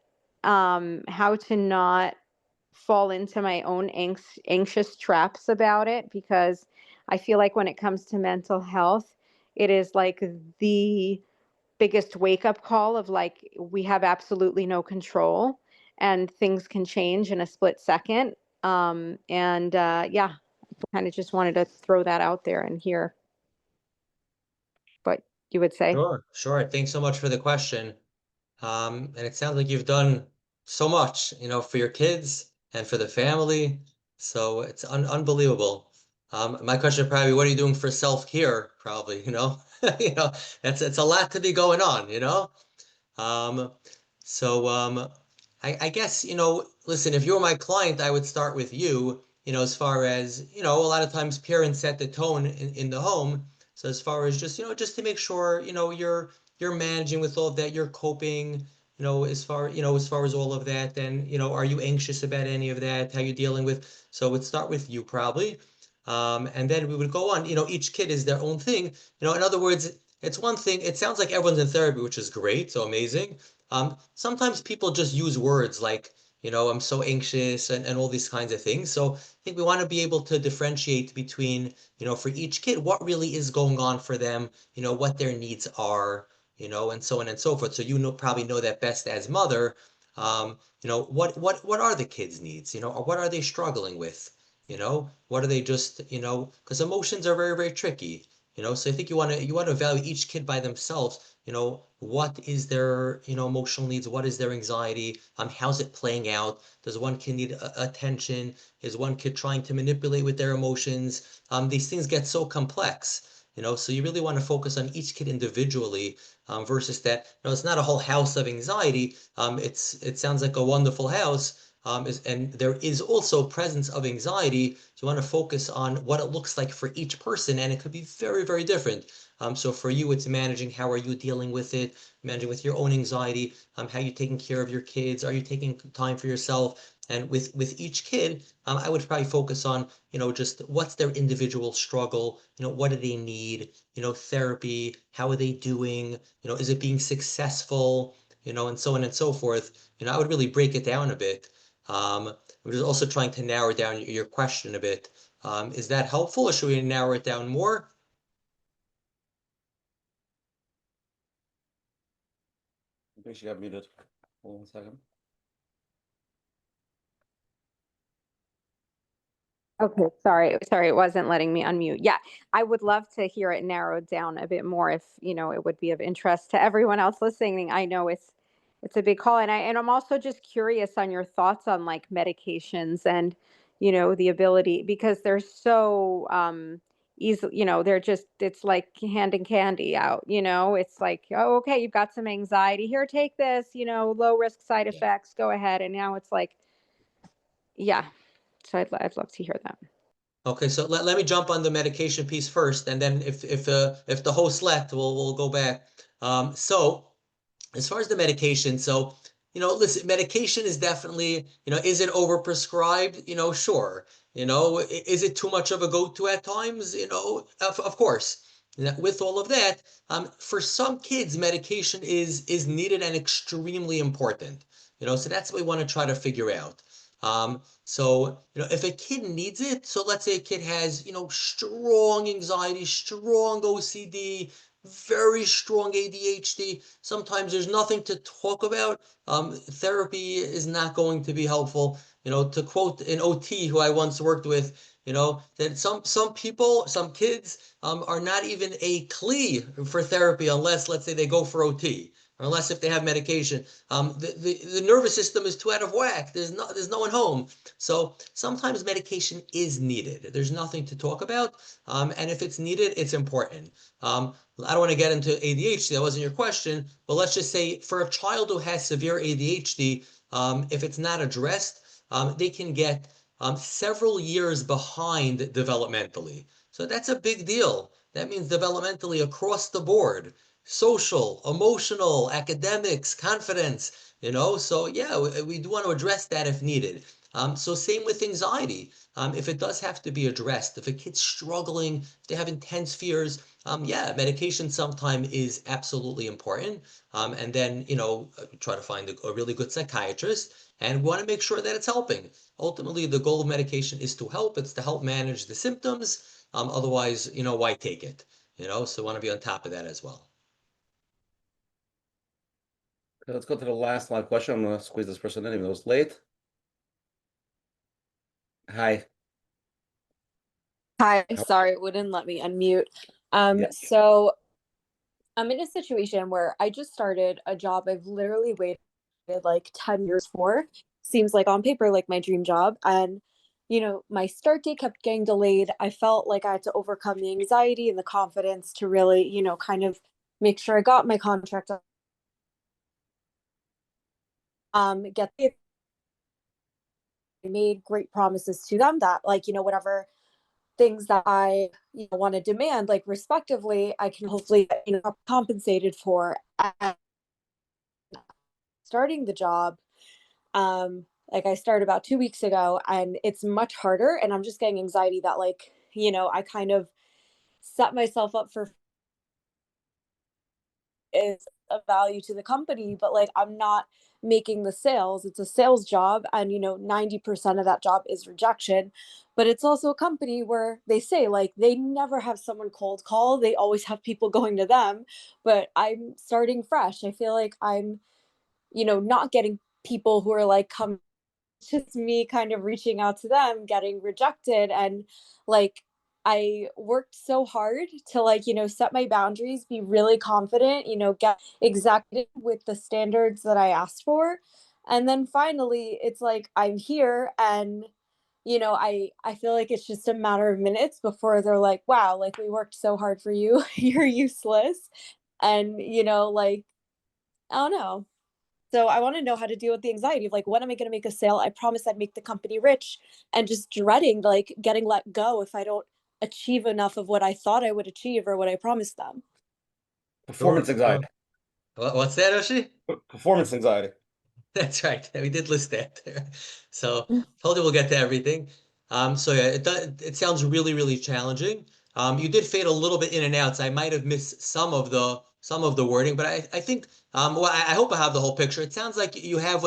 how to not fall into my own anxious traps about it, because I feel like when it comes to mental health, it is like the biggest wake up call of like, we have absolutely no control and things can change in a split second. Yeah, kind of just wanted to throw that out there and hear what you would say. Sure. Thanks so much for the question. And it sounds like you've done so much, you know, for your kids and for the family. So it's unbelievable. My question probably, what are you doing for self-care? Probably, you know, it's a lot to be going on, you know. Um, so I guess, listen, if you're my client, I would start with you, as far as, a lot of times parents set the tone in the home. So as far as just, just to make sure, you're managing with all of that, you're coping, as far as all of that, then, are you anxious about any of that? How you dealing with? So we'd start with you probably. And then we would go on, each kid is their own thing. In other words, it's one thing, it sounds like everyone's in therapy, which is great, so amazing. Sometimes people just use words like, I'm so anxious and all these kinds of things. So I think we want to be able to differentiate between, for each kid, what really is going on for them, what their needs are, and so on and so forth. So probably know that best as mother. What are the kids' needs, or what are they struggling with? What are they just, because emotions are very, very tricky. So I think you want to evaluate each kid by themselves. What is their, emotional needs? What is their anxiety? How's it playing out? Does one kid need attention? Is one kid trying to manipulate with their emotions? These things get so complex. So you really want to focus on each kid individually, versus that, it's not a whole house of anxiety. It sounds like a wonderful house. And there is also presence of anxiety. So you want to focus on what it looks like for each person, and it could be very, very different. So for you, it's managing how are you dealing with it, managing with your own anxiety, how are you taking care of your kids, are you taking time for yourself? And with each kid, I would probably focus on, just what's their individual struggle, what do they need, therapy, how are they doing, is it being successful, and so on and so forth. I would really break it down a bit. We're just also trying to narrow down your question a bit. Is that helpful, or should we narrow it down more? I think she got muted. Hold on a second. Okay, sorry, it wasn't letting me unmute. Yeah, I would love to hear it narrowed down a bit more if, it would be of interest to everyone else listening. I know it's a big call, and I'm also just curious on your thoughts on like medications and, the ability, because they're so easy, they're just, it's like hand and candy out, it's like, oh, okay, you've got some anxiety here, take this, low risk side Yeah. effects, go ahead. And now it's like, yeah. So I'd love to hear that. Okay, so let me jump on the medication piece first, and then if the host left, we'll go back. So as far as the medication, so listen, medication is definitely, is it overprescribed? Sure. Is it too much of a go-to at times? Of course. With all of that, for some kids, medication is needed and extremely important. So that's what we want to try to figure out. So, if a kid needs it, so let's say a kid has, strong anxiety, strong OCD, very strong ADHD. Sometimes there's nothing to talk about. Therapy is not going to be helpful. To quote an OT who I once worked with, that some people, some kids, are not even a CLE for therapy unless, let's say, they go for OT, or unless if they have medication. The nervous system is too out of whack. There's no one home. So sometimes medication is needed. There's nothing to talk about. And if it's needed, it's important. I don't want to get into ADHD. That wasn't your question, but let's just say for a child who has severe ADHD, if it's not addressed, they can get several years behind developmentally. So that's a big deal. That means developmentally across the board, social, emotional, academics, confidence, So yeah, we do want to address that if needed. So same with anxiety. If it does have to be addressed, if a kid's struggling, if they have intense fears, yeah, medication sometime is absolutely important. And then, try to find a really good psychiatrist, and we want to make sure that it's helping. Ultimately, the goal of medication is to help. It's to help manage the symptoms. Otherwise, why take it? So we want to be on top of that as well. Okay, let's go to the last live question. I'm gonna squeeze this person in even though it's late. Hi. Hi, sorry, it wouldn't let me unmute. Yeah. So I'm in a situation where I just started a job I've literally waited like 10 years for. Seems like on paper like my dream job. And my start date kept getting delayed. I felt like I had to overcome the anxiety and the confidence to really, kind of make sure I got my contract. Get I made great promises to them that, like, whatever things that I want to demand, like respectively, I can hopefully compensated for at starting the job. Like I started about 2 weeks ago, and it's much harder, and I'm just getting anxiety that, like, I kind of set myself up for is a value to the company, but like I'm not making the sales. It's a sales job, and 90% of that job is rejection. But it's also a company where they say like they never have someone cold call. They always have people going to them. But I'm starting fresh. I feel like I'm, not getting people who are like come just me kind of reaching out to them, getting rejected. And like, I worked so hard to like, set my boundaries, be really confident, get exactly with the standards that I asked for. And then finally, it's like I'm here, and I feel like it's just a matter of minutes before they're like, wow, like we worked so hard for you. You're useless. And like, I don't know. So I want to know how to deal with the anxiety of like, when am I going to make a sale? I promised I'd make the company rich, and just dreading like getting let go if I don't achieve enough of what I thought I would achieve or what I promised them. Performance anxiety. What's that, Oshi? Performance anxiety. That's right. We did list that there. So told you we'll get to everything. So yeah, it sounds really, really challenging. You did fade a little bit in and out, so I might have missed some of the wording, but I think well, I hope I have the whole picture. It sounds like you have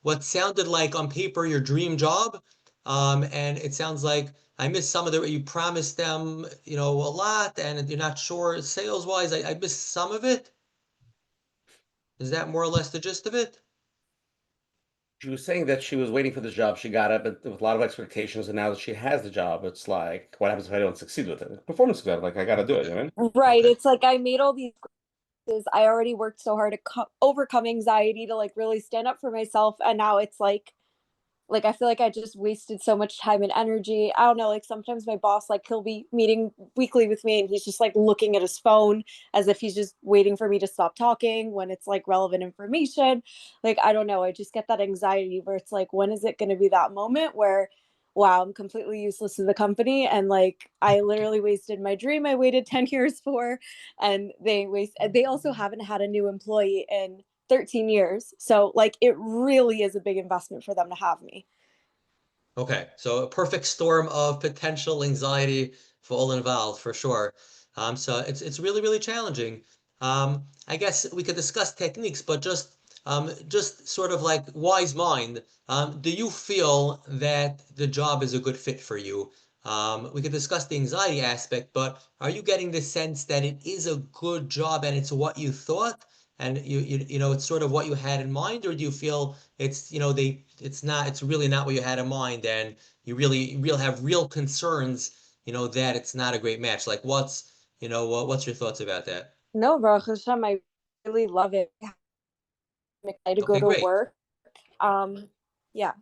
what sounded like on paper your dream job. And it sounds like I missed some of the you promised them, a lot, and you're not sure sales wise. I missed some of it. Is that more or less the gist of it? She was saying that she was waiting for this job. She got it, but with a lot of expectations, and now that she has the job, it's like, what happens if I don't succeed with it? Performance anxiety, like I got to do it, you know? Right. Okay. It's like I made all these I already worked so hard to overcome anxiety to like really stand up for myself, and now it's like I feel like I just wasted so much time and energy. I don't know, like sometimes my boss, like he'll be meeting weekly with me and he's just like looking at his phone as if he's just waiting for me to stop talking when it's like relevant information. Like I don't know, I just get that anxiety where it's like, when is it going to be that moment where wow, I'm completely useless to the company, and like I literally wasted my dream I waited 10 years for, and they also haven't had a new employee in 13 years. So like it really is a big investment for them to have me. Okay, so a perfect storm of potential anxiety for all involved, for sure. So it's really, really challenging. I guess we could discuss techniques, but just sort of like wise mind. Do you feel that the job is a good fit for you? We could discuss the anxiety aspect, but are you getting the sense that it is a good job and it's what you thought, and it's sort of what you had in mind, or do you feel it's really not what you had in mind, and you really have real concerns, that it's not a great match? Like what's your thoughts about that? No, Baruch Hashem, I really love it. I'm excited to go Okay, to great. work. Yeah.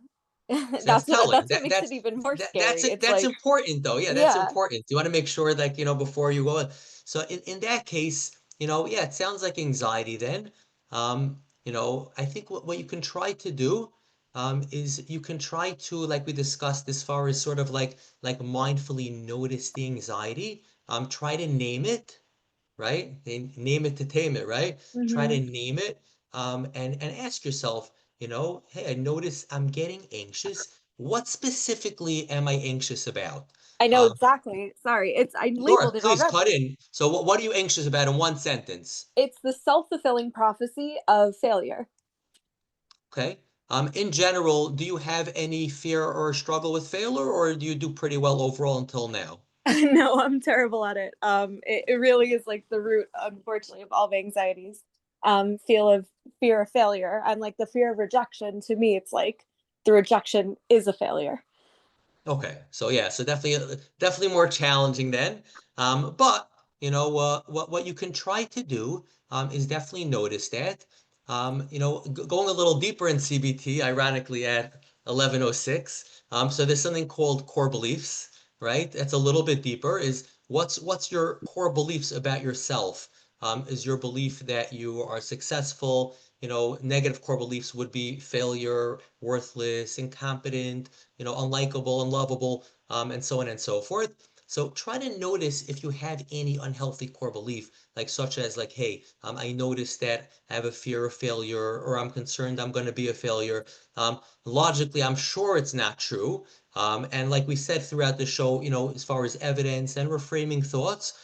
So that's telling. That's what makes it even more scary. It's That's like, important though. Yeah, that's yeah. important. You want to make sure that, before you go in. So in that case, yeah, it sounds like anxiety then. I think what you can try to do is you can try to, like we discussed, as far as sort of like mindfully notice the anxiety. Try to name it, right? And name it to tame it, right? Try to Hmm. name it, and ask yourself, hey, I notice I'm getting anxious. What specifically am I anxious about? I know Um, exactly. Sorry. I sure, labeled it please cut already. in. So what are you anxious about in one sentence? It's the self-fulfilling prophecy of failure. Okay. In general, do you have any fear or struggle with failure, or do you do pretty well overall until now? No, I'm terrible at it. It really is like the root, unfortunately, of all my anxieties. Fear of failure, and like the fear of rejection. To me, it's like the rejection is a failure. Okay, so yeah, so definitely more challenging then. But what you can try to do is definitely notice that. Going a little deeper in CBT, ironically, at 11:06. So there's something called core beliefs, right? That's a little bit deeper. Is what's your core beliefs about yourself? Is your belief that you are successful? Negative core beliefs would be failure, worthless, incompetent, unlikable, unlovable, and so on and so forth. So try to notice if you have any unhealthy core belief, such as hey, I noticed that I have a fear of failure, or I'm concerned I'm going to be a failure. Logically, I'm sure it's not true. And like we said throughout the show, as far as evidence and reframing thoughts,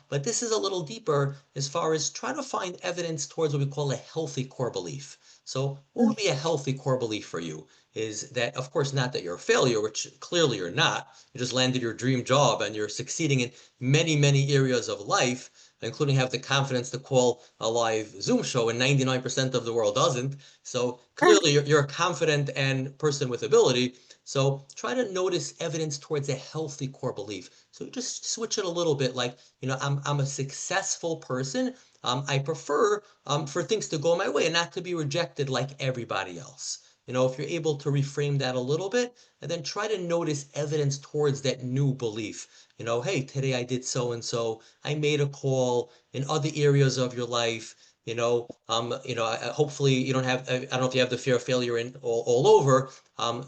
but this is a little deeper as far as trying to find evidence towards what we call a healthy core belief. So what would be a healthy core belief for you? Is that, of course, not that you're a failure, which clearly you're not. You just landed your dream job and you're succeeding in many, many areas of life, including have the confidence to call a live Zoom show, and 99% of the world doesn't. So clearly you're a confident and person with ability. So try to notice evidence towards a healthy core belief. So just switch it a little bit, I'm a successful person. I prefer for things to go my way and not to be rejected like everybody else. If you're able to reframe that a little bit, and then try to notice evidence towards that new belief. Hey, today I did so and so. I made a call in other areas of your life. Hopefully you don't have, I don't know if you have the fear of failure in all over.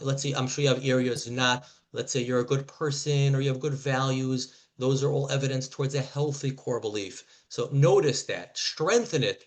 Let's see, I'm sure you have areas not. Let's say you're a good person or you have good values. Those are all evidence towards a healthy core belief. So notice that, strengthen it,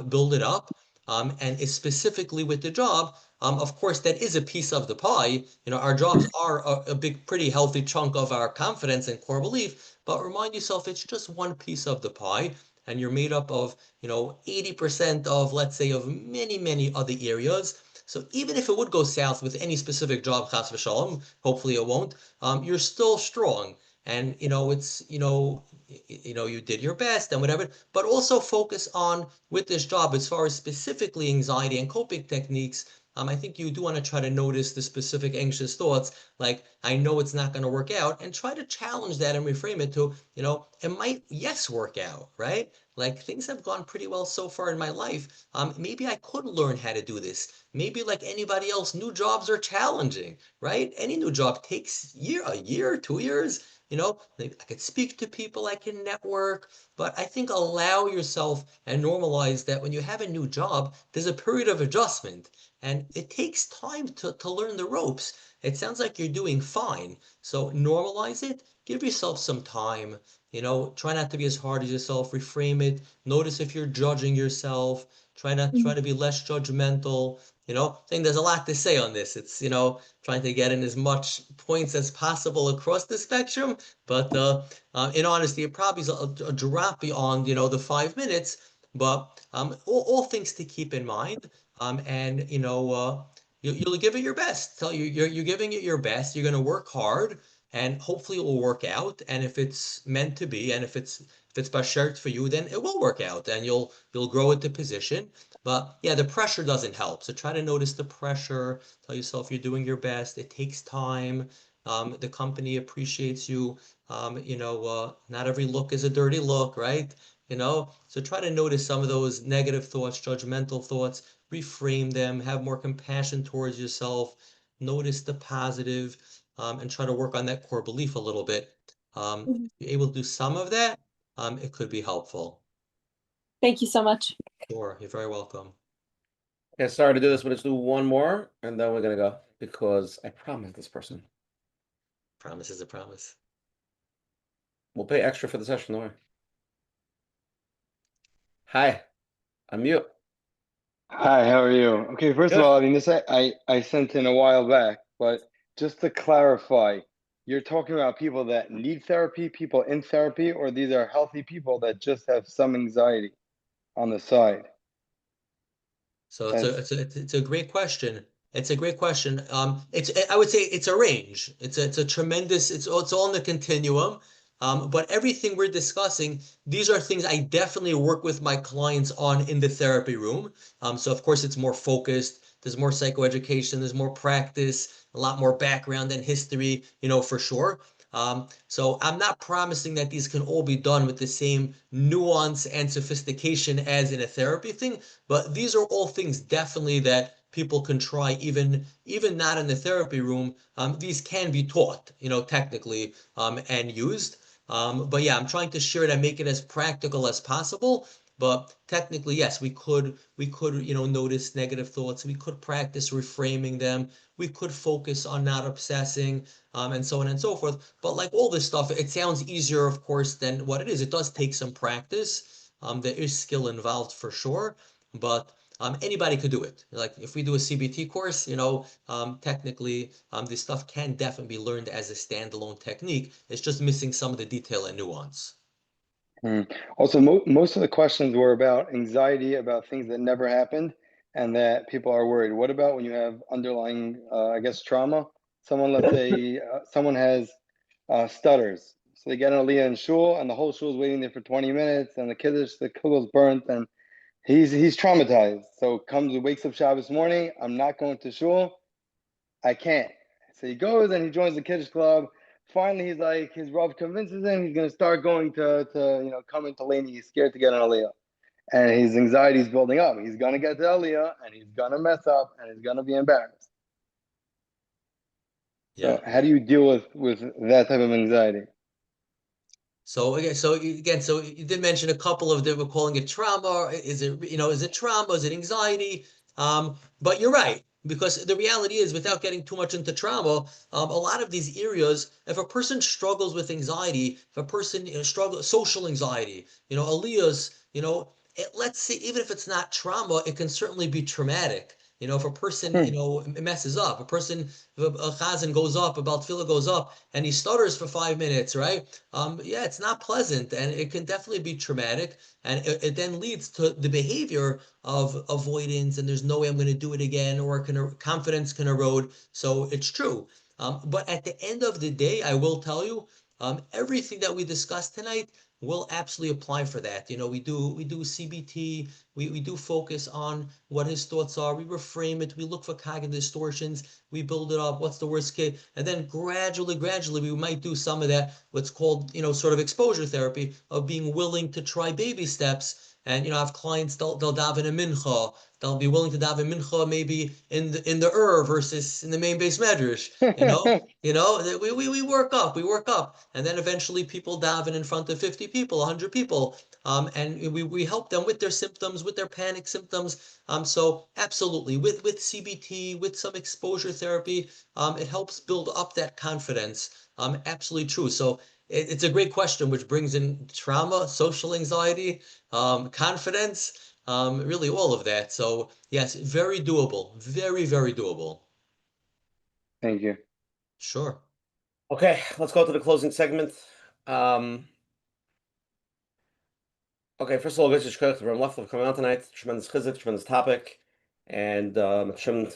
build it up, and specifically with the job. Of course, that is a piece of the pie. Our jobs are a big, pretty healthy chunk of our confidence and core belief. But remind yourself, it's just one piece of the pie, and you're made up of 80% of, let's say, of many, many other areas. So even if it would go south with any specific job, chas v'shalom, hopefully it won't, you're still strong. And it's you did your best and whatever, but also focus on with this job as far as specifically anxiety and coping techniques. I think you do want to try to notice the specific anxious thoughts, like I know it's not going to work out, and try to challenge that and reframe it to, it might, yes, work out, right? Like things have gone pretty well so far in my life. Maybe I could learn how to do this. Maybe like anybody else, new jobs are challenging, right? Any new job takes a year, 2 years. I could speak to people, I can network, but I think allow yourself and normalize that when you have a new job, there's a period of adjustment and it takes time to learn the ropes. It sounds like you're doing fine. So normalize it, give yourself some time, try not to be as hard as yourself, reframe it, notice if you're judging yourself, try to be less judgmental. I think there's a lot to say on this. It's, trying to get in as much points as possible across the spectrum. But in honesty, it probably is a drop beyond, the 5 minutes. But all things to keep in mind. And you'll give it your best. Tell you you're giving it your best. You're going to work hard, and hopefully it will work out. And if it's meant to be, and if it's bashert for you, then it will work out, and you'll grow into position. But yeah, the pressure doesn't help. So try to notice the pressure. Tell yourself you're doing your best. It takes time. The company appreciates you. Not every look is a dirty look, right? So try to notice some of those negative thoughts, judgmental thoughts, reframe them, have more compassion towards yourself, notice the positive, and try to work on that core belief a little bit. If you're able to do some of that, it could be helpful. Thank you so much. Sure, you're very welcome. Yeah, sorry to do this, but let's do one more, and then we're gonna go because I promised this person. Promise is a promise. We'll pay extra for the session, don't worry. Hi, I'm mute. Hi, how are you? Okay, first of Good. all, I mean, this I sent in a while back, but just to clarify, you're talking about people that need therapy, people in therapy, or these are healthy people that just have some anxiety on the side? So it's a great question. It's a great question. I would say it's a range. It's a tremendous. It's all in the continuum. But everything we're discussing, these are things I definitely work with my clients on in the therapy room. So of course it's more focused. There's more psychoeducation. There's more practice. A lot more background and history. For sure. So I'm not promising that these can all be done with the same nuance and sophistication as in a therapy thing, but these are all things definitely that people can try even not in the therapy room. These can be taught, technically, and used. But yeah, I'm trying to share it and make it as practical as possible. But technically, yes, we could, notice negative thoughts. We could practice reframing them. We could focus on not obsessing, and so on and so forth. But like all this stuff, it sounds easier, of course, than what it is. It does take some practice. There is skill involved for sure, but anybody could do it. Like if we do a CBT course, technically, this stuff can definitely be learned as a standalone technique. It's just missing some of the detail and nuance. Also, most of the questions were about anxiety, about things that never happened, and that people are worried. What about when you have underlying, I guess, trauma? Someone, let's say, someone has stutters, so they get an aliyah in shul, and the whole shul is waiting there for 20 minutes, and the kugel's burnt, and he's traumatized. So wakes up Shabbos morning. I'm not going to shul. I can't. So he goes and he joins the Kiddush club. Finally, he's like, his Rav convinces him he's going to start going to come into Laney. He's scared to get an Aliyah. And his anxiety is building up. He's going to get to Aliyah and he's going to mess up and he's going to be embarrassed. Yeah. So how do you deal with that type of anxiety? So again, so you did mention a couple of them. We're calling it trauma. Is it trauma? Is it anxiety? But you're right, because the reality is, without getting too much into trauma, a lot of these areas, if a person struggles with anxiety, if a person struggles social anxiety, aliyahs, let's say even if it's not trauma, it can certainly be traumatic. If a person, messes up, a person, if a chazan goes up, a tefillah goes up, and he stutters for 5 minutes, right? Yeah, it's not pleasant, and it can definitely be traumatic, and it then leads to the behavior of avoidance, and there's no way I'm going to do it again, or confidence can erode. So it's true. But at the end of the day, I will tell you, everything that we discussed tonight will absolutely apply for that. We do CBT, we do focus on what his thoughts are, we reframe it, we look for cognitive distortions, we build it up, what's the worst case, and then gradually, we might do some of that, what's called, sort of exposure therapy, of being willing to try baby steps. And I have clients, they'll daven a mincha. They'll be willing to daven mincha maybe in the versus in the main base medrash. We work up, and then eventually people daven in front of 50 people, 100 people, and we help them with their symptoms, with their panic symptoms. So absolutely, with CBT, with some exposure therapy, it helps build up that confidence. Absolutely true. So it's a great question, which brings in trauma, social anxiety, confidence, really all of that. So yes, very doable, very, very doable. Thank you. Sure. Okay, let's go to the closing segment. Okay, first of all, guys, Avrohom Leffler coming on tonight. Tremendous chizuk, tremendous topic, and Hashem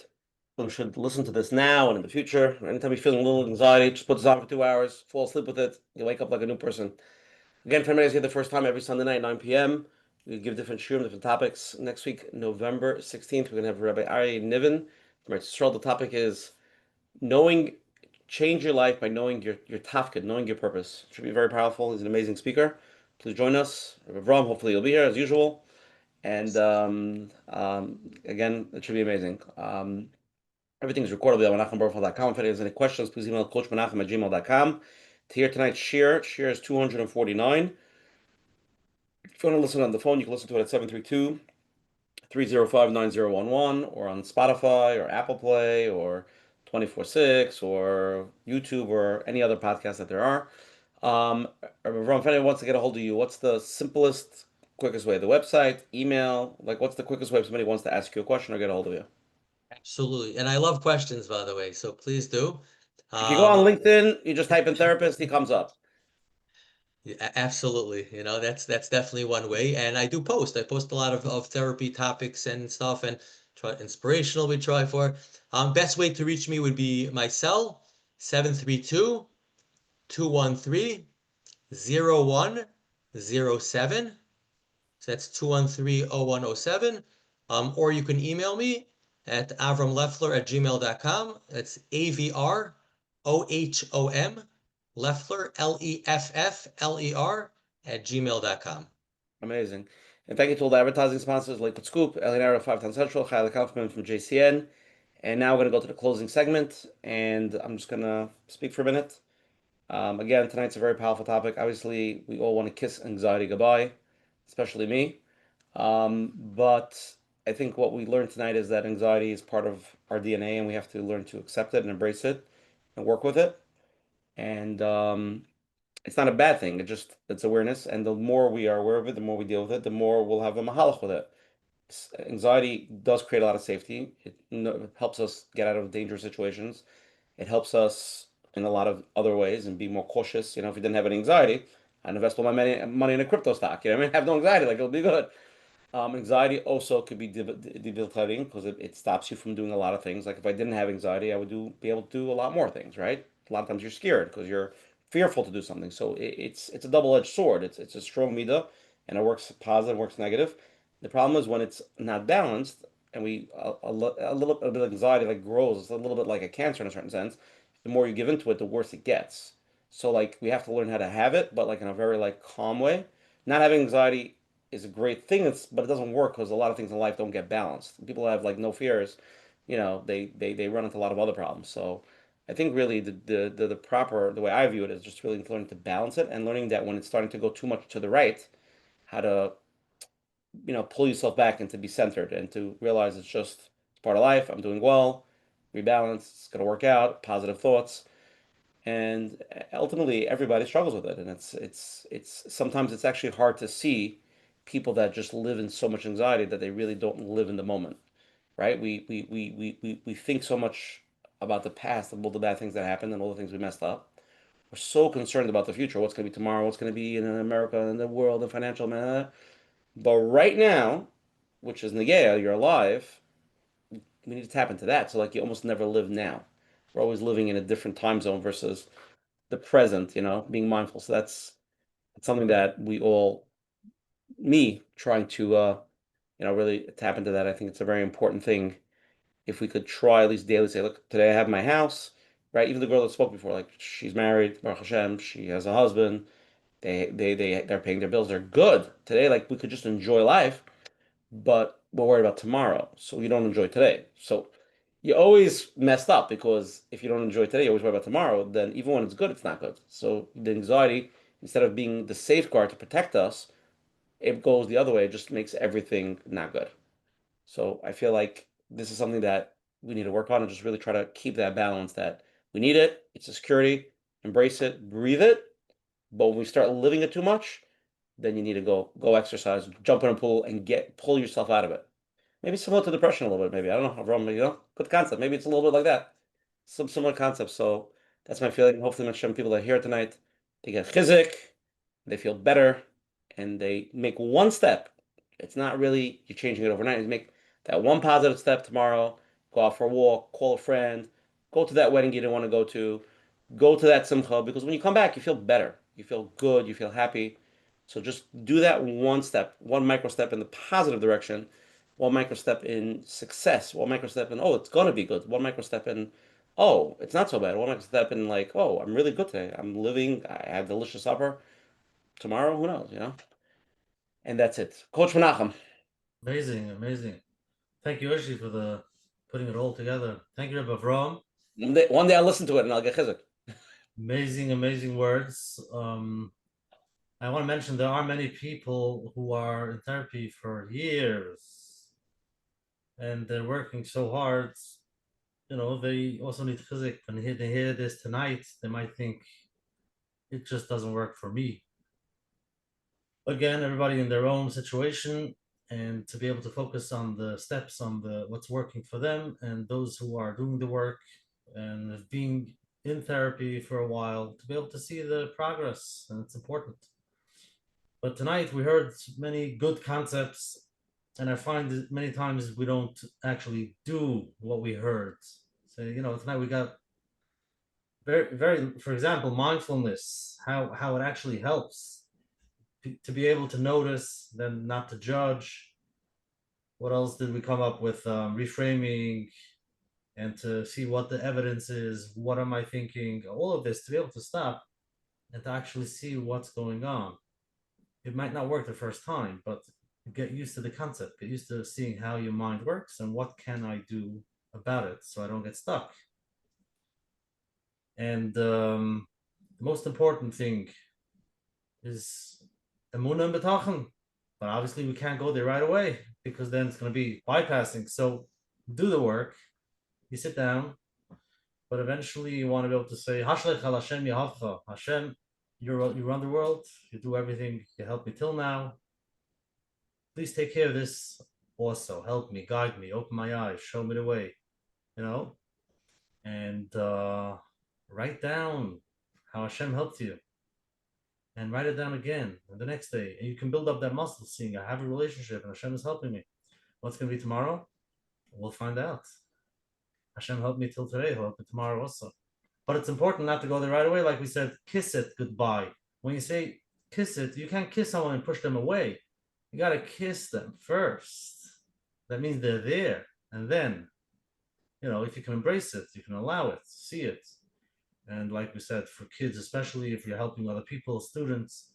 should listen to this now and in the future. Anytime you're feeling a little anxiety, just put this on for 2 hours, fall asleep with it, you wake up like a new person. Again, if anybody's here the first time, every Sunday night, 9 p.m., we give different shiurim, different topics. Next week, November 16th, we're going to have Rabbi Ari Niven from Eretz Yisrael. The topic is change your life by knowing your tafkid, knowing your purpose. Should be very powerful. He's an amazing speaker. Please join us. Avrohom, hopefully you'll be here as usual. And again, it should be amazing. Everything is recorded at menachemberfeld.com. If there's any questions, please email coachmenachem@gmail.com. To hear tonight's shir is 249. If you want to listen on the phone, you can listen to it at 732-305-9011 or on Spotify or Apple Play or 24/6 or YouTube or any other podcast that there are. Avrohom, if anyone wants to get a hold of you, what's the simplest, quickest way? The website, email? Like, what's the quickest way if somebody wants to ask you a question or get a hold of you? Absolutely. And I love questions, by the way, so please do. If you go on LinkedIn, you just type in therapist, he comes up. Yeah, absolutely. That's definitely one way. And I post a lot of therapy topics and stuff, and inspirational we try for. Best way to reach me would be my cell, 732-213-0107. So that's 213-0107. Or you can email me at avromleffler@gmail.com. That's AVROHOM Leffler, LEFFLER @gmail.com. Amazing. And thank you to all the advertising sponsors, Lakewood Scoop, Eleonora, 5 Town Central, Kylie Kaufman from JCN. And now we're going to go to the closing segment, and I'm just going to speak for a minute. Again, tonight's a very powerful topic. Obviously, we all want to kiss anxiety goodbye, especially me. But I think what we learned tonight is that anxiety is part of our DNA, and we have to learn to accept it and embrace it and work with it. And it's not a bad thing. It's awareness, and the more we are aware of it, the more we deal with it, the more we'll have a mahalach with it. Anxiety does create a lot of safety. It helps us get out of dangerous situations. It helps us in a lot of other ways and be more cautious. If you didn't have any anxiety, I'd invest all my money in a crypto stock. I mean, have no anxiety, like it'll be good. Anxiety also could be debilitating because it stops you from doing a lot of things. Like if I didn't have anxiety, I would be able to do a lot more things, right? A lot of times you're scared because you're fearful to do something. So it's a double-edged sword. It's a strong midah, and it works positive, works negative. The problem is when it's not balanced, and a little bit of anxiety like grows. It's a little bit like a cancer in a certain sense. The more you give into it, the worse it gets. So like we have to learn how to have it, but like in a very like calm way. Not having anxiety is a great thing, but it doesn't work because a lot of things in life don't get balanced. People who have like no fears, they run into a lot of other problems. So I think really the way I view it is just really learning to balance it and learning that when it's starting to go too much to the right, how to pull yourself back and to be centered and to realize it's part of life. I'm doing well, rebalance, it's gonna work out, positive thoughts. And ultimately everybody struggles with it. And it's sometimes it's actually hard to see people that just live in so much anxiety that they really don't live in the moment, right? We think so much about the past and all the bad things that happened and all the things we messed up. We're so concerned about the future, what's going to be tomorrow, what's going to be in America and the world and financial man. But right now, which is Negea, you're alive, we need to tap into that. So like you almost never live now. We're always living in a different time zone versus the present, being mindful. So that's something that me trying to really tap into that. I think it's a very important thing. If we could try at least daily say, look, today I have my house, right? Even the girl that spoke before, like she's married, Baruch Hashem, she has a husband, they're paying their bills, they're good. Today, like we could just enjoy life, but we're worried about tomorrow. So you don't enjoy today. So you always messed up because if you don't enjoy today, you always worry about tomorrow, then even when it's good, it's not good. So the anxiety, instead of being the safeguard to protect us, it goes the other way. It just makes everything not good. So I feel like this is something that we need to work on and just really try to keep that balance that we need it. It's a security, embrace it, breathe it. But when we start living it too much, then you need to go exercise, jump in a pool and pull yourself out of it. Maybe similar to depression a little bit, maybe. I don't know, Avrohom, good concept. Maybe it's a little bit like that. Some similar concept. So that's my feeling. Hopefully, some people that are here tonight, they get chizik, they feel better, and they make one step. It's not really you're changing it overnight. You make that one positive step tomorrow, go out for a walk, call a friend, go to that wedding you didn't want to go to that simcha, because when you come back, you feel better. You feel good, you feel happy. So just do that one step, one micro step in the positive direction, one micro step in success, one micro step in, oh, it's gonna be good, one micro step in, oh, it's not so bad, one micro step in like, oh, I'm really good today. I'm living, I had delicious supper. Tomorrow, who knows? And that's it. Coach Menachem. Amazing, amazing. Thank you, Oshi, for putting it all together. Thank you, Avrohom. One day I'll listen to it and I'll get chizuk. Amazing, amazing words. I want to mention there are many people who are in therapy for years and they're working so hard. They also need chizik. When they hear this tonight, they might think it just doesn't work for me. Again, everybody in their own situation, and to be able to focus on the steps, on what's working for them, and those who are doing the work and have been in therapy for a while, to be able to see the progress, and it's important. But tonight we heard many good concepts, and I find that many times we don't actually do what we heard. So tonight we got very, very, for example, mindfulness, how it actually helps to be able to notice, then not to judge. What else did we come up with? Reframing, and to see what the evidence is. What am I thinking? All of this, to be able to stop and to actually see what's going on. It might not work the first time, but get used to the concept, get used to seeing how your mind works and what can I do about it so I don't get stuck. And the most important thing is emunah and betachon. But obviously we can't go there right away because then it's going to be bypassing. So do the work, you sit down, but eventually you want to be able to say, Hashlech al Hashem yahavcha. Hashem, you run the world, you do everything, you helped me till now. Please take care of this also. Help me, guide me, open my eyes, show me the way, and write down how Hashem helped you. And write it down again the next day. And you can build up that muscle, seeing I have a relationship and Hashem is helping me. What's going to be tomorrow? We'll find out. Hashem helped me till today, he'll help me tomorrow also. But it's important not to go there right away. Like we said, kiss it goodbye. When you say kiss it, you can't kiss someone and push them away. You got to kiss them first. That means they're there. And then, if you can embrace it, you can allow it, see it. And like we said, for kids, especially if you're helping other people, students,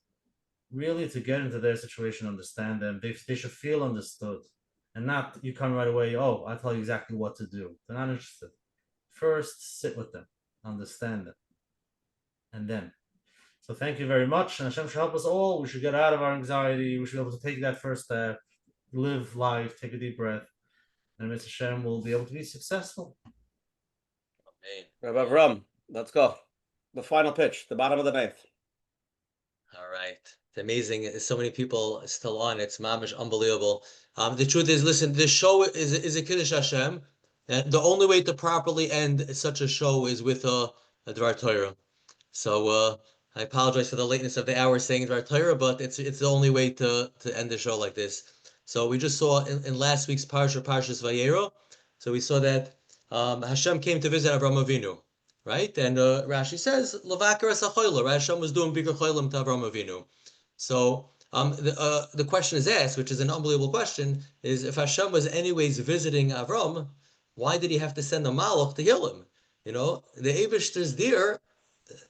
really to get into their situation, understand them. They should feel understood. And not you come right away, oh, I tell you exactly what to do. They're not interested. First, sit with them, understand them. And then. So thank you very much. And Hashem should help us all. We should get out of our anxiety. We should be able to take that first step, live life, take a deep breath. And Mr. Hashem will be able to be successful. Amen. Rabbi Avrohom, let's go. The final pitch, the bottom of the ninth. All right. It's amazing. So many people still on. It's mamish unbelievable. The truth is, listen, this show is a Kiddush Hashem. And the only way to properly end such a show is with a Dvar Torah. So I apologize for the lateness of the hour saying Dvar Torah, but it's the only way to end the show like this. So we just saw in last week's Parshas Vayero. So we saw that Hashem came to visit Avram Avinu, right? And Rashi says, Lavakar Asachoyla, right? Hashem was doing bigger cholim to Avram Avinu. So the question is asked, which is an unbelievable question, is if Hashem was anyways visiting Avram, why did he have to send a malach to heal him? The Eibishter's there,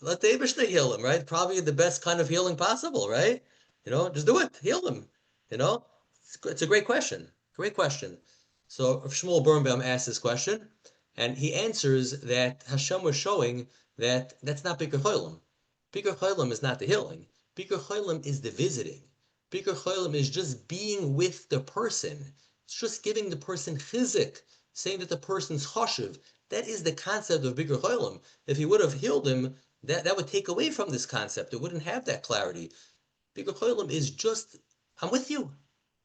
let the Eibishter heal him, right? Probably the best kind of healing possible, right? Just do it, heal him. It's a great question. Great question. So Shmuel Birnbaum asked this question, and he answers that Hashem was showing that that's not Bikur Cholim. Bikur Cholim is not the healing. Bikur Cholim is the visiting. Bikur Cholim is just being with the person. It's just giving the person chizik, saying that the person's choshev. That is the concept of Bikur Cholim. If he would have healed him, that would take away from this concept. It wouldn't have that clarity. Bikur Cholim is just, I'm with you.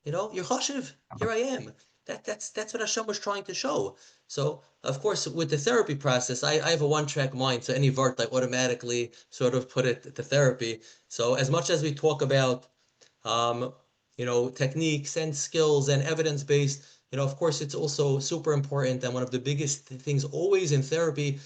You're choshev. Here I am. That's what Hashem was trying to show. So, of course, with the therapy process, I have a one-track mind, so any vart I automatically sort of put it to therapy. So as much as we talk about, techniques and skills and evidence-based, of course, it's also super important. And one of the biggest things always in therapy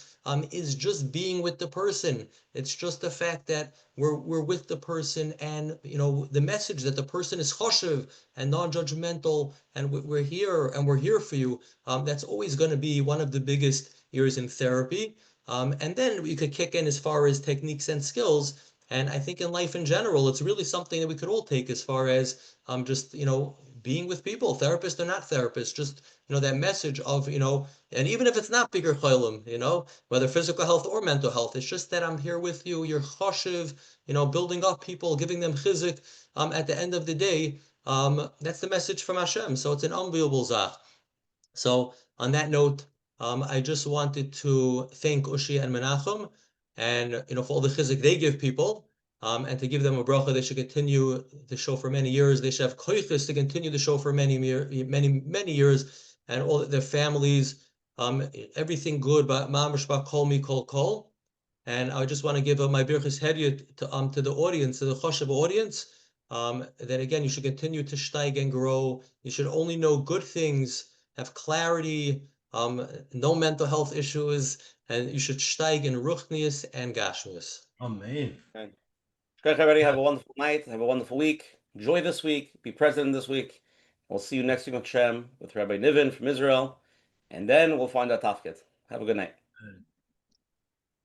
is just being with the person. It's just the fact that we're with the person, and the message that the person is choshev and non-judgmental, and we're here for you. That's always going to be one of the biggest areas in therapy. And then you could kick in as far as techniques and skills. And I think in life in general, it's really something that we could all take as far as just being with people, therapists or not therapists, just that message of and even if it's not bigger cholim, whether physical health or mental health, it's just that I'm here with you. You're choshev, building up people, giving them chizik. At the end of the day, that's the message from Hashem. So it's an unbelievable zach. So on that note, I just wanted to thank Ushi and Menachem, and for all the chizik they give people. And to give them a bracha, they should continue the show for many years. They should have koiches to continue the show for many years, and all their families, everything good. Ma'amr shba kol mi kol kol. And I just want to give my birchas hediyah to the audience, to the choshev audience. That again, you should continue to steig and grow. You should only know good things, have clarity, no mental health issues, and you should steig in ruchnius and gashmius. Amen. Okay. Everybody have a wonderful night. Have a wonderful week. Enjoy this week. Be present this week. We'll see you next week on Shem with Rabbi Niven from Israel. And then we'll find our tafkid. Have a good night.